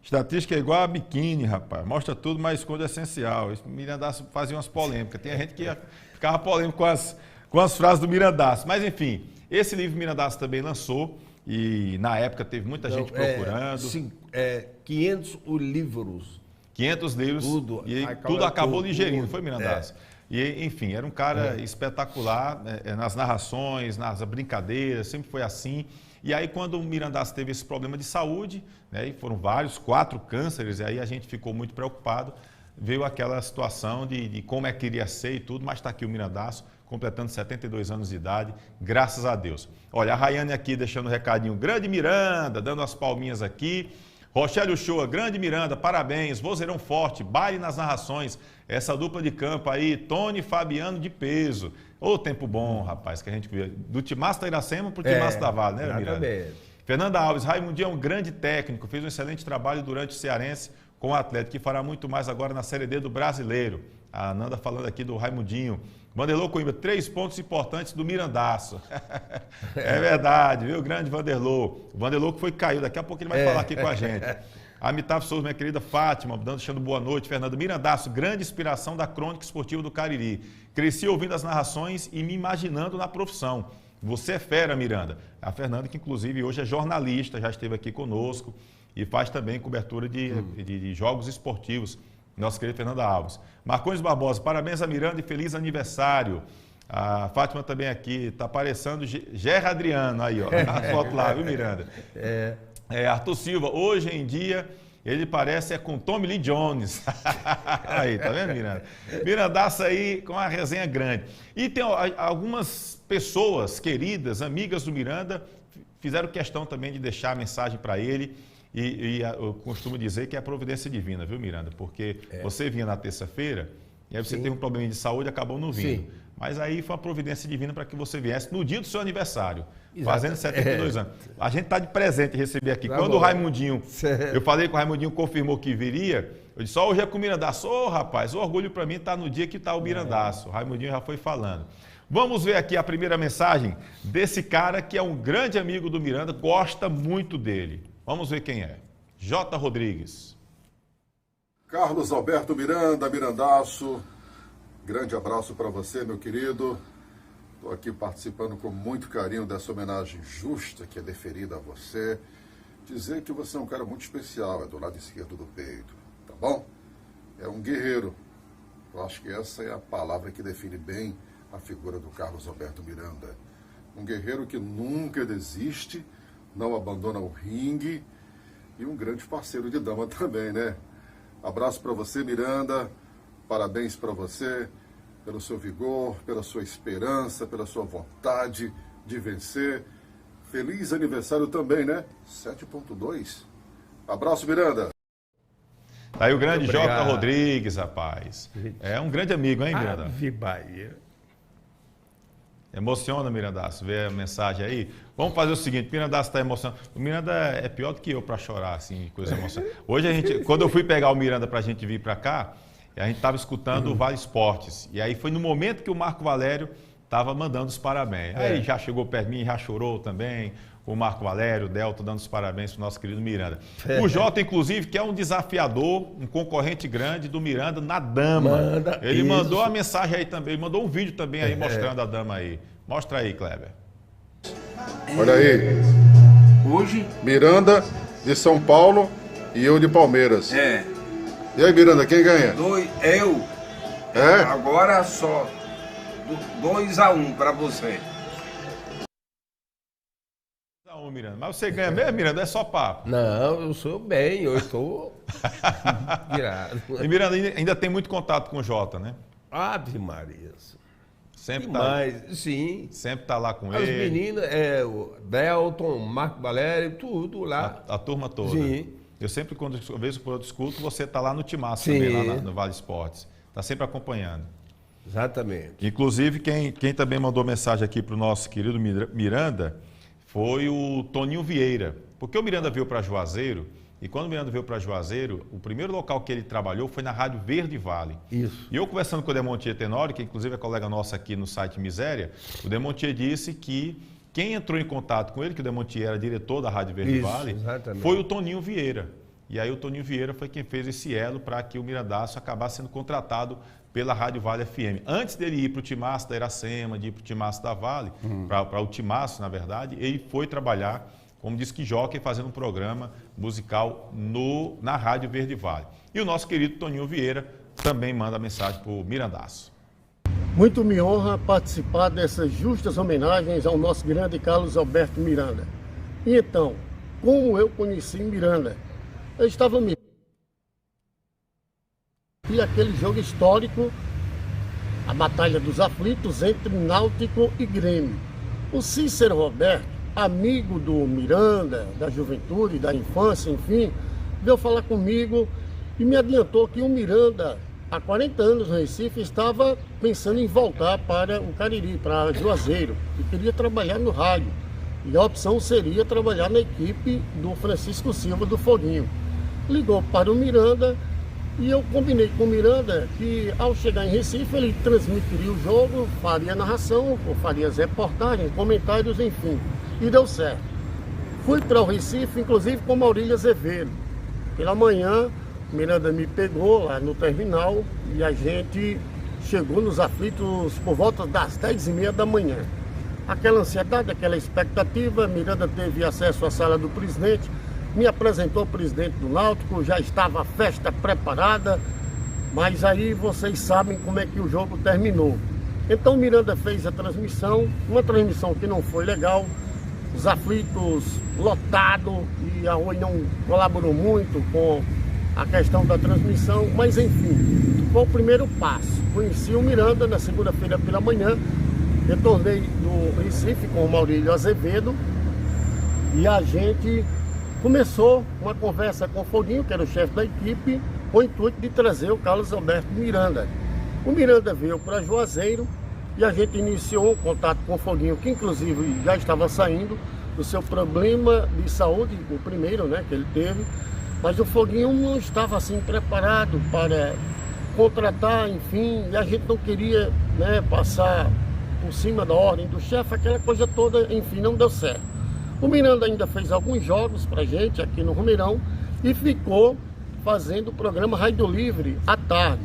Estatística é igual a biquíni, rapaz. Mostra tudo, mas esconde o essencial. Esse Mirandaço fazia umas polêmicas. Tem gente que ficava polêmico com as frases do Mirandaço. Mas enfim, esse livro Mirandaço também lançou e na época teve muita gente procurando. 500 livros. 500 livros. Tudo. E tudo acabou ligeirinho, foi, Mirandaço? E, enfim, era um cara espetacular nas narrações, nas brincadeiras, sempre foi assim. E aí, quando o Mirandaço teve esse problema de saúde, né, e foram 4 cânceres, e aí a gente ficou muito preocupado, veio aquela situação de como é que iria ser e tudo, mas está aqui o Mirandaço, completando 72 anos de idade, graças a Deus. Olha, a Rayane aqui deixando um recadinho, grande Miranda, dando as palminhas aqui. Rochélio Shoa, grande Miranda, parabéns, vozeirão forte, baile nas narrações, essa dupla de campo aí, Tony e Fabiano de peso. Ô, tempo bom, rapaz, que a gente vê. Do Timaço da Iracema pro Timaço da Vale, né, Miranda? Fernanda Alves, Raimundinho é um grande técnico, fez um excelente trabalho durante o Cearense com o Atlético, que fará muito mais agora na Série D do Brasileiro. A Nanda falando aqui do Raimundinho. Vanderlô Coimbra, 3 pontos importantes do Mirandaço. É verdade, viu? Grande Vanderlô. O Vanderlô que foi caiu, daqui a pouco ele vai falar aqui com a gente. Amitav Souza, minha querida Fátima, deixando boa noite. Fernando Mirandaço, grande inspiração da crônica esportiva do Cariri. Cresci ouvindo as narrações e me imaginando na profissão. Você é fera, Miranda. A Fernanda, que inclusive hoje é jornalista, já esteve aqui conosco e faz também cobertura de jogos esportivos. Nossa querida Fernanda Alves. Marcondes Barbosa, parabéns a Miranda e feliz aniversário. A Fátima também aqui, está aparecendo Gerra Adriano, aí, ó, a foto lá, viu, Miranda? Arthur Silva, hoje em dia, ele parece com Tommy Lee Jones. Aí, tá vendo, Miranda? Mirandaço aí com uma resenha grande. E tem algumas pessoas queridas, amigas do Miranda, fizeram questão também de deixar a mensagem para ele. E eu costumo dizer que é a providência divina, viu, Miranda? Porque você vinha na terça-feira e aí você teve um problema de saúde e acabou não vindo. Sim. Mas aí foi uma providência divina para que você viesse no dia do seu aniversário, fazendo 72 anos. A gente está de presente receber aqui. Quando o Raimundinho, eu falei que o Raimundinho confirmou que viria, eu disse, hoje é com o Mirandaço. Rapaz, o orgulho para mim está no dia que está o Mirandaço. O Raimundinho já foi falando. Vamos ver aqui a primeira mensagem desse cara que é um grande amigo do Miranda, gosta muito dele. Vamos ver quem é. J. Rodrigues. Carlos Alberto Miranda, Mirandaço, grande abraço para você, meu querido. Estou aqui participando com muito carinho dessa homenagem justa que é deferida a você. Dizer que você é um cara muito especial, é do lado esquerdo do peito, tá bom? É um guerreiro. Eu acho que essa é a palavra que define bem a figura do Carlos Alberto Miranda. Um guerreiro que nunca desiste, não abandona o ringue e um grande parceiro de dama também, né? Abraço para você, Miranda. Parabéns para você pelo seu vigor, pela sua esperança, pela sua vontade de vencer. Feliz aniversário também, né? 7.2. Abraço, Miranda. Tá aí o grande Jota Rodrigues, rapaz. É um grande amigo, hein, Miranda? Ave Bahia. Emociona, Mirandaço, ver a mensagem aí. Vamos fazer o seguinte, Mirandaço está emocionado. O Miranda é pior do que eu para chorar, assim, coisa emocionante. Hoje quando eu fui pegar o Miranda para a gente vir para cá, a gente estava escutando o Vale Esportes. E aí foi no momento que o Marco Valério estava mandando os parabéns. Aí já chegou perto de mim, já chorou também. O Marco Valério, o Delto, dando os parabéns para o nosso querido Miranda. O Jota, inclusive, que é um desafiador, um concorrente grande do Miranda na dama. Ele mandou a mensagem aí também, ele mandou um vídeo também aí mostrando a dama aí. Mostra aí, Kleber. Olha aí. Hoje? Miranda de São Paulo e eu de Palmeiras. É. E aí, Miranda, quem ganha? Eu. É? Agora só 2-1 para você. Miranda. Mas você ganha mesmo, Miranda? É só papo. Não, eu sou bem, eu estou virado. E Miranda ainda tem muito contato com o Jota, né? Ave Maria. Sempre sim. Sempre tá lá com As ele. As meninas, o Delton, Marco Valério, tudo lá. A turma toda. Sim. Eu sempre, quando eu vejo o escuto, você tá lá no Timaço também, lá no Vale Esportes. Tá sempre acompanhando. Exatamente. Inclusive, quem também mandou mensagem aqui pro nosso querido Miranda foi o Toninho Vieira. Porque o Miranda veio para Juazeiro, e quando o Miranda veio para Juazeiro, o primeiro local que ele trabalhou foi na Rádio Verde Vale. Isso. E eu conversando com o Demontier Tenório, que inclusive é colega nosso aqui no site Miséria, o Demontier disse que quem entrou em contato com ele, que o Demontier era diretor da Rádio Verde Vale, foi o Toninho Vieira. E aí o Toninho Vieira foi quem fez esse elo para que o Mirandaço acabasse sendo contratado pela Rádio Vale FM. Antes dele ir para o Timaço da Iracema, de ir para o Timaço da Vale, para o Timaço, na verdade, ele foi trabalhar como disc jockey, fazendo um programa musical na Rádio Verde Vale. E o nosso querido Toninho Vieira também manda mensagem para o Mirandaço. Muito me honra participar dessas justas homenagens ao nosso grande Carlos Alberto Miranda. E então, como eu conheci Miranda? Eu estava me... E aquele jogo histórico, a Batalha dos Aflitos entre Náutico e Grêmio. O Cícero Roberto, amigo do Miranda, da juventude, da infância, enfim, veio falar comigo e me adiantou que o Miranda, há 40 anos no Recife, estava pensando em voltar para o Cariri, para Juazeiro, e queria trabalhar no rádio. E a opção seria trabalhar na equipe do Francisco Silva do Foguinho. Ligou para o Miranda e eu combinei com o Miranda que ao chegar em Recife ele transmitiria o jogo, faria narração, faria as reportagens, comentários, enfim. E deu certo. Fui para o Recife, inclusive com Maurílio Azevedo. Pela manhã, Miranda me pegou lá no terminal e a gente chegou nos Aflitos por volta das 10h30 da manhã. Aquela ansiedade, aquela expectativa, Miranda teve acesso à sala do presidente, me apresentou o presidente do Náutico, já estava a festa preparada, mas aí vocês sabem como é que o jogo terminou. Então Miranda fez a transmissão, uma transmissão que não foi legal, os Aflitos lotado e a Oi não colaborou muito com a questão da transmissão, mas enfim, foi o primeiro passo. Conheci o Miranda na segunda-feira pela manhã, retornei do Recife com o Maurílio Azevedo e a gente começou uma conversa com o Foguinho, que era o chefe da equipe, com o intuito de trazer o Carlos Alberto Miranda. O Miranda veio para Juazeiro e a gente iniciou um contato com o Foguinho, que inclusive já estava saindo do seu problema de saúde, o primeiro, né, que ele teve, mas o Foguinho não estava assim preparado para contratar, enfim, e a gente não queria, né, passar por cima da ordem do chefe, aquela coisa toda, enfim, não deu certo. O Miranda ainda fez alguns jogos pra gente aqui no Romeirão e ficou fazendo o programa Rádio Livre à tarde.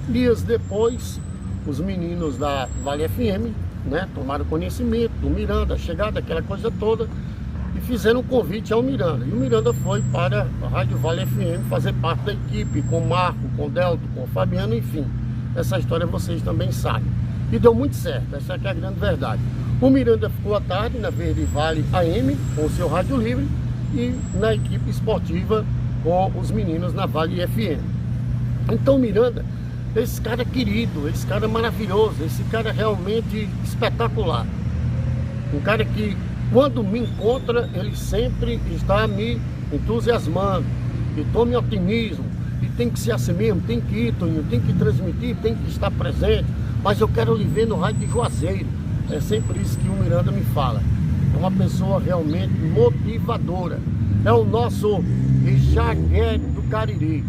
Dias depois, os meninos da Vale FM, né, tomaram conhecimento do Miranda, a chegada, aquela coisa toda, e fizeram um convite ao Miranda. E o Miranda foi para a Rádio Vale FM fazer parte da equipe, com o Marco, com o Delto, com o Fabiano, enfim. Essa história vocês também sabem. E deu muito certo, essa é a grande verdade. O Miranda ficou à tarde na Verde Vale AM, com o seu Rádio Livre, e na equipe esportiva com os meninos na Vale FM. Então Miranda, esse cara querido, esse cara maravilhoso, esse cara realmente espetacular. Um cara que quando me encontra, ele sempre está me entusiasmando. E tome otimismo. E tem que ser assim mesmo, tem que ir, Toninho, tem que transmitir, tem que estar presente. Mas eu quero lhe ver no rádio de Juazeiro. É sempre isso que o Miranda me fala. É uma pessoa realmente motivadora. É o nosso Jagué do Cariri.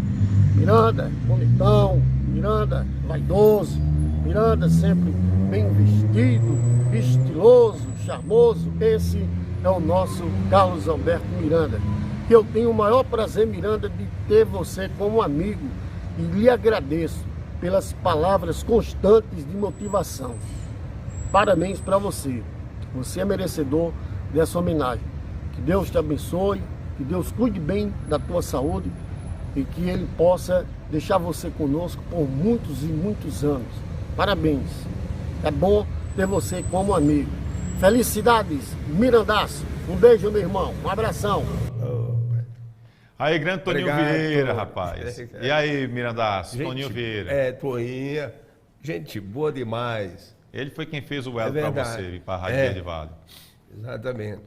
Miranda, bonitão, Miranda, vaidoso, Miranda sempre bem vestido, estiloso, charmoso. Esse é o nosso Carlos Alberto Miranda. Que eu tenho o maior prazer, Miranda, de ter você como amigo e lhe agradeço pelas palavras constantes de motivação. Parabéns para você. Você é merecedor dessa homenagem. Que Deus te abençoe, que Deus cuide bem da tua saúde e que Ele possa deixar você conosco por muitos e muitos anos. Parabéns. É bom ter você como amigo. Felicidades, Mirandaço. Um beijo, meu irmão. Um abração. Aí, grande Toninho Obrigado. Vieira, rapaz. E aí, Mirandaço, Toninho Vieira. Toninha, gente boa demais. Ele foi quem fez o elo para você vir para a Rádio Verde Vale. Exatamente.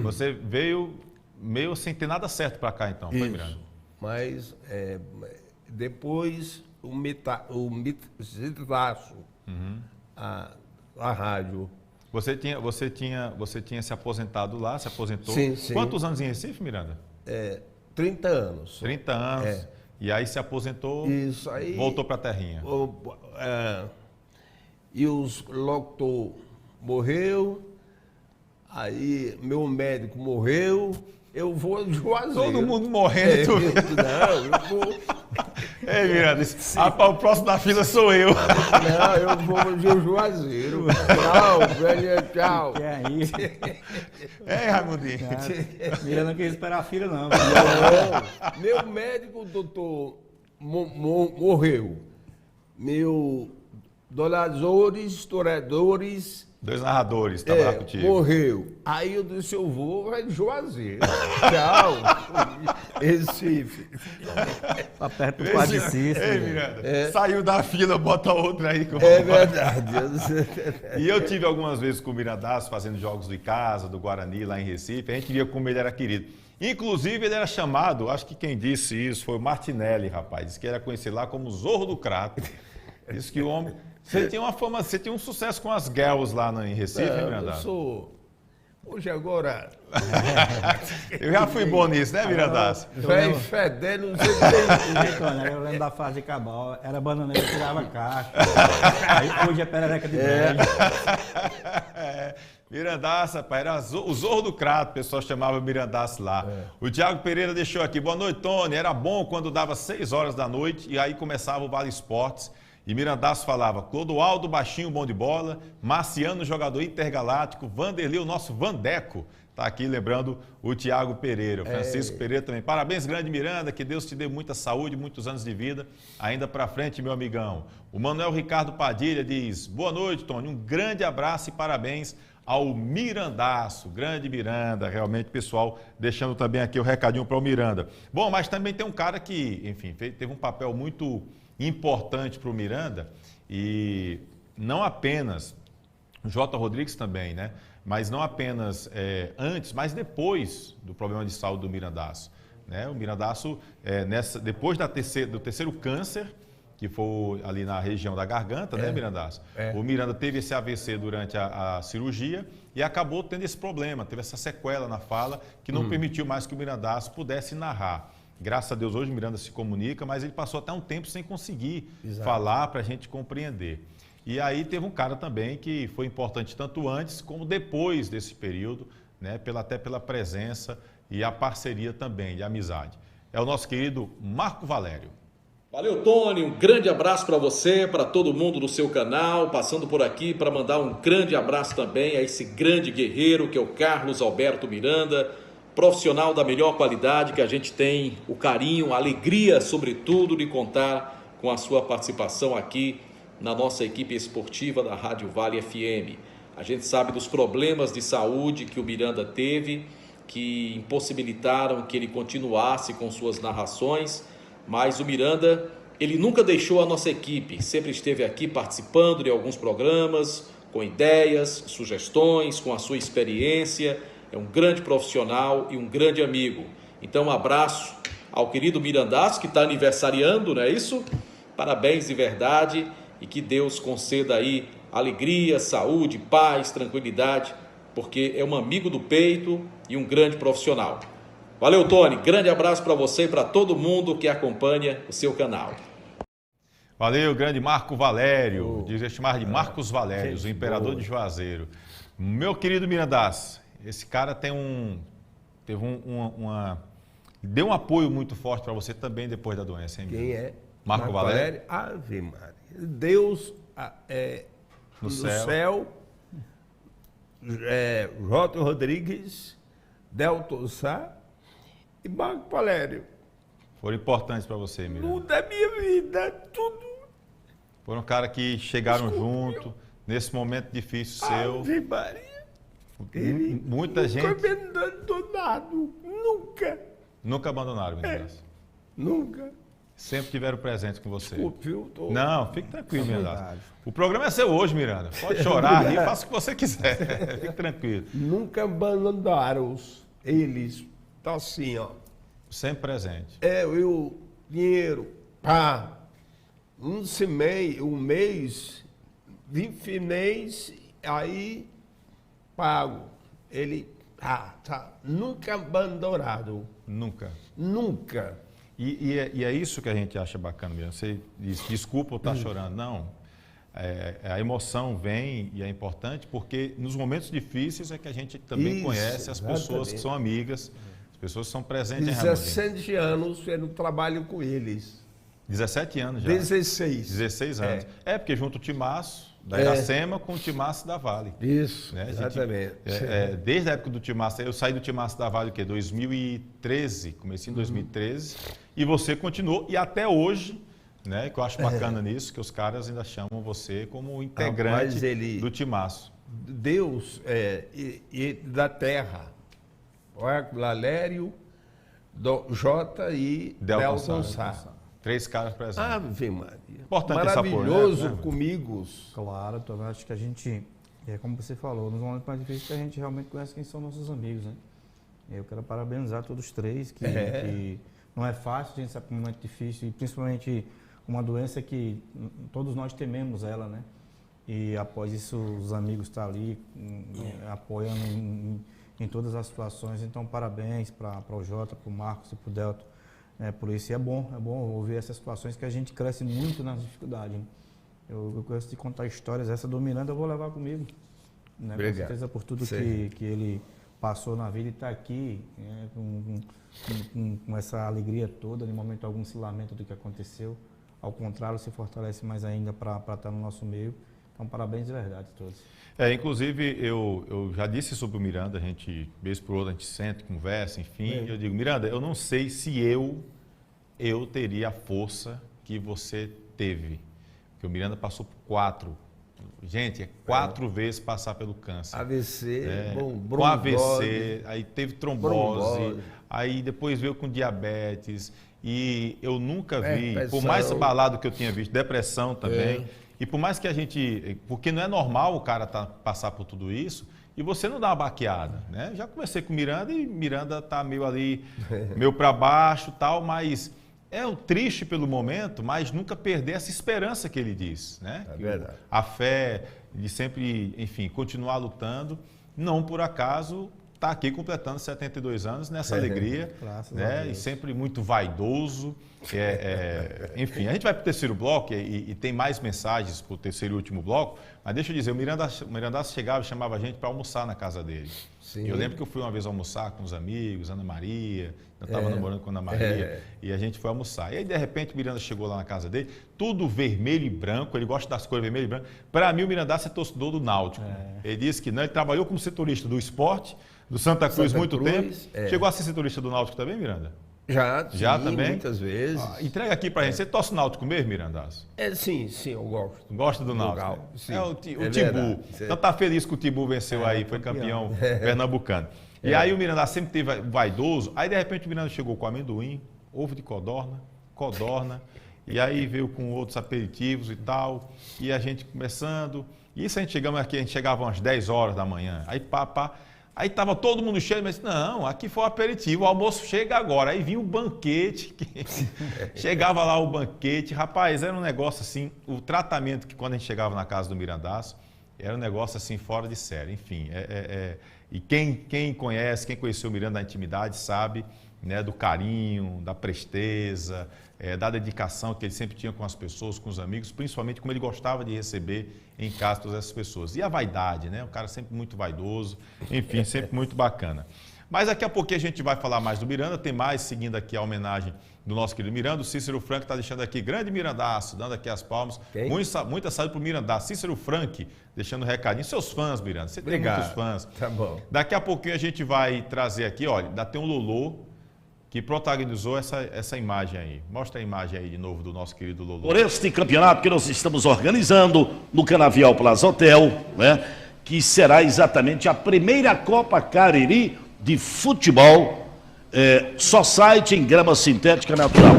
Você veio meio sem ter nada certo para cá, então, foi, Miranda? Mas depois o mitaço, a rádio. Você tinha se aposentado lá, se aposentou. Sim, sim. Quantos anos em Recife, Miranda? 30 anos. 30 anos. E aí se aposentou, isso aí, voltou para a terrinha. E os locutor morreu, aí meu médico morreu, eu vou de Juazeiro. Todo mundo morrendo. Não, eu vou... Ei, Miranda, o próximo da fila sou eu. Não, eu vou de Juazeiro. Tchau, velho, tchau. Que é isso? Ei, Raimundinho. Miranda não quis esperar a filha, não. Meu médico, doutor, morreu. Meu doladores, historiadores... 2 narradores, estava lá contigo. Morreu. Aí eu disse, eu vou, vai de Juazeiro. Tchau. Recife. Tá perto do Padre Cícero. Ei, Miranda, saiu da fila, bota outra aí. É verdade. E eu tive algumas vezes com o Mirandaço fazendo jogos do Icasa, do Guarani, lá em Recife. A gente via como ele era querido. Inclusive, ele era chamado, acho que quem disse isso foi o Martinelli, rapaz. Disse que era conhecido lá como Zorro do Crato. Disse que o homem... Você tinha uma fama, você tinha um sucesso com as girls lá em Recife, Miranda? Eu sou... Hoje agora... Eu já fui bom nisso, né, Mirandaço? Velho fedendo, não sei o que. Eu lembro da fase de Cabal, era bananeira que tirava caixa. Aí hoje é perereca de brejo. Mirandaço, rapaz, era o Zorro do Crato, o pessoal chamava Mirandaço lá. O Thiago Pereira deixou aqui, boa noite, Tony. Era bom quando dava 6 horas da noite e aí começava o Vale Esportes. E Mirandaço falava, Clodoaldo, baixinho, bom de bola, Marciano, jogador intergaláctico, Vanderlei, o nosso Vandeco. Está aqui lembrando o Thiago Pereira, o Francisco Pereira também. Parabéns, grande Miranda, que Deus te dê muita saúde, muitos anos de vida, ainda para frente, meu amigão. O Manuel Ricardo Padilha diz, boa noite, Tony, um grande abraço e parabéns ao Mirandaço, grande Miranda, realmente, pessoal, deixando também aqui o recadinho para o Miranda. Bom, mas também tem um cara que, enfim, teve um papel muito importante para o Miranda e não apenas, o Jota Rodrigues também, né? Mas não apenas antes, mas depois do problema de saúde do Mirandaço. Né? O Mirandaço, depois do terceiro câncer, que foi ali na região da garganta, né, Mirandaço? O Miranda teve esse AVC durante a cirurgia e acabou tendo esse problema, teve essa sequela na fala que não permitiu mais que o Mirandaço pudesse narrar. Graças a Deus hoje o Miranda se comunica, mas ele passou até um tempo sem conseguir falar para a gente compreender. E aí teve um cara também que foi importante tanto antes como depois desse período, né, até pela presença e a parceria também de amizade. É o nosso querido Marco Valério. Valeu, Tony, um grande abraço para você, para todo mundo do seu canal, passando por aqui para mandar um grande abraço também a esse grande guerreiro que é o Carlos Alberto Miranda, profissional da melhor qualidade, que a gente tem o carinho, a alegria, sobretudo, de contar com a sua participação aqui na nossa equipe esportiva da Rádio Vale FM. A gente sabe dos problemas de saúde que o Miranda teve, que impossibilitaram que ele continuasse com suas narrações, mas o Miranda, ele nunca deixou a nossa equipe, sempre esteve aqui participando de alguns programas, com ideias, sugestões, com a sua experiência. É um grande profissional e um grande amigo. Então, um abraço ao querido Mirandaço, que está aniversariando, não é isso? Parabéns de verdade e que Deus conceda aí alegria, saúde, paz, tranquilidade, porque é um amigo do peito e um grande profissional. Valeu, Tony. Grande abraço para você e para todo mundo que acompanha o seu canal. Valeu, grande Marco Valério, diz chamar de Marcos Valérios, o imperador de Juazeiro. Meu querido Mirandaço, esse cara deu um apoio muito forte para você também depois da doença, hein? Quem é? Marco Valério? Ave Maria. Deus no céu, Jota Rodrigues, Delton Sá e Marco Valério. Foram importantes para você, Miranda? Tudo da minha vida, tudo. Foram caras que chegaram junto, nesse momento difícil seu. Ave Maria. Muita gente. Nunca me abandonado, nunca. Nunca abandonaram, Mirandaço? Nunca. Sempre tiveram presente com você. Desculpe, viu? Não, fique tranquilo, Miranda. O programa é seu hoje, Miranda. Pode chorar aí, faça o que você quiser. Fique tranquilo. Nunca abandonaram eles. Tá assim, ó. Sempre presente. Dinheiro, pá. Um mês, finês, aí pago. Ele, tá. Nunca abandonado. Nunca. Nunca. E é isso que a gente acha bacana mesmo. Você diz, desculpa eu estar chorando. Não. A emoção vem e é importante porque nos momentos difíceis é que a gente também conhece as pessoas que são amigas, as pessoas que são presentes em 17 anos eu trabalho com eles. 17 anos já? 16. 16 anos. Porque junto o Timaço da Iracema com o Timaço da Vale. Isso, né? exatamente. Desde a época do Timaço, eu saí do Timaço da Vale, 2013, comecei em 2013, e você continuou, e até hoje, né, que eu acho bacana nisso, que os caras ainda chamam você como integrante do Timaço. Deus da terra, Valério, Jota e Delton Sá. 3 caras presentes. Ave Maria. Importante maravilhoso esse apoio, né? comigo. Claro, eu acho que a gente, como você falou, nos momentos mais difíceis que a gente realmente conhece quem são nossos amigos, né? Eu quero parabenizar todos os 3, que não é fácil, a gente sabe que é um momento difícil, e principalmente uma doença que todos nós tememos ela, né? E após isso, os amigos estão ali apoiando em todas as situações. Então, parabéns para o Jota, para o Marcos e para o Delton. Por isso é bom ouvir essas situações que a gente cresce muito nas dificuldades. Né? Eu gosto de contar histórias, essa do Miranda eu vou levar comigo. Né? Com certeza por tudo que ele passou na vida e está aqui com essa alegria toda, em momento algum se lamenta do que aconteceu. Ao contrário, se fortalece mais ainda para estar no nosso meio. Então, parabéns de verdade a todos. Inclusive, eu já disse sobre o Miranda, a gente, vez por outra, a gente senta, conversa, enfim. Eu digo, Miranda, eu não sei se eu teria a força que você teve. Porque o Miranda passou por 4. Gente, 4 vezes passar pelo câncer. AVC, com AVC, aí teve trombose, aí depois veio com diabetes. E eu nunca vi, por mais abalado que eu tinha visto, depressão também. E por mais que a gente... Porque não é normal o cara passar por tudo isso e você não dá uma baqueada, né? Já conversei com o Miranda e Miranda tá meio ali, meio para baixo e tal, mas é triste pelo momento, mas nunca perder essa esperança que ele diz, né? É verdade. A fé de sempre, enfim, continuar lutando. Não por acaso está aqui completando 72 anos nessa alegria, né? E sempre muito vaidoso. Enfim, a gente vai para o terceiro bloco e tem mais mensagens para o terceiro e último bloco, mas deixa eu dizer, o Miranda chegava e chamava a gente para almoçar na casa dele. Sim. Eu lembro que eu fui uma vez almoçar com os amigos, Ana Maria, eu estava namorando com a Ana Maria, e a gente foi almoçar. E aí, de repente, o Miranda chegou lá na casa dele, tudo vermelho e branco, ele gosta das cores vermelho e branco. Para mim, o Miranda é torcedor do Náutico. Ele disse que não, ele trabalhou como setorista do esporte, do Santa Cruz muito tempo. Chegou a ser setorista do Náutico também, Miranda? Já também? Muitas vezes. Entrega aqui pra gente. Você torce o Náutico mesmo, Mirandaço? Sim, eu gosto. Gosta do Náutico? Sim. O Timbu. Então tá feliz que o Timbu venceu aí, foi campeão pernambucano. E aí o Mirandaço sempre teve vaidoso, aí de repente o Miranda chegou com amendoim, ovo de codorna, e aí veio com outros aperitivos e tal, e a gente começando, Isso a gente chegava umas 10 horas da manhã. Aí estava todo mundo cheio, mas não, aqui foi o aperitivo, o almoço chega agora. Aí vinha o banquete, chegava lá o banquete, rapaz, era um negócio assim, o tratamento que quando a gente chegava na casa do Mirandaço, era um negócio assim fora de série, enfim. E quem conhece, quem conheceu o Miranda na intimidade sabe, né, do carinho, da presteza, da dedicação que ele sempre tinha com as pessoas, com os amigos, principalmente como ele gostava de receber em casa todas essas pessoas. E a vaidade, né? O cara sempre muito vaidoso, enfim, sempre muito bacana. Mas daqui a pouquinho a gente vai falar mais do Miranda, tem mais, seguindo aqui a homenagem do nosso querido Miranda. O Cícero Frank está deixando aqui, grande Mirandaço, dando aqui as palmas. Muita saúde para o Mirandaço. Cícero Frank, deixando um recadinho. Seus fãs, Miranda, você tem muitos fãs. Tá bom. Daqui a pouquinho a gente vai trazer aqui, olha, ainda tem um Lolô, que protagonizou essa imagem aí. Mostra a imagem aí de novo do nosso querido Lolô. Por este campeonato que nós estamos organizando no Canavial Plaza Hotel, né, que será exatamente a primeira Copa Cariri de futebol, só site em grama sintética natural.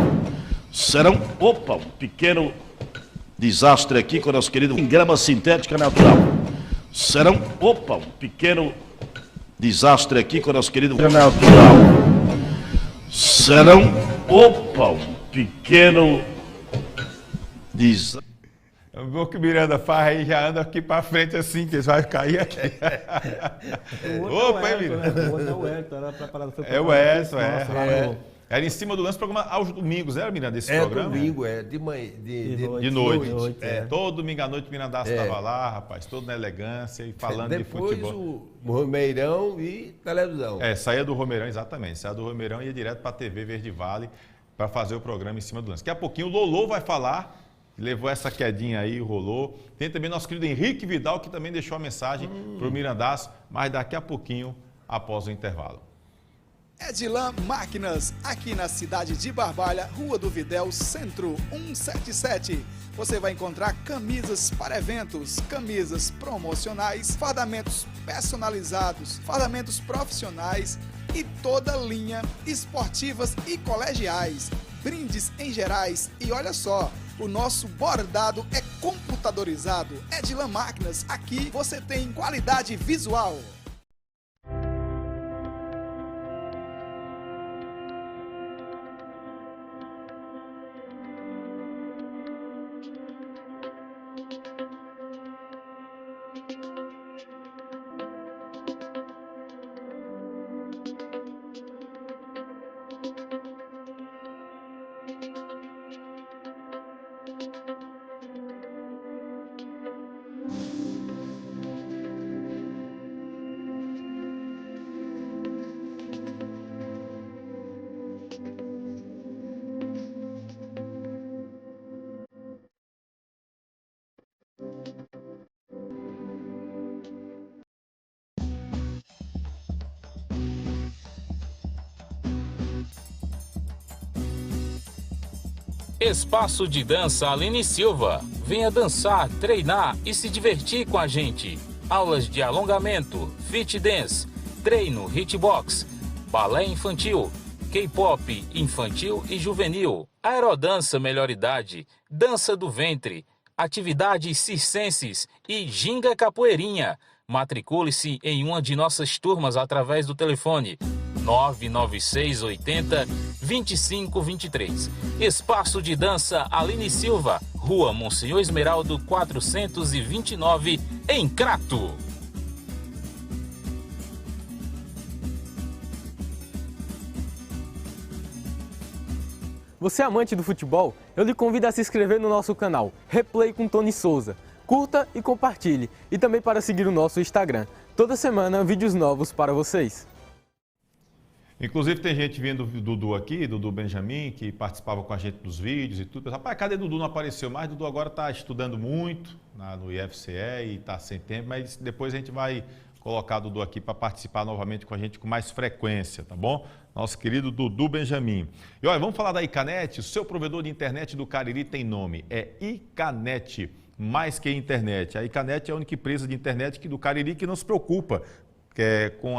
Serão, um pequeno desastre aqui com o nosso querido em grama sintética natural. Serão, um pequeno desastre aqui com o nosso querido natural. Serão, um pequeno desastre. O gol que o Miranda faz aí já anda aqui para frente assim, que eles vão cair aqui. Opa, Miranda. O outro é o Elton, era preparado. É o Elton, Era em cima do lance, programa aos domingos, era, Miranda, esse programa? Domingo, de manhã, de noite. Todo domingo à noite o Mirandaço estava lá, rapaz, todo na elegância e falando de futebol. Depois o Romeirão e televisão. Saía do Romeirão, exatamente. Saía do Romeirão e ia direto para a TV Verde Vale para fazer o programa em cima do lance. Daqui a pouquinho o Lolô vai falar, levou essa quedinha aí, rolou. Tem também nosso querido Henrique Vidal, que também deixou a mensagem para o Mirandaço, mas daqui a pouquinho, após o intervalo. Edilan Máquinas, aqui na cidade de Barbalha, Rua do Videl, Centro 177. Você vai encontrar camisas para eventos, camisas promocionais, fardamentos personalizados, fardamentos profissionais e toda linha esportivas e colegiais, brindes em gerais. E olha só, o nosso bordado é computadorizado. Edilan Máquinas, aqui você tem qualidade visual. Espaço de Dança Aline Silva. Venha dançar, treinar e se divertir com a gente. Aulas de alongamento, fit dance, treino, hitbox, balé infantil, K-pop infantil e juvenil, aerodança melhor idade, dança do ventre, atividades circenses e ginga capoeirinha. Matricule-se em uma de nossas turmas através do telefone 996 80 2523. Espaço de Dança Aline Silva, Rua Monsenhor Esmeraldo 429, em Crato. Você é amante do futebol? Eu lhe convido a se inscrever no nosso canal Replay com Tony Souza. Curta e compartilhe. E também para seguir o nosso Instagram. Toda semana, vídeos novos para vocês. Inclusive tem gente vendo o Dudu aqui, Dudu Benjamin, que participava com a gente dos vídeos e tudo. Rapaz, cadê Dudu? Não apareceu mais. Dudu agora está estudando muito no IFCE e está sem tempo, mas depois a gente vai colocar Dudu aqui para participar novamente com a gente com mais frequência, tá bom? Nosso querido Dudu Benjamin. E olha, vamos falar da Icanet. O seu provedor de internet do Cariri tem nome, é Icanet, mais que internet. A Icanet é a única empresa de internet do Cariri que não se preocupa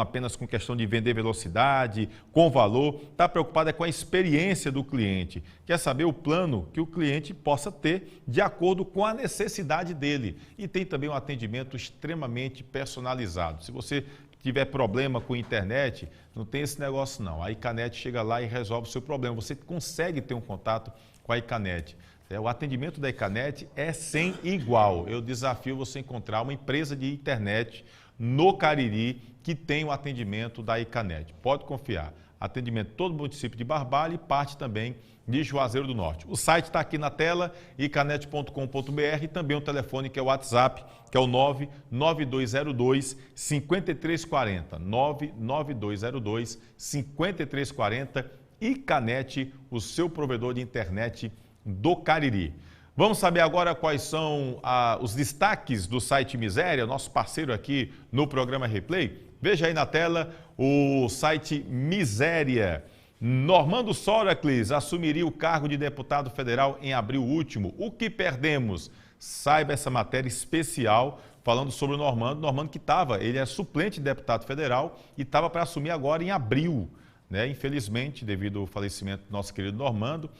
apenas com questão de vender velocidade, com valor, está preocupado com a experiência do cliente. Quer saber o plano que o cliente possa ter de acordo com a necessidade dele. E tem também um atendimento extremamente personalizado. Se você tiver problema com a internet, não tem esse negócio não. A Icanet chega lá e resolve o seu problema. Você consegue ter um contato com a Icanet. O atendimento da Icanet é sem igual. Eu desafio você a encontrar uma empresa de internet no Cariri que tem o atendimento da Icanet. Pode confiar. Atendimento todo o município de Barbalha e parte também de Juazeiro do Norte. O site está aqui na tela, icanet.com.br, e também o telefone que é o WhatsApp, que é o 99202-5340. 99202-5340. Icanet, o seu provedor de internet do Cariri. Vamos saber agora quais são os destaques do site Miséria, nosso parceiro aqui no programa Replay. Veja aí na tela o site Miséria. Normando Sócrates assumiria o cargo de deputado federal em abril último. O que perdemos? Saiba essa matéria especial falando sobre o Normando. Normando que ele é suplente de deputado federal e estava para assumir agora em abril, né? Infelizmente, devido ao falecimento do nosso querido Normando,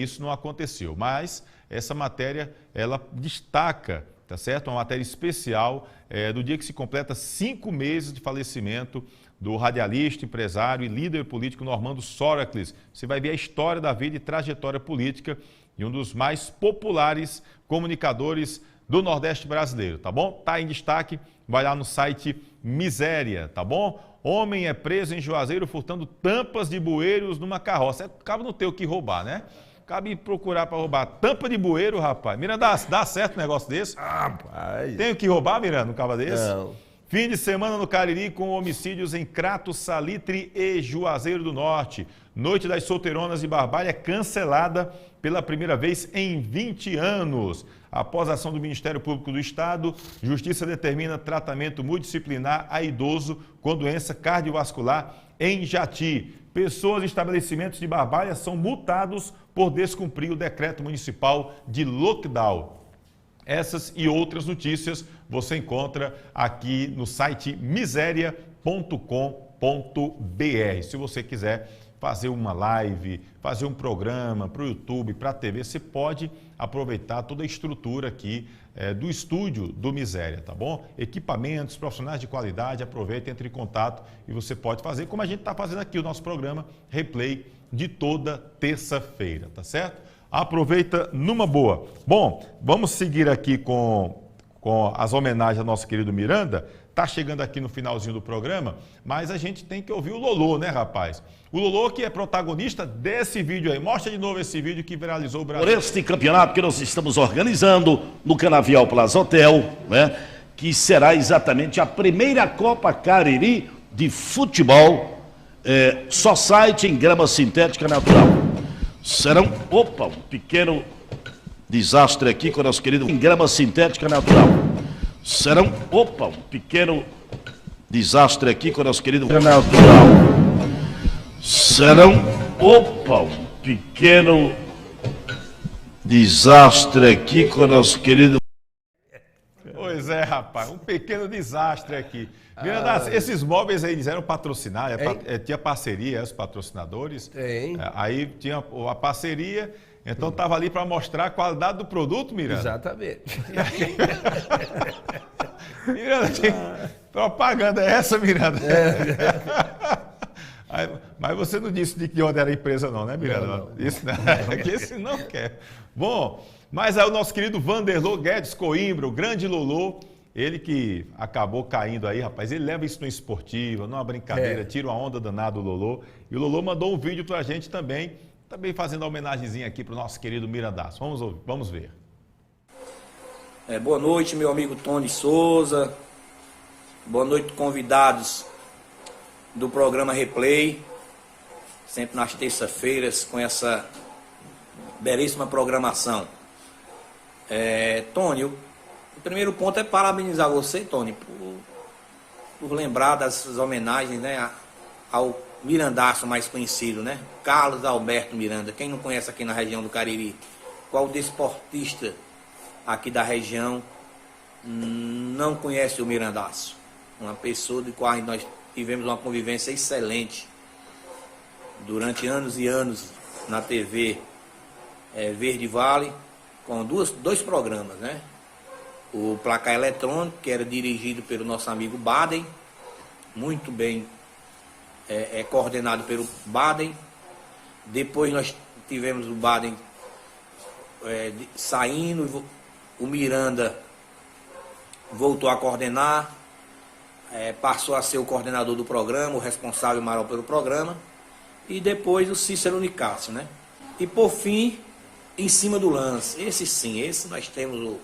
isso não aconteceu. Mas essa matéria, ela destaca, tá certo? Uma matéria especial do dia que se completa 5 meses de falecimento do radialista, empresário e líder político Normando Sócrates. Você vai ver a história da vida e trajetória política de um dos mais populares comunicadores do Nordeste brasileiro, tá bom? Tá em destaque, vai lá no site Miséria, tá bom? Homem é preso em Juazeiro furtando tampas de bueiros numa carroça. Cabe não ter o que roubar, né? Cabe procurar para roubar tampa de bueiro, rapaz. Miranda, dá certo um negócio desse? Rapaz. Tem o que roubar, Miranda, um cabo desse? Não. Fim de semana no Cariri com homicídios em Crato, Salitre e Juazeiro do Norte. Noite das Solteironas de Barbalha cancelada pela primeira vez em 20 anos. Após a ação do Ministério Público do Estado, Justiça determina tratamento multidisciplinar a idoso com doença cardiovascular em Jati. Pessoas e estabelecimentos de Barbalha são multados por descumprir o decreto municipal de lockdown. Essas e outras notícias você encontra aqui no site miseria.com.br. Se você quiser fazer uma live, fazer um programa para o YouTube, para a TV, você pode aproveitar toda a estrutura aqui do estúdio do Miséria, tá bom? Equipamentos, profissionais de qualidade, aproveita, entre em contato e você pode fazer, como a gente está fazendo aqui o nosso programa Replay de toda terça-feira, tá certo? Aproveita numa boa. Bom, vamos seguir aqui com as homenagens ao nosso querido Miranda. Está chegando aqui no finalzinho do programa, mas a gente tem que ouvir o Lolô, né, rapaz? O Lolô que é protagonista desse vídeo aí. Mostra de novo esse vídeo que viralizou o Brasil. Por este campeonato que nós estamos organizando no Canavial Plaza Hotel, né, que será exatamente a primeira Copa Cariri de futebol, só site em grama sintética natural. Serão, um pequeno desastre aqui com o nosso querido em grama sintética natural. Serão, um pequeno desastre aqui com o nosso querido natural. Serão, um pequeno desastre aqui com o nosso querido... Pois é, rapaz, um pequeno desastre aqui. Miranda, esses móveis aí eles eram patrocinados, tinha parceria, os patrocinadores. Tem. Aí tinha a parceria, então estava ali para mostrar a qualidade do produto, Miranda. Exatamente. Miranda, propaganda é essa, Miranda? Mas você não disse de onde era a empresa não, né, Miranda? Não. Isso não, esse não quer. Bom, mas aí o nosso querido Vanderlô Guedes Coimbra, o grande Lolô, ele que acabou caindo aí, rapaz, ele leva isso numa esportiva, numa brincadeira, tira uma onda danada do Lolô. E o Lolô mandou um vídeo pra gente também fazendo a homenagemzinha aqui pro nosso querido Mirandaço. Vamos ver. Boa noite, meu amigo Tony Souza. Boa noite, convidados do programa Replay. Sempre nas terças-feiras com essa belíssima programação. Tony, o primeiro ponto é parabenizar você, Tony, por lembrar das homenagens, né, ao Mirandaço mais conhecido, né? Carlos Alberto Miranda. Quem não conhece aqui na região do Cariri? Qual desportista aqui da região não conhece o Mirandaço? uma pessoa de qual nós tivemos uma convivência excelente durante anos e anos na TV Verde Vale, com dois programas, né? O Placar Eletrônico, que era dirigido pelo nosso amigo Baden, muito bem coordenado pelo Baden. Depois nós tivemos o Baden saindo, o Miranda voltou a coordenar, passou a ser o coordenador do programa, o responsável maior pelo programa, e depois o Cícero Nicásio, né? E por fim, Em Cima do Lance. Esse nós temos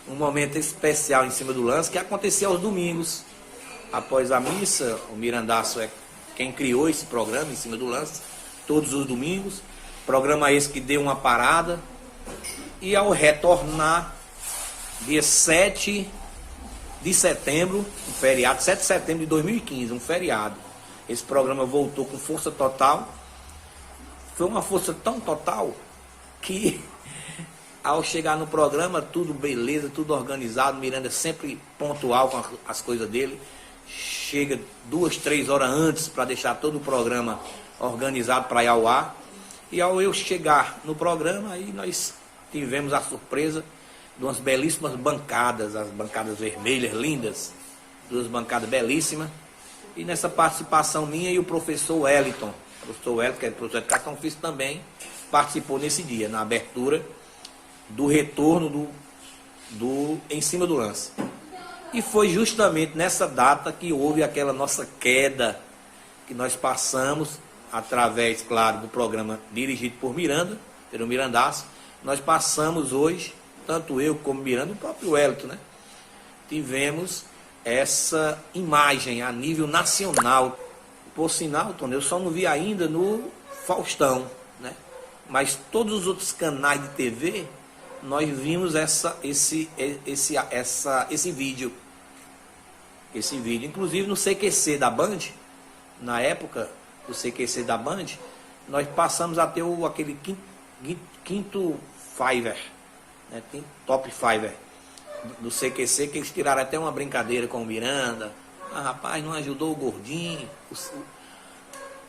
um momento especial Em Cima do Lance, que acontecia aos domingos. Após a missa, o Mirandaço é quem criou esse programa Em Cima do Lance, todos os domingos. Programa esse que deu uma parada. E ao retornar, dia 7 de setembro, um feriado, 7 de setembro de 2015, um feriado. Esse programa voltou com força total. Foi uma força tão total que, ao chegar no programa, tudo beleza, tudo organizado. Miranda sempre pontual com as coisas dele. Chega 2, 3 horas antes para deixar todo o programa organizado para ir ao ar. E ao eu chegar no programa, aí nós tivemos a surpresa de umas belíssimas bancadas, as bancadas vermelhas, lindas, 2 bancadas belíssimas. E nessa participação minha e o professor Wellington, que é professor de educação física também, participou nesse dia, na abertura do retorno do Em Cima do Lance. E foi justamente nessa data que houve aquela nossa queda que nós passamos, através, claro, do programa dirigido por Miranda, pelo Mirandaço. Nós passamos hoje, tanto eu como Miranda, o próprio Wellington, né? Tivemos essa imagem a nível nacional. Por sinal, Tony, eu só não vi ainda no Faustão, né? Mas todos os outros canais de TV, nós vimos esse vídeo. Esse vídeo, inclusive no CQC da Band, na época do CQC da Band, nós passamos a ter aquele quinto Fiver, né? Top Fiver do CQC, que eles tiraram até uma brincadeira com o Miranda. Rapaz, não ajudou o gordinho.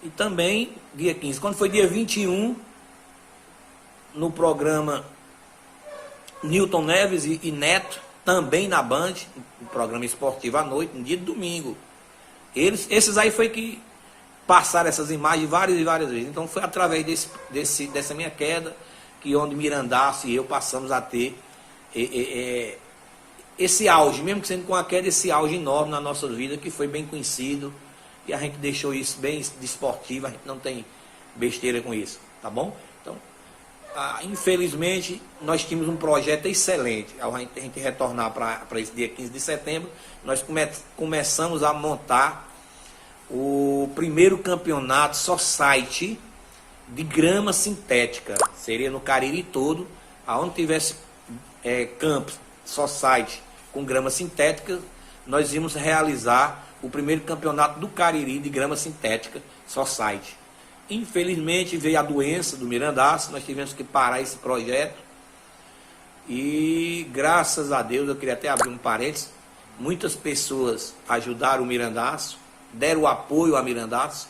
E também, dia 15, quando foi dia 21, no programa Newton Neves e Neto, também na Band, no programa esportivo à noite, no dia de domingo. Esses aí foi que passaram essas imagens várias e várias vezes. Então foi através dessa minha queda que onde Mirandaço e eu passamos a ter esse auge, mesmo que sendo com a queda, esse auge enorme na nossa vida, que foi bem conhecido, e a gente deixou isso bem desportivo, a gente não tem besteira com isso, tá bom? Então, infelizmente, nós tínhamos um projeto excelente. Ao a gente retornar para esse dia 15 de setembro, nós começamos a montar o primeiro campeonato society de grama sintética. Seria no Cariri todo, aonde tivesse campos society com grama sintética, nós íamos realizar o primeiro campeonato do Cariri de grama sintética society. Infelizmente veio a doença do Mirandaço, nós tivemos que parar esse projeto e graças a Deus, eu queria até abrir um parênteses, muitas pessoas ajudaram o Mirandaço, deram apoio a Mirandaço.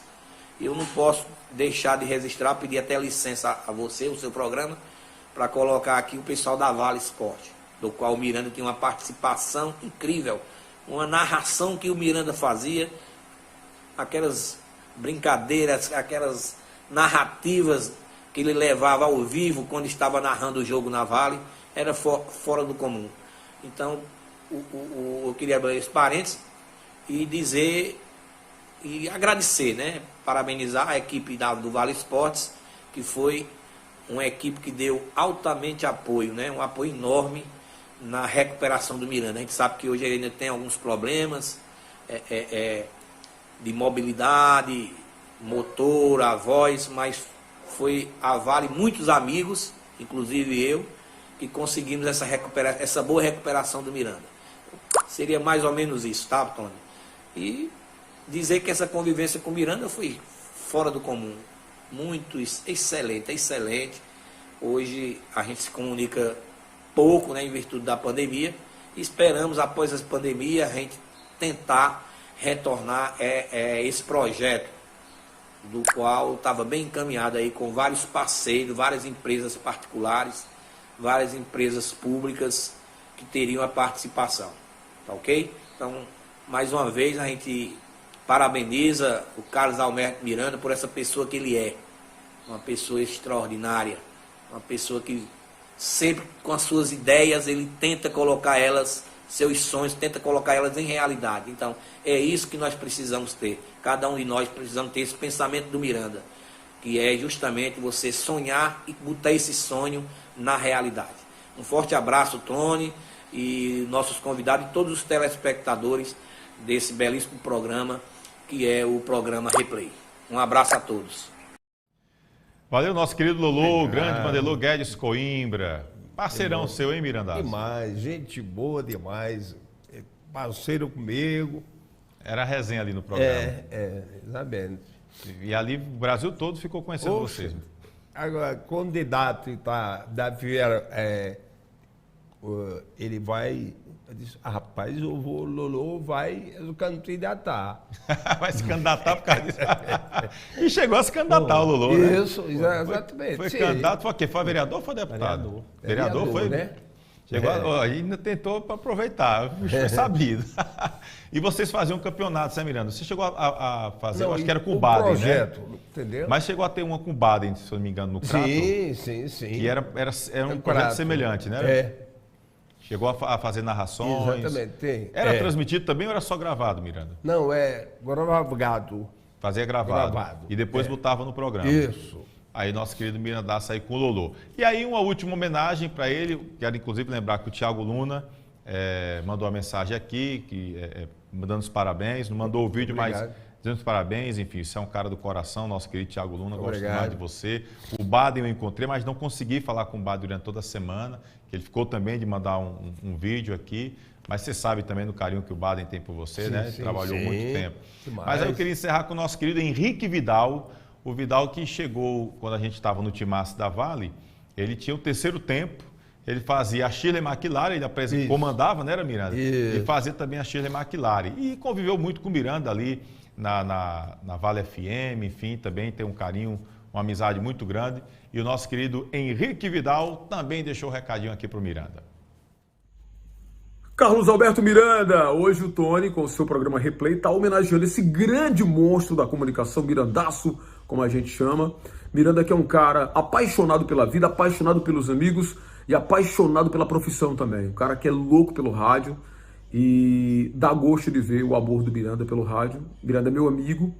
Eu não posso deixar de registrar, pedir até licença a você, o seu programa, para colocar aqui o pessoal da Vale Esporte, do qual o Miranda tinha uma participação incrível, uma narração que o Miranda fazia, aquelas brincadeiras, aquelas narrativas que ele levava ao vivo quando estava narrando o jogo na Vale, era fora do comum. Então, eu queria abrir esse parênteses e dizer e agradecer, né? Parabenizar a equipe do Vale Esportes, que foi uma equipe que deu altamente apoio, né? Um apoio enorme na recuperação do Miranda. A gente sabe que hoje ele ainda tem alguns problemas de mobilidade, motor, a voz, mas foi a Vale, muitos amigos, inclusive eu, que conseguimos essa boa recuperação do Miranda. Seria mais ou menos isso, tá, Tony? E dizer que essa convivência com o Miranda foi fora do comum. Muito excelente, excelente. Hoje a gente se comunica pouco, né, em virtude da pandemia, Esperamos, após essa pandemia, a gente tentar retornar esse projeto, do qual estava bem encaminhado aí com vários parceiros, várias empresas particulares, várias empresas públicas que teriam a participação, tá ok? Então, mais uma vez, a gente parabeniza o Carlos Alberto Miranda por essa pessoa que ele é, uma pessoa extraordinária, uma pessoa que sempre com as suas ideias ele tenta colocar elas, seus sonhos, tenta colocar elas em realidade. Então, é isso que nós precisamos ter. Cada um de nós precisamos ter esse pensamento do Miranda, que é justamente você sonhar e botar esse sonho na realidade. Um forte abraço, Tony, e nossos convidados e todos os telespectadores desse belíssimo programa, que é o programa Replay. Um abraço a todos. Valeu, nosso querido Lolo, o grande Vanderlô Guedes Coimbra. Parceirão seu, hein, Miranda? Demais, gente boa demais. Parceiro comigo. Era a resenha ali no programa. Exatamente. E ali o Brasil todo ficou conhecendo vocês. Agora, candidato da Vieira, ele vai... Eu disse, rapaz, o Lolo vai candidatar. Vai se candidatar por causa disso. E chegou a se candidatar o Lolo, né? Isso, exatamente. Foi candidato, foi o quê? Foi vereador ou foi deputado? Vereador foi, né? Chegou, ainda tentou para aproveitar, foi sabido. E vocês faziam um campeonato, né, Miranda? Você chegou a fazer, eu acho que era com o Baden, projeto, né? Entendeu? Mas chegou a ter uma com o Baden, se eu não me engano, no Crato. Sim. Que era um projeto semelhante, né? Chegou a fazer narrações. Exatamente, tem. Era transmitido também ou era só gravado, Miranda? Não, gravado. Fazia gravado. E depois botava no programa. Isso. Aí nosso querido Miranda saiu com o Lolo. E aí uma última homenagem para ele, quero inclusive lembrar que o Thiago Luna mandou uma mensagem aqui, mandando os parabéns, não mandou o vídeo, mas dizendo os parabéns, enfim, você é um cara do coração, nosso querido Thiago Luna, gosto mais de você. O Baden eu encontrei, mas não consegui falar com o Baden durante toda a semana, que ele ficou também de mandar um vídeo aqui, mas você sabe também do carinho que o Baden tem por você, né? Trabalhou muito tempo. Mas aí eu queria encerrar com o nosso querido Henrique Vidal, o Vidal que chegou quando a gente estava no timaço da Vale, ele tinha o terceiro tempo, ele fazia a Shirley McLaren, ele comandava, né, Miranda? E fazia também a Shirley McLaren. E conviveu muito com o Miranda ali na Vale FM, enfim, também tem um carinho, uma amizade muito grande. E o nosso querido Henrique Vidal também deixou um recadinho aqui para o Miranda. Carlos Alberto Miranda, hoje o Tony, com o seu programa Replay, está homenageando esse grande monstro da comunicação, Mirandaço, como a gente chama. Miranda que é um cara apaixonado pela vida, apaixonado pelos amigos e apaixonado pela profissão também. Um cara que é louco pelo rádio e dá gosto de ver o amor do Miranda pelo rádio. Miranda é meu amigo.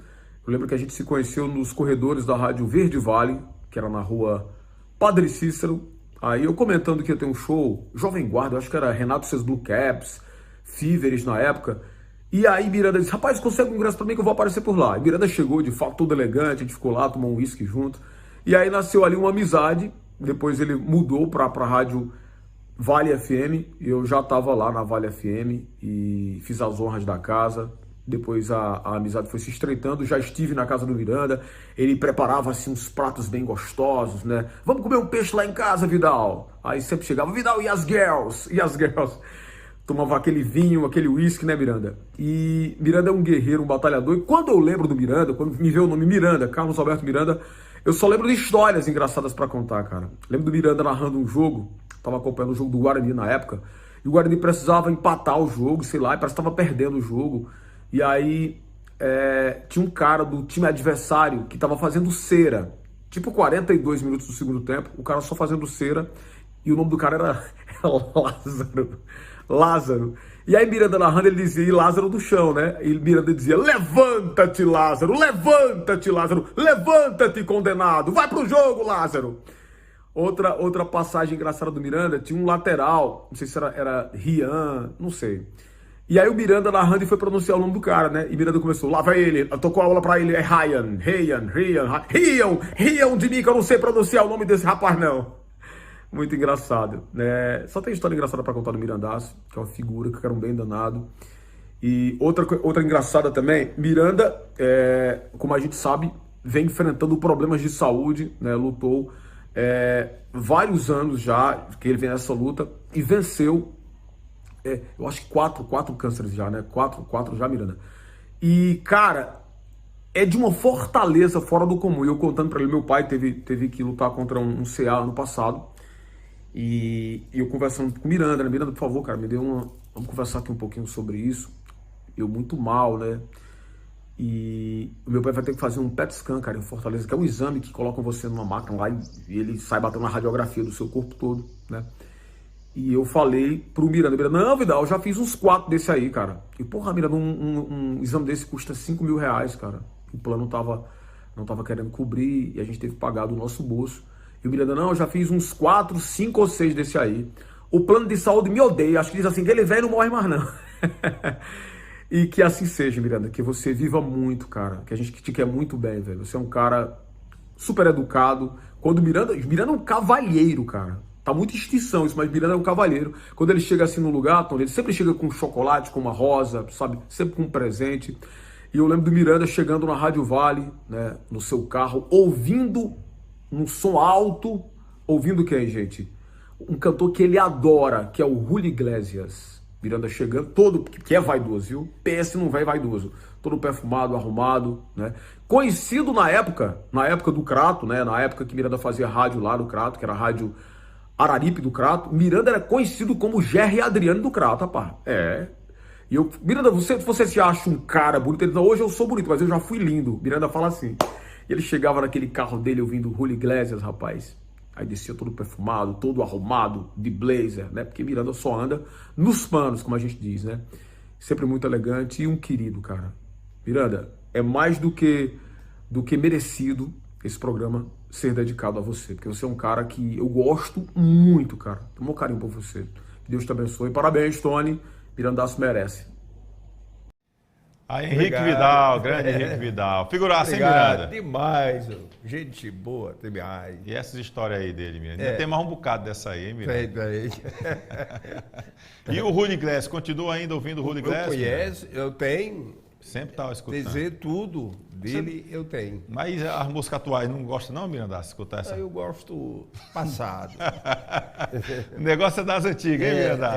Eu lembro que a gente se conheceu nos corredores da Rádio Verde Vale, que era na rua Padre Cícero. Aí eu comentando que ia ter um show, Jovem Guarda, eu acho que era Renato Seus Blue Caps, Fíveres na época. E aí Miranda disse, rapaz, consegue um ingresso pra mim que eu vou aparecer por lá. E Miranda chegou de fato todo elegante, a gente ficou lá, tomou um uísque junto. E aí nasceu ali uma amizade, depois ele mudou pra rádio Vale FM, eu já estava lá na Vale FM e fiz as honras da casa. Depois a amizade foi se estreitando, já estive na casa do Miranda, ele preparava assim uns pratos bem gostosos, né? Vamos comer um peixe lá em casa, Vidal? Aí sempre chegava, Vidal, e as girls? E as girls? Tomava aquele vinho, aquele uísque, né, Miranda? E Miranda é um guerreiro, um batalhador, e quando eu lembro do Miranda, quando me vê o nome Miranda, Carlos Alberto Miranda, eu só lembro de histórias engraçadas para contar, cara. Lembro do Miranda narrando um jogo, tava acompanhando o jogo do Guarani na época, e o Guarani precisava empatar o jogo, sei lá, e parece que tava perdendo o jogo. E aí tinha um cara do time adversário que tava fazendo cera, tipo 42 minutos do segundo tempo, o cara só fazendo cera, e o nome do cara era Lázaro. E aí Miranda narrando, ele dizia, e Lázaro do chão, né? E Miranda dizia, levanta-te, Lázaro, levanta-te, Lázaro, levanta-te, condenado, vai pro jogo, Lázaro. Outra passagem engraçada do Miranda, tinha um lateral, não sei se era Rian, não sei. E aí o Miranda narrando e foi pronunciar o nome do cara, né? E Miranda começou, lá vai ele, tocou a aula pra ele, é Rian de mim que eu não sei pronunciar o nome desse rapaz, não. Muito engraçado, né? Só tem história engraçada pra contar do Mirandaço, que é uma figura, que era um bem danado. E outra engraçada também, Miranda, como a gente sabe, vem enfrentando problemas de saúde, né? Lutou vários anos já, que ele vem nessa luta, e venceu eu acho que quatro cânceres já, né? Quatro já, Miranda. E, cara, é de uma fortaleza fora do comum. E eu contando pra ele, meu pai teve que lutar contra um CA ano passado. E eu conversando com Miranda, né? Miranda, por favor, cara, vamos conversar aqui um pouquinho sobre isso. Eu muito mal, né? E o meu pai vai ter que fazer um PET scan, cara, em Fortaleza, que é um exame que colocam você numa máquina lá e ele sai batendo uma radiografia do seu corpo todo, né? E eu falei pro Miranda, não, Vidal, eu já fiz uns 4 desse aí, cara. E, porra, Miranda, um exame desse custa R$5.000, cara. O plano não tava querendo cobrir e a gente teve que pagar do nosso bolso. E o Miranda, não, eu já fiz uns 4, 5 ou 6 desse aí. O plano de saúde me odeia, acho que diz assim, que ele velho não morre mais não. E que assim seja, Miranda, que você viva muito, cara, que a gente te quer muito bem, velho. Você é um cara super educado. Quando Miranda é um cavalheiro, cara. Tá muito extinção isso, mas Miranda é um cavalheiro. Quando ele chega assim no lugar, Tony, ele sempre chega com chocolate, com uma rosa, sabe? Sempre com um presente. E eu lembro do Miranda chegando na Rádio Vale, né, no seu carro, ouvindo um som alto. Ouvindo quem, gente? Um cantor que ele adora, que é o Julio Iglesias. Miranda chegando, todo, que é vaidoso, viu? PS não vai vaidoso. Todo perfumado, arrumado, né? Conhecido na época do Crato, né? Na época que Miranda fazia rádio lá no Crato, que era a rádio Araripe do Crato. Miranda era conhecido como Gerry Adriano do Crato, rapaz. E Miranda, você se acha um cara bonito? Ele diz, hoje eu sou bonito, mas eu já fui lindo. Miranda fala assim. E ele chegava naquele carro dele ouvindo Julio Iglesias, rapaz. Aí descia todo perfumado, todo arrumado, de blazer, né? Porque Miranda só anda nos panos, como a gente diz, né? Sempre muito elegante e um querido, cara. Miranda, é mais do que merecido esse programa ser dedicado a você. Porque você é um cara que eu gosto muito, cara. Tenho um carinho por você. Que Deus te abençoe. Parabéns, Tony. Mirandaço merece. Aí, Henrique Vidal, grande Henrique Vidal. Figuraça, hein, Miranda? Demais, gente boa, demais. E essas histórias aí dele, Miranda? Tem mais um bocado dessa aí, hein, Miranda? Tem. E o Julio Iglesias, continua ainda ouvindo o Julio Iglesias? Eu conheço, eu tenho. Sempre estava escutando. Dizer tudo dele, eu tenho. Mas as músicas atuais não gosta não, Miranda, de escutar essa? Eu gosto passado. O negócio é das antigas, hein, Miranda?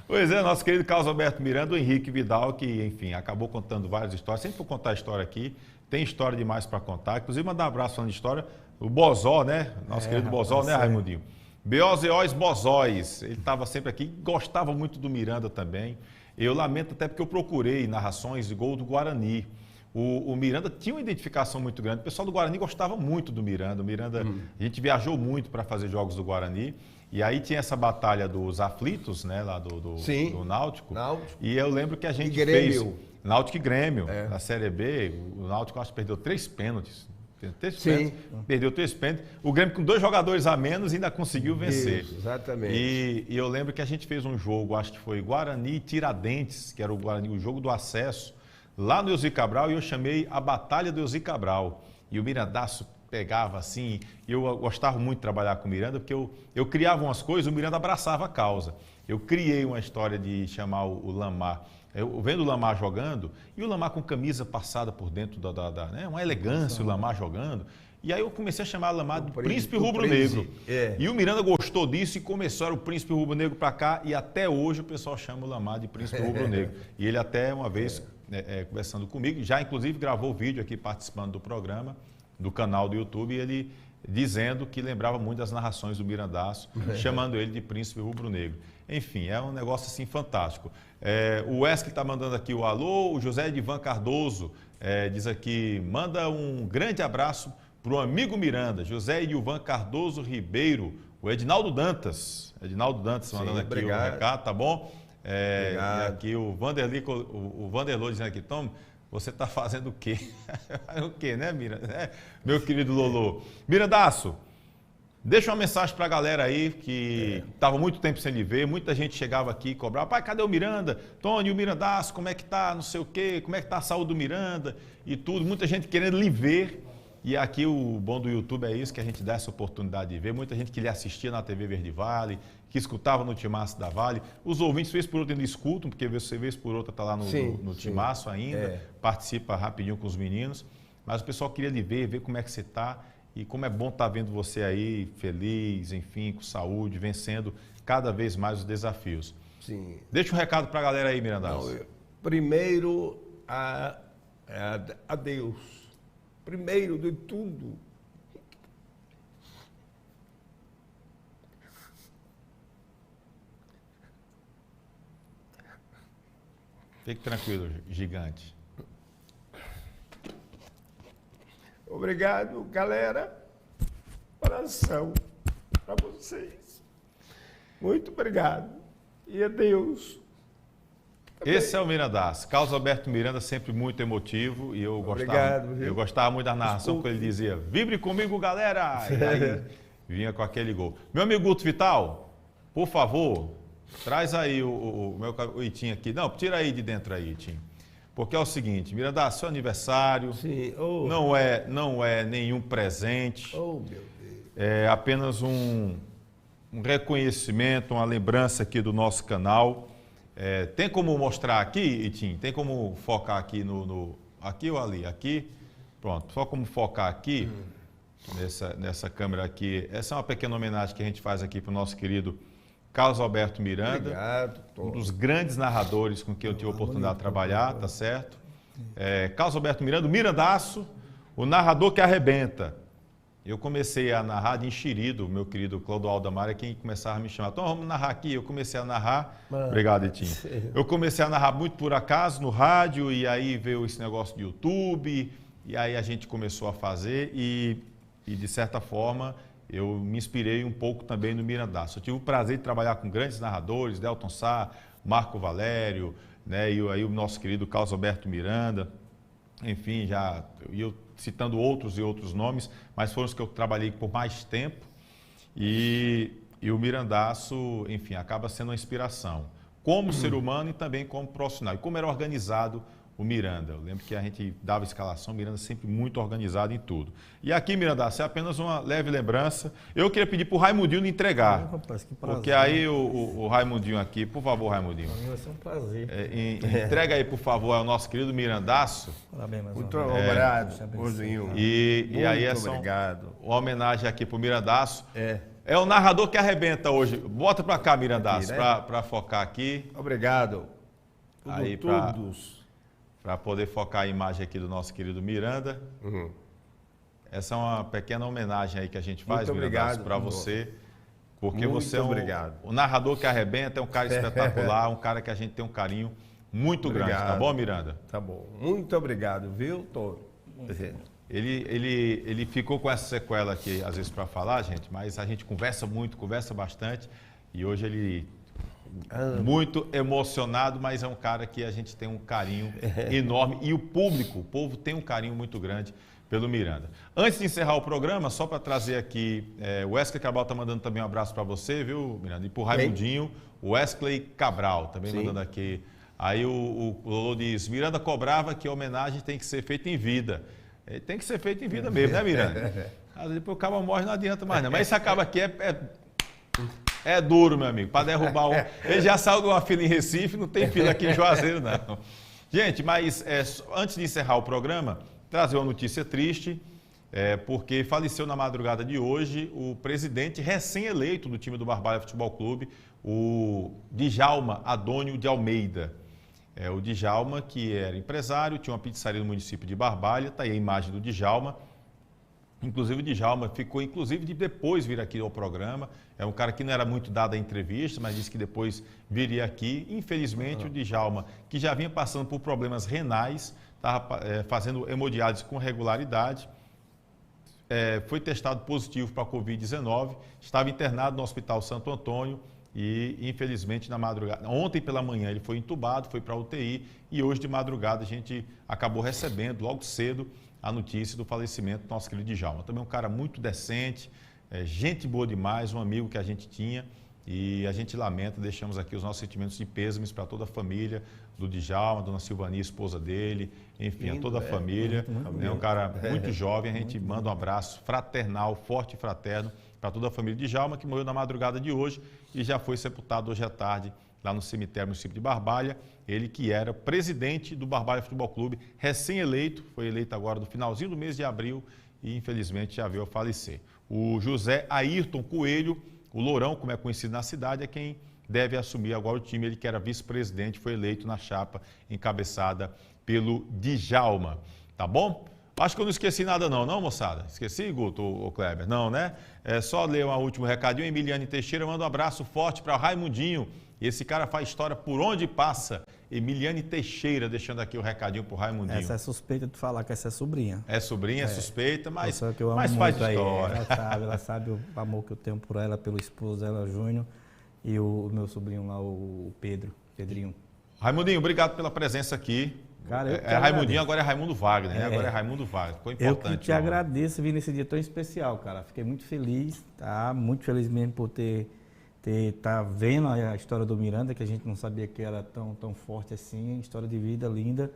Pois é, nosso querido Carlos Alberto Miranda, o Henrique Vidal, que, enfim, acabou contando várias histórias. Sempre vou contar a história aqui, tem história demais para contar. Inclusive, mandar um abraço falando de história. O Bozó, né? Nosso querido Bozó, né, Raimundinho? Beozeóis Bozóis, ele estava sempre aqui, gostava muito do Miranda também. Eu lamento até porque eu procurei narrações de gol do Guarani. O Miranda tinha uma identificação muito grande. O pessoal do Guarani gostava muito do Miranda. A gente viajou muito para fazer jogos do Guarani. E aí tinha essa batalha dos aflitos, né, lá do Náutico. E eu lembro que a gente fez Náutico e Grêmio, na Série B. O Náutico acho que perdeu 3 pênaltis. Perdeu 3 pênaltis. O Grêmio com 2 jogadores a menos ainda conseguiu vencer. Isso, exatamente. E eu lembro que a gente fez um jogo, acho que foi Guarani e Tiradentes, que era o jogo do acesso, lá no Elzi Cabral, e eu chamei a Batalha do Elzi Cabral. E o Mirandaço pegava assim, e eu gostava muito de trabalhar com o Miranda, porque eu criava umas coisas, o Miranda abraçava a causa. Eu criei uma história de chamar o Lamar. Eu vendo o Lamar jogando, e o Lamar com camisa passada por dentro né, uma elegância, o Lamar jogando. E aí eu comecei a chamar o Lamar de Príncipe Rubro-Negro. E o Miranda gostou disso e começou, era o Príncipe Rubro-Negro para cá, e até hoje o pessoal chama o Lamar de Príncipe Rubro-Negro. E ele até uma vez, conversando comigo, já inclusive gravou vídeo aqui participando do programa, do canal do YouTube, e ele dizendo que lembrava muito das narrações do Mirandaço, chamando ele de Príncipe Rubro-Negro. Enfim, é um negócio assim fantástico. O Wesley está mandando aqui o alô, o José Edivan Cardoso diz aqui, manda um grande abraço para o amigo Miranda, José Edivan Cardoso Ribeiro, o Edinaldo Dantas mandando aqui o recado, tá bom? E aqui o Vanderlô dizendo aqui, Tom, você está fazendo o quê? O quê, né, Miranda? Meu querido Lolo. Mirandaço, deixa uma mensagem para a galera aí que estava muito tempo sem lhe ver, muita gente chegava aqui e cobrava, pai, cadê o Miranda? Tony, o Mirandaço, como é que tá, não sei o quê, como é que tá a saúde do Miranda e tudo, muita gente querendo lhe ver. E aqui o bom do YouTube é isso, que a gente dá essa oportunidade de ver. Muita gente que lhe assistia na TV Verde Vale, que escutava no Timaço da Vale. Os ouvintes, vez por outra, ainda escutam, porque você, vez por outra, está lá no Timaço ainda, participa rapidinho com os meninos. Mas o pessoal queria lhe ver como é que você está. E como é bom estar vendo você aí, feliz, enfim, com saúde, vencendo cada vez mais os desafios. Sim. Deixa um recado para a galera aí, Mirandaço. Primeiro, a Deus. Primeiro de tudo. Fique tranquilo, gigante. Obrigado, galera. Coração para vocês. Muito obrigado. E a Deus. Esse é o Mirandaço. Carlos Alberto Miranda, sempre muito emotivo. E eu gostava muito da narração, quando ele dizia: vibre comigo, galera! E aí vinha com aquele gol. Meu amigo Guto Vital, por favor, traz aí o Itinho aqui. Não, tira aí de dentro aí, Itinho. Porque é o seguinte, Mirandaço, seu aniversário. Sim. Não é nenhum presente. Oh, meu Deus. É apenas um reconhecimento, uma lembrança aqui do nosso canal. Tem como mostrar aqui, Itim? Tem como focar aqui aqui ou ali? Aqui? Pronto, só como focar aqui, nessa câmera aqui. Essa é uma pequena homenagem que a gente faz aqui para o nosso querido Carlos Alberto Miranda. Obrigado, um dos grandes narradores com quem eu tive a oportunidade de trabalhar, tá certo? Carlos Alberto Miranda, o Mirandaço, o narrador que arrebenta. Eu comecei a narrar de enxerido, meu querido Clodoaldo Amaro é quem começava a me chamar. Então vamos narrar aqui. Eu comecei a narrar. Obrigado, Etinho. Eu comecei a narrar muito por acaso no rádio, e aí veio esse negócio de YouTube, e aí a gente começou a fazer, e de certa forma eu me inspirei um pouco também no Mirandaço. Eu tive o prazer de trabalhar com grandes narradores, Delton Sá, Marco Valério, né, e aí o nosso querido Carlos Alberto Miranda. Enfim, eu citando outros e outros nomes, mas foram os que eu trabalhei por mais tempo, e o Mirandaço, enfim, acaba sendo uma inspiração, como ser humano e também como profissional, e como era organizado o Miranda. Eu lembro que a gente dava escalação, o Miranda sempre muito organizado em tudo. E aqui, Mirandaço, é apenas uma leve lembrança. Eu queria pedir para o Raimundinho entregar, rapaz, que prazer. Porque aí o Raimundinho aqui, por favor, Raimundinho. Vai ser um prazer. Entrega aí, por favor, ao nosso querido Mirandaço. Parabéns, mais muito obrigado, Gordinho. E aí obrigado. Uma homenagem aqui para o Mirandaço. É o narrador que arrebenta hoje. Bota para cá, Mirandaço, né? Para focar aqui. Obrigado. Aí para poder focar a imagem aqui do nosso querido Miranda. Essa é uma pequena homenagem aí que a gente faz, Mirandaço, para você. Porque muito você é o narrador que arrebenta, é um cara espetacular, um cara que a gente tem um carinho muito grande. Tá bom, Miranda? Tá bom. Muito obrigado, viu, Toro? Ele ficou com essa sequela aqui, às vezes, para falar, gente, mas a gente conversa muito, conversa bastante, e hoje ele muito emocionado, mas é um cara que a gente tem um carinho enorme, e o povo tem um carinho muito grande pelo Miranda. Antes de encerrar o programa, só para trazer aqui, o Wesley Cabral está mandando também um abraço para você, viu, Miranda? E para o Raimundinho, o Wesley Cabral também mandando aqui. Aí o Lolo diz: Miranda cobrava que a homenagem tem que ser feita em vida. Tem que ser feito em vida mesmo, né, Miranda? Depois o cabo morre, não adianta mais, não. Mas esse acaba aqui é duro, meu amigo, para derrubar um. Ele já saiu de uma fila em Recife, não tem fila aqui em Juazeiro, não. Gente, mas antes de encerrar o programa, trazer uma notícia triste, porque faleceu na madrugada de hoje o presidente recém-eleito do time do Barbalha Futebol Clube, o Djalma Adônio de Almeida. O Djalma, que era empresário, tinha uma pizzaria no município de Barbalha, está aí a imagem do Djalma. Inclusive o Djalma ficou, de depois vir aqui ao programa. É um cara que não era muito dado a entrevista, mas disse que depois viria aqui. Infelizmente o Djalma, que já vinha passando por problemas renais, estava fazendo hemodiálise com regularidade, foi testado positivo para a Covid-19, estava internado no Hospital Santo Antônio, e infelizmente na madrugada, ontem pela manhã ele foi entubado, foi para a UTI, e hoje de madrugada a gente acabou recebendo logo cedo a notícia do falecimento do nosso querido Djalma. Também um cara muito decente, gente boa demais, um amigo que a gente tinha, e a gente lamenta, deixamos aqui os nossos sentimentos de pêsames para toda a família do Djalma, dona Silvani, esposa dele, enfim, a toda a família. É um cara muito jovem, a gente manda um abraço fraternal, forte e fraterno para toda a família de Djalma, que morreu na madrugada de hoje e já foi sepultado hoje à tarde lá no cemitério município de Barbalha. Ele que era presidente do Barbalha Futebol Clube, recém-eleito, foi eleito agora no finalzinho do mês de abril e infelizmente já veio a falecer. O José Ayrton Coelho, o Lourão, como é conhecido na cidade, é quem deve assumir agora o time. Ele que era vice-presidente, foi eleito na chapa encabeçada pelo Djalma. Tá bom? Acho que eu não esqueci nada não, moçada? Esqueci, Guto ou Kleber? Não, né? É só ler um último recadinho. Emiliane Teixeira manda um abraço forte para o Raimundinho. Esse cara faz história por onde passa. Emiliane Teixeira, deixando aqui o recadinho pro Raimundinho. Essa é suspeita de falar que essa é sobrinha. É sobrinha, é suspeita, mas faz história. Ela sabe o amor que eu tenho por ela, pelo esposo dela, Júnior, e o meu sobrinho lá, o Pedrinho. Raimundinho, obrigado pela presença aqui. Cara, Raimundinho, agora é Raimundo Wagner, né? Agora é Raimundo Wagner, ficou importante. Eu que te agradeço vir nesse dia tão especial, cara. Fiquei muito feliz, tá? Muito feliz mesmo por tá vendo a história do Miranda, que a gente não sabia que era tão forte assim, história de vida linda,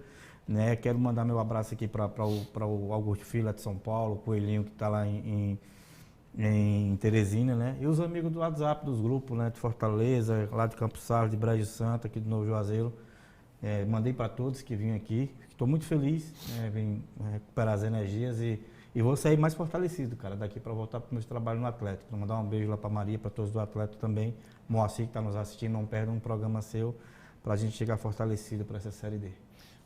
né? Quero mandar meu abraço aqui para o Augusto Filho de São Paulo, o Coelhinho que está lá em Teresina, né? E os amigos do WhatsApp dos grupos, né? De Fortaleza, lá de Campos Sales, de Brejo Santo, aqui do Novo Juazeiro. Mandei para todos que vinham aqui. Estou muito feliz, né? Vim recuperar as energias e vou sair mais fortalecido, cara, daqui para voltar para o meu trabalho no Atlético. Vou mandar um beijo lá para Maria, para todos do Atlético também. Moacir, que está nos assistindo, não perde um programa seu para a gente chegar fortalecido para essa Série D.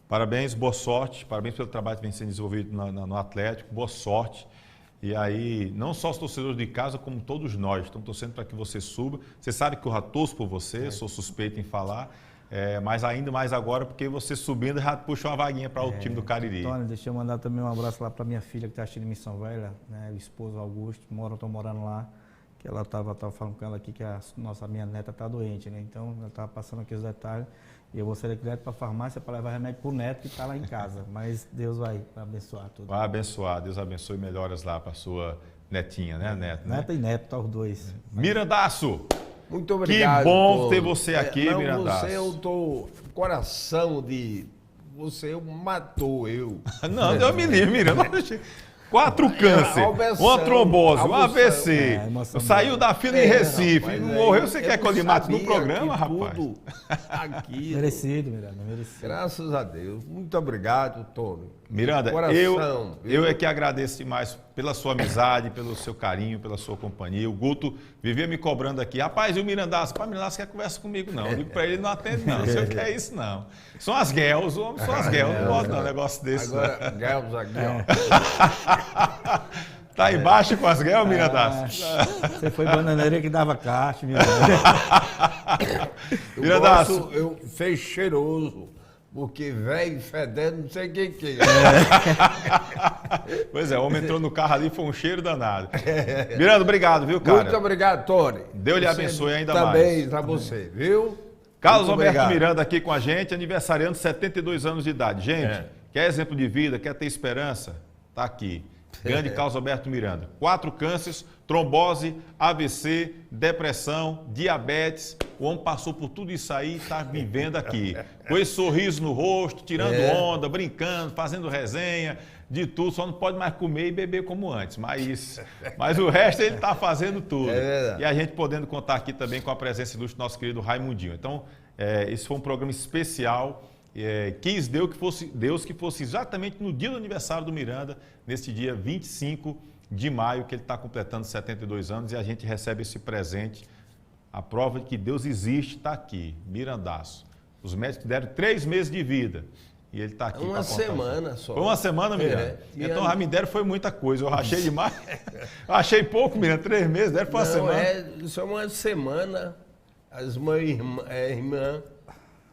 Parabéns, boa sorte. Parabéns pelo trabalho que vem sendo desenvolvido no Atlético. Boa sorte. E aí, não só os torcedores de casa, como todos nós, estamos torcendo para que você suba. Você sabe que eu já torço por você, sou suspeito em falar. Mas ainda mais agora, porque você subindo já puxa uma vaguinha para o time do Cariri. Tony, deixa eu mandar também um abraço lá para minha filha que está assistindo em Missão Velha, né? O esposo Augusto, estou morando lá, que ela estava falando com ela aqui que minha neta está doente, né? Então ela estava passando aqui os detalhes e eu vou sair direto para a farmácia para levar remédio para o neto que está lá em casa. Mas Deus vai abençoar tudo. Vai abençoar, Deus abençoe e melhoras lá para a sua netinha, né? Neta e neto, tá os dois. Mirandaço! Muito obrigado. Que bom ter você aqui, Mirandaço. Você, eu tô coração de... Você matou eu. Não, Deus me livre, Miranda. 4 câncer, uma trombose, um AVC. Saiu da fila em Recife. Não morreu, você quer que eu lhe mate no programa, rapaz? Aqui. Merecido, Miranda, merecido. Graças a Deus. Muito obrigado, Tony. Miranda, eu é que agradeço demais pela sua amizade, pelo seu carinho, pela sua companhia. O Guto vivia me cobrando aqui. Rapaz, e o Mirandaço? Rapaz, Mirandaço quer conversa comigo, não. Eu digo pra ele, não atende, não. O senhor quer isso, não. São as guels, os homens são as guels. Não gosto não, um negócio desse. Agora, guels aqui, ó. Tá embaixo com as guels, Mirandaço? Você foi bananeira que dava caixa, Mirandaço. Eu fez cheiroso. Porque velho fedendo, não sei o que Pois é, o homem entrou no carro ali, foi um cheiro danado. Miranda, obrigado, viu, cara? Muito obrigado, Tony. Deus lhe abençoe ainda mais. Também para você, viu? Carlos Alberto Miranda aqui com a gente, aniversariando 72 anos de idade. Gente, quer exemplo de vida, quer ter esperança? Tá aqui. Grande Carlos Alberto Miranda. 4 cânceres, trombose, AVC, depressão, diabetes. O homem passou por tudo isso aí e está vivendo aqui. Com esse sorriso no rosto, tirando onda, brincando, fazendo resenha, de tudo. Só não pode mais comer e beber como antes. Mas o resto ele está fazendo tudo. E a gente podendo contar aqui também com a presença ilustre do nosso querido Raimundinho. Então, esse foi um programa especial. Quis Deus que fosse exatamente no dia do aniversário do Miranda, neste dia 25 de maio, que ele está completando 72 anos, e a gente recebe esse presente. A prova de que Deus existe está aqui, Mirandaço. Os médicos deram 3 meses de vida e ele está aqui. Uma semana só. Foi uma semana, Miranda? Então já me deram foi muita coisa, eu rachei demais. Eu achei pouco, Miranda, 3 meses, deram foi uma semana. Isso é uma semana, as irmãs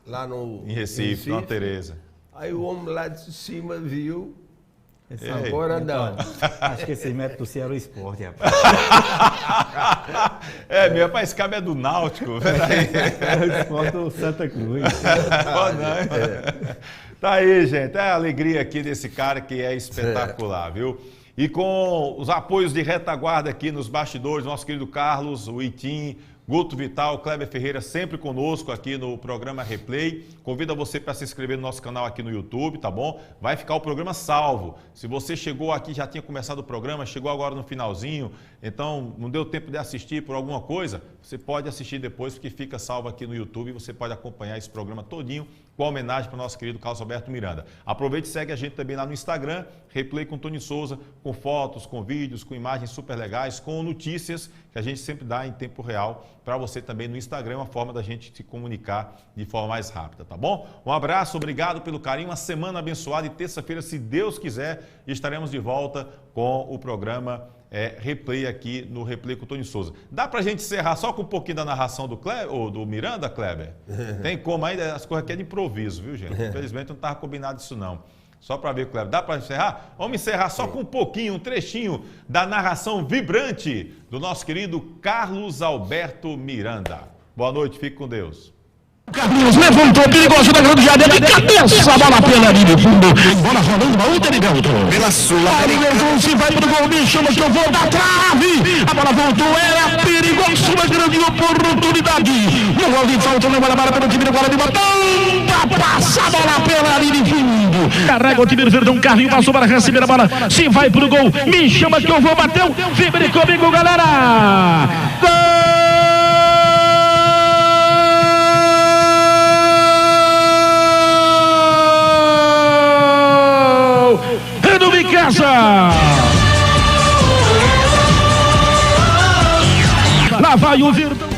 lá em Recife, Dona Tereza. Aí o homem lá de cima viu. Agora não. Acho que esse método do Ceará é o esporte, rapaz. Meu rapaz, esse cabo é do Náutico. É o esporte do Santa Cruz. Tá aí, gente. É a alegria aqui desse cara que é espetacular, viu? E com os apoios de retaguarda aqui nos bastidores, nosso querido Carlos, o Itim, Guto Vital, Kleber Ferreira sempre conosco aqui no programa Replay. Convido você para se inscrever no nosso canal aqui no YouTube, tá bom? Vai ficar o programa salvo. Se você chegou aqui, já tinha começado o programa, chegou agora no finalzinho, então não deu tempo de assistir por alguma coisa, você pode assistir depois, porque fica salvo aqui no YouTube e você pode acompanhar esse programa todinho com a homenagem para o nosso querido Carlos Alberto Miranda. Aproveite e segue a gente também lá no Instagram, Replay com Tony Souza, com fotos, com vídeos, com imagens super legais, com notícias que a gente sempre dá em tempo real para você também no Instagram, uma forma da gente se comunicar de forma mais rápida, tá bom? Um abraço, obrigado pelo carinho, uma semana abençoada e terça-feira, se Deus quiser, estaremos de volta com o programa Replay aqui no Replay com o Tony Souza. Dá pra gente encerrar só com um pouquinho da narração do Kleber, ou do Miranda, Kleber? Tem como ainda? As coisas aqui é de improviso, viu, gente? Infelizmente não estava combinado isso não. Só para ver, Kleber. Dá para encerrar? Vamos encerrar só com um pouquinho, um trechinho da narração vibrante do nosso querido Carlos Alberto Miranda. Boa noite, fique com Deus. Carlinhos levantou, perigoso da grande área, de cabeça, a bola pela linha de fundo, bola rolando, a outra Heriberto. Pela Sul-Americana. Se vai pro gol, me chama que eu vou da trave. A bola voltou, era perigoso, uma grande oportunidade. No gol de falta, leva a bola pelo time do Guarani, passa a bola pela linha de fundo. Carrega o time do Verdão, Carlinhos passou para receber a bola. Se vai pro gol, me chama que eu vou, bateu. Vibre comigo, galera. Gol! Lá vai o Verdão.